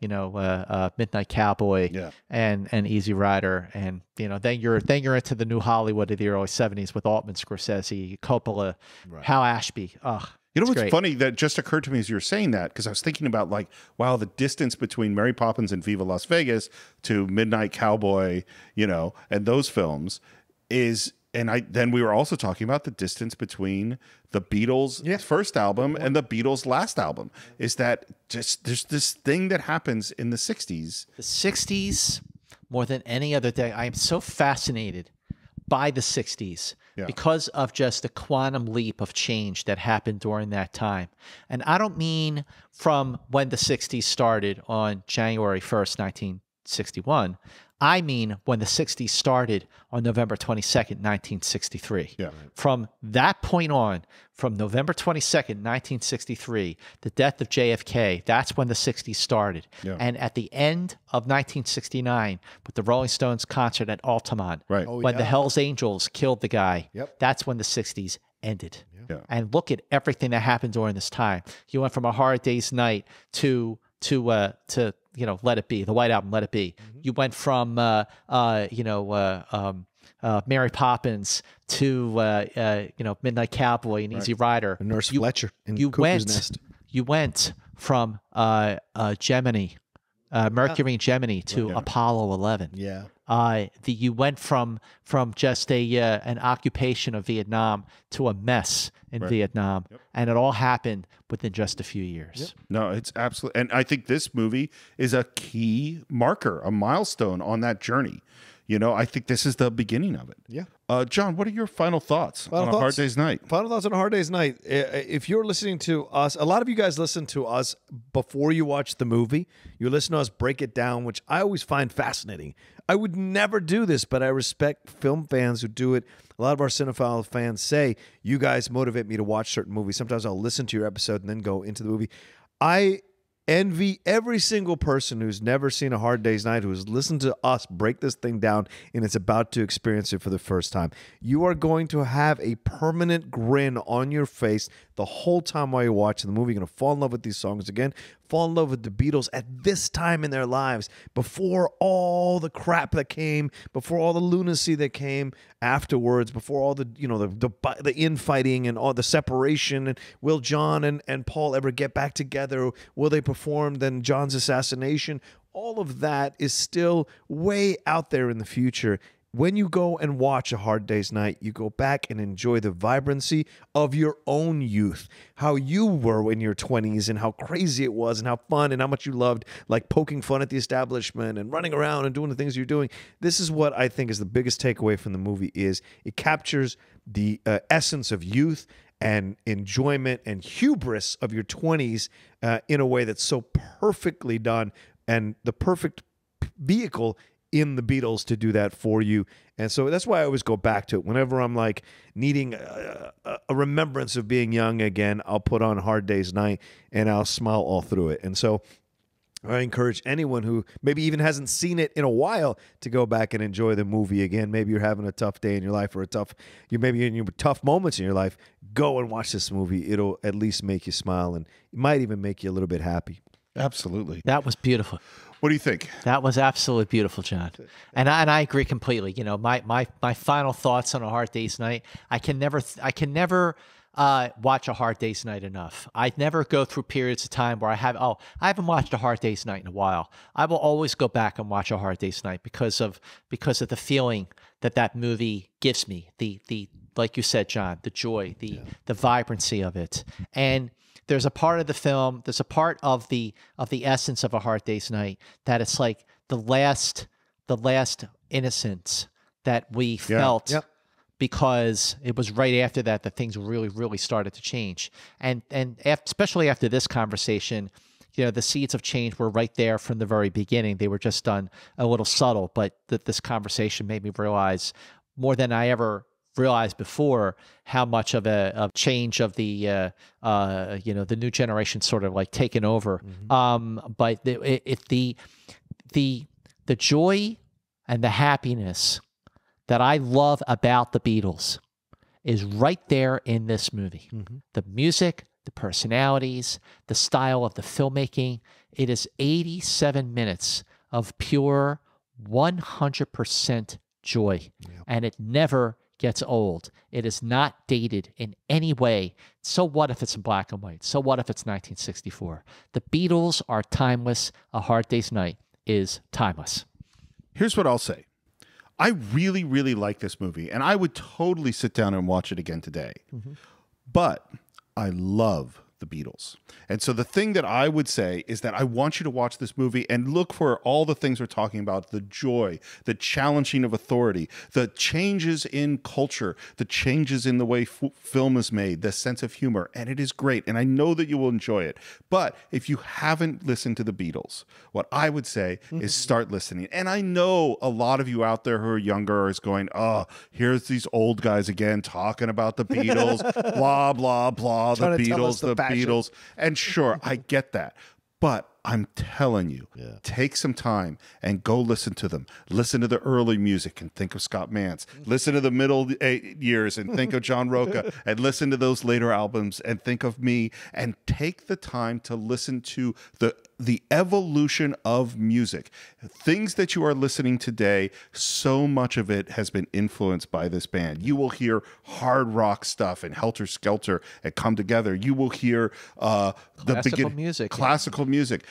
Midnight Cowboy, and Easy Rider, and then you're into the new Hollywood of the early 70s with Altman, Scorsese, Coppola, Hal Ashby. Ugh. What's great. funny that just occurred to me as you were saying that, because I was thinking about wow, the distance between Mary Poppins and Viva Las Vegas to Midnight Cowboy, and those films is, and then we were also talking about the distance between the Beatles' first album and the Beatles' last album. Is that just there's this thing that happens in the 60s. The 60s, more than any other day, I am so fascinated by the 60s. Because of just the quantum leap of change that happened during that time. And I don't mean from when the 60s started on January 1st, 1961. I mean when the 60s started on November 22nd, 1963. Yeah. From that point on, from November 22nd, 1963, the death of JFK, that's when the 60s started. Yeah. And at the end of 1969, with the Rolling Stones concert at Altamont, when the Hells Angels killed the guy, that's when the 60s ended. Yeah. And look at everything that happened during this time. You went from A Hard Day's Night to Let It Be, the White Album, Let It Be. You went from Mary Poppins to Midnight Cowboy and Easy Rider. And Nurse Fletcher in you Cuckoo's Nest. You went from Gemini, Mercury and Gemini to Apollo 11. Yeah. You went from just an occupation of Vietnam to a mess in Vietnam, and it all happened within just a few years. No, it's absolutely, and I think this movie is a key marker, a milestone on that journey. You know, I think this is the beginning of it. Yeah. John, what are your final thoughts on A Hard Day's Night? Final thoughts on A Hard Day's Night. If you're listening to us, a lot of you guys listen to us before you watch the movie. You listen to us break it down, which I always find fascinating. I would never do this, but I respect film fans who do it. A lot of our Cinephile fans say, you guys motivate me to watch certain movies. Sometimes I'll listen to your episode and then go into the movie. I envy every single person who's never seen A Hard Day's Night, who's listened to us break this thing down and is about to experience it for the first time. You are going to have a permanent grin on your face the whole time while you're watching the movie. You're going to fall in love with these songs again, fall in love with the Beatles at this time in their lives, before all the crap that came, before all the lunacy that came afterwards, before all the, you know, the infighting and all the separation. And will John and Paul ever get back together? Will they perform then John's assassination? All of that is still way out there in the future. When you go and watch A Hard Day's Night, you go back and enjoy the vibrancy of your own youth, how you were in your 20s and how crazy it was and how fun and how much you loved, like poking fun at the establishment and running around and doing the things you're doing. This is what I think is the biggest takeaway from the movie is it captures the essence of youth and enjoyment and hubris of your 20s in a way that's so perfectly done, and the perfect vehicle in the Beatles to do that for you. And so that's why I always go back to it. Whenever I'm like needing a remembrance of being young again, I'll put on Hard Day's Night and I'll smile all through it. And so I encourage anyone who maybe even hasn't seen it in a while to go back and enjoy the movie again. Maybe you're having a tough day in your life or you maybe in your tough moments in your life, go and watch this movie. It'll at least make you smile, and it might even make you a little bit happy. Absolutely. That was beautiful. What do you think? That was absolutely beautiful, John. And I agree completely. You know, my final thoughts on A Hard Day's Night. I can never watch A Hard Day's Night enough. I never go through periods of time where I haven't watched A Hard Day's Night in a while. I will always go back and watch A Hard Day's Night because of the feeling that movie gives me. The like you said, John, the joy, the vibrancy of it. And there's a part of the film, there's a part of the essence of A Hard Day's Night that it's like the last innocence that we felt because it was right after that things really, really started to change. And especially after this conversation, you know, the seeds of change were right there from the very beginning. They were just done a little subtle, but this conversation made me realize more than I ever realized before how much of a change of the the new generation sort of like taken over. But the joy and the happiness that I love about the Beatles is right there in this movie. The music, the personalities, the style of the filmmaking. It is 87 minutes of pure 100% joy, and it never gets old. It is not dated in any way. So what if it's in black and white? So what if it's 1964? The Beatles are timeless. A Hard Day's Night is timeless. Here's what I'll say. I really, really like this movie, and I would totally sit down and watch it again today. But I love the Beatles. And so the thing that I would say is that I want you to watch this movie and look for all the things we're talking about, the joy, the challenging of authority, the changes in culture, the changes in the way film is made, the sense of humor, and it is great. And I know that you will enjoy it. But if you haven't listened to the Beatles, what I would say is start listening. And I know a lot of you out there who are younger is going, oh, here's these old guys again talking about the Beatles, blah, blah, blah, the Beatles, the Beatles. And sure, I get that. But I'm telling you, take some time and go listen to them. Listen to the early music and think of Scott Mantz. Listen to the middle years and think of John Roca. And listen to those later albums and think of me. And take the time to listen to the evolution of music. Things that you are listening today, so much of it has been influenced by this band. You will hear hard rock stuff and Helter Skelter and Come Together. You will hear classical music. Classical music.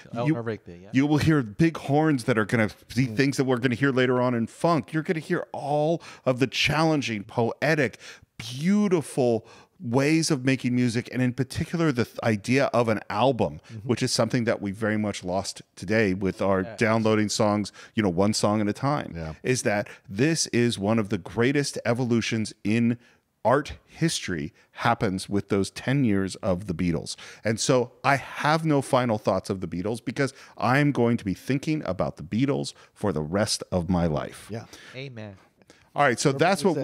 You will hear big horns that are going to be things that we're going to hear later on in funk. You're going to hear all of the challenging, poetic, beautiful ways of making music, and in particular the idea of an album, which is something that we very much lost today with our downloading songs, one song at a time, is that this is one of the greatest evolutions in art history happens with those 10 years of the Beatles. And so I have no final thoughts of the Beatles because I'm going to be thinking about the Beatles for the rest of my life. Yeah. Amen. All right, so that's what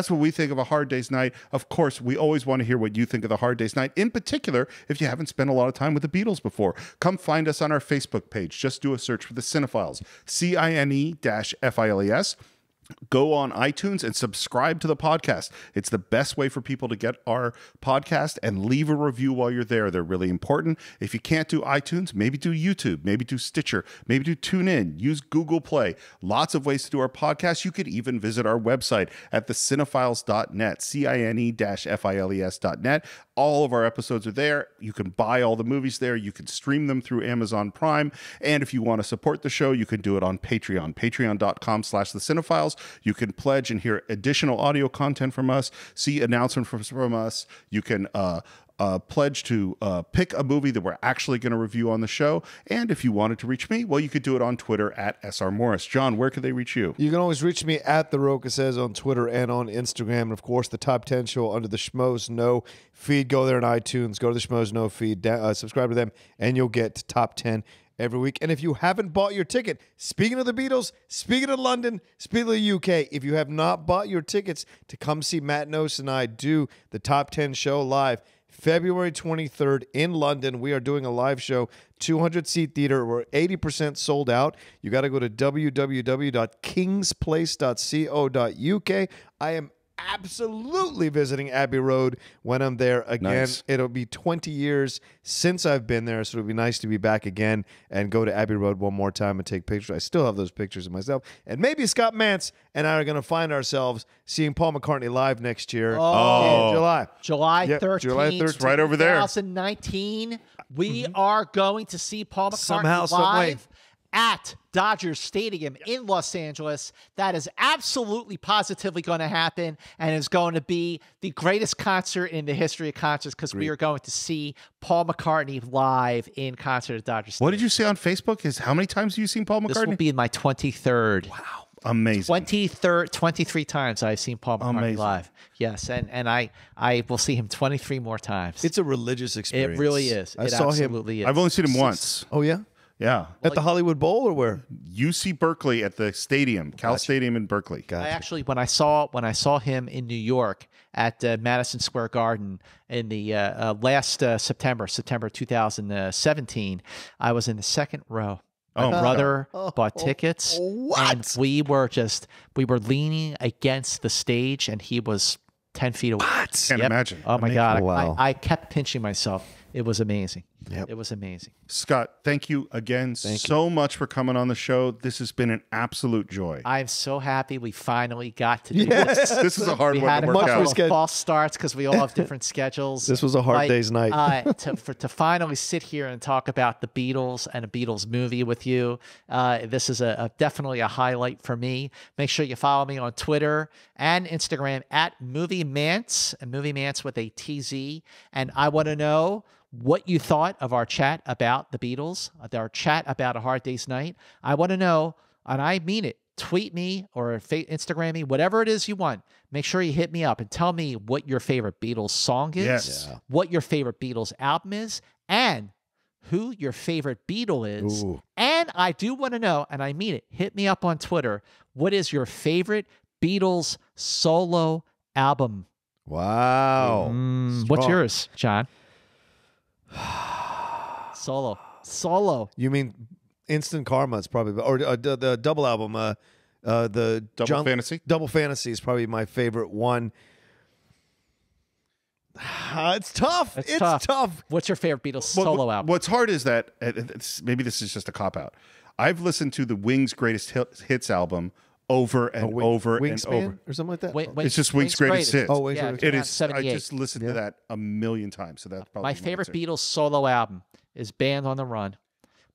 we think of A Hard Day's Night. Of course, we always want to hear what you think of The Hard Day's Night. In particular, if you haven't spent a lot of time with the Beatles before, come find us on our Facebook page. Just do a search for the Cine-Files, Cine-Files. Go on iTunes and subscribe to the podcast. It's the best way for people to get our podcast, and leave a review while you're there. They're really important. If you can't do iTunes, maybe do YouTube, maybe do Stitcher, maybe do TuneIn, use Google Play. Lots of ways to do our podcast. You could even visit our website at thecine-files.net, Cine-Files.net. All of our episodes are there. You can buy all the movies there. You can stream them through Amazon Prime. And if you want to support the show, you can do it on Patreon, patreon.com/thecine-files. You can pledge and hear additional audio content from us, see announcements from us. You can pledge to pick a movie that we're actually going to review on the show. And if you wanted to reach me, well, you could do it on Twitter at SR Morris. John, where could they reach you? You can always reach me at The Roca Says on Twitter and on Instagram. And, of course, the Top 10 Show under the Schmoes Know feed. Go there on iTunes. Go to the Schmoes Know feed. Subscribe to them, and you'll get Top 10 every week. And if you haven't bought your ticket, speaking of the Beatles, speaking of London, speaking of the UK, if you have not bought your tickets to come see Matt Nose and I do the Top 10 Show live, February 23rd in London, we are doing a live show, 200-seat theater. We're 80% sold out. You got to go to www.kingsplace.co.uk. I am absolutely visiting Abbey Road when I'm there again. Nice. It'll be 20 years since I've been there, so it'll be nice to be back again and go to Abbey Road one more time and take pictures. I still have those pictures of myself. And maybe Scott Mantz and I are going to find ourselves seeing Paul McCartney live next year in July. July 13th. July 13th. Right over there. 2019. We are going to see Paul McCartney Somehow, some way. live at Dodgers Stadium in Los Angeles. That is absolutely positively going to happen, and is going to be the greatest concert in the history of concerts, because we are going to see Paul McCartney live in concert at Dodgers Stadium. What did you say on Facebook? How many times have you seen Paul McCartney? This will be my 23rd. Wow. Amazing. 23 times I've seen Paul McCartney live. Yes, and I will see him 23 more times. It's a religious experience. It really is. I saw him. Absolutely is. I've only seen him once. Oh, yeah? Yeah. At the Hollywood Bowl or where? UC Berkeley at the stadium, Cal Stadium in Berkeley. I actually, when I saw him in New York at Madison Square Garden in the last September 2017, I was in the second row. My brother bought tickets, and we were leaning against the stage, and he was 10 feet away. Can't imagine. Oh my God! Wow. I kept pinching myself. It was amazing. Yep. It was amazing. Scott, thank you again so much for coming on the show. This has been an absolute joy. I'm so happy we finally got to do this. This is a hard We one had to a work couple out. of false starts because we all have different schedules. This was a hard day's night. To finally sit here and talk about the Beatles and a Beatles movie with you, this is definitely a highlight for me. Make sure you follow me on Twitter and Instagram at Movie Mantz, and Movie Mantz with a TZ. And I want to know what you thought of our chat about the Beatles, our chat about A Hard Day's Night. I want to know, and I mean it. Tweet me or Instagram me, whatever it is you want. Make sure you hit me up and tell me what your favorite Beatles song is, what your favorite Beatles album is, and who your favorite Beatle is. Ooh. And I do want to know, and I mean it, hit me up on Twitter. What is your favorite Beatles solo album? Wow. What's yours, John? Solo. You mean Instant Karma? It's probably, or the double album. The Double Fantasy? Double Fantasy is probably my favorite one. It's tough. It's tough. What's your favorite Beatles solo album? What's hard is that maybe this is just a cop out. I've listened to the Wings' greatest hits album over and over and over, or something like that. It's just Wings' greatest hits. Oh, Wings' it is. I just listened to that a million times. So that's probably my favorite Beatles solo album is Band on the Run.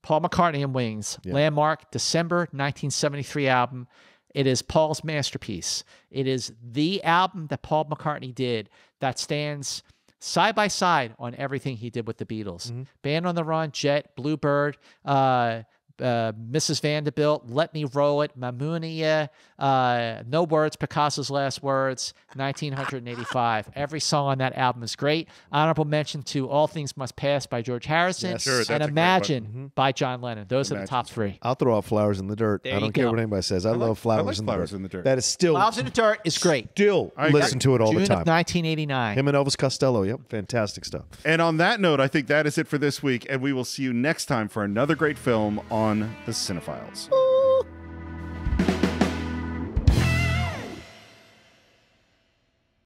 Paul McCartney and Wings. Yeah. Landmark, December 1973 album. It is Paul's masterpiece. It is the album that Paul McCartney did that stands side by side on everything he did with the Beatles. Band on the Run, Jet, Bluebird, Mrs. Vanderbilt, Let Me Roll It, Mamounia, No Words, Picasso's Last Words, 1985. Every song on that album is great. Honorable mention to All Things Must Pass by George Harrison, Yes, sure, that's a and great Imagine by John Lennon. Those are the top three. I'll throw out Flowers in the Dirt. There I you don't care go. what anybody says. I love Flowers, in, Flowers the in the Dirt. That is still Flowers in the Dirt is great. Still I agree. listen to it all June the time. of 1989. Him and Elvis Costello. Yep, fantastic stuff. And on that note, I think that is it for this week, and we will see you next time for another great film on the Cine-Files.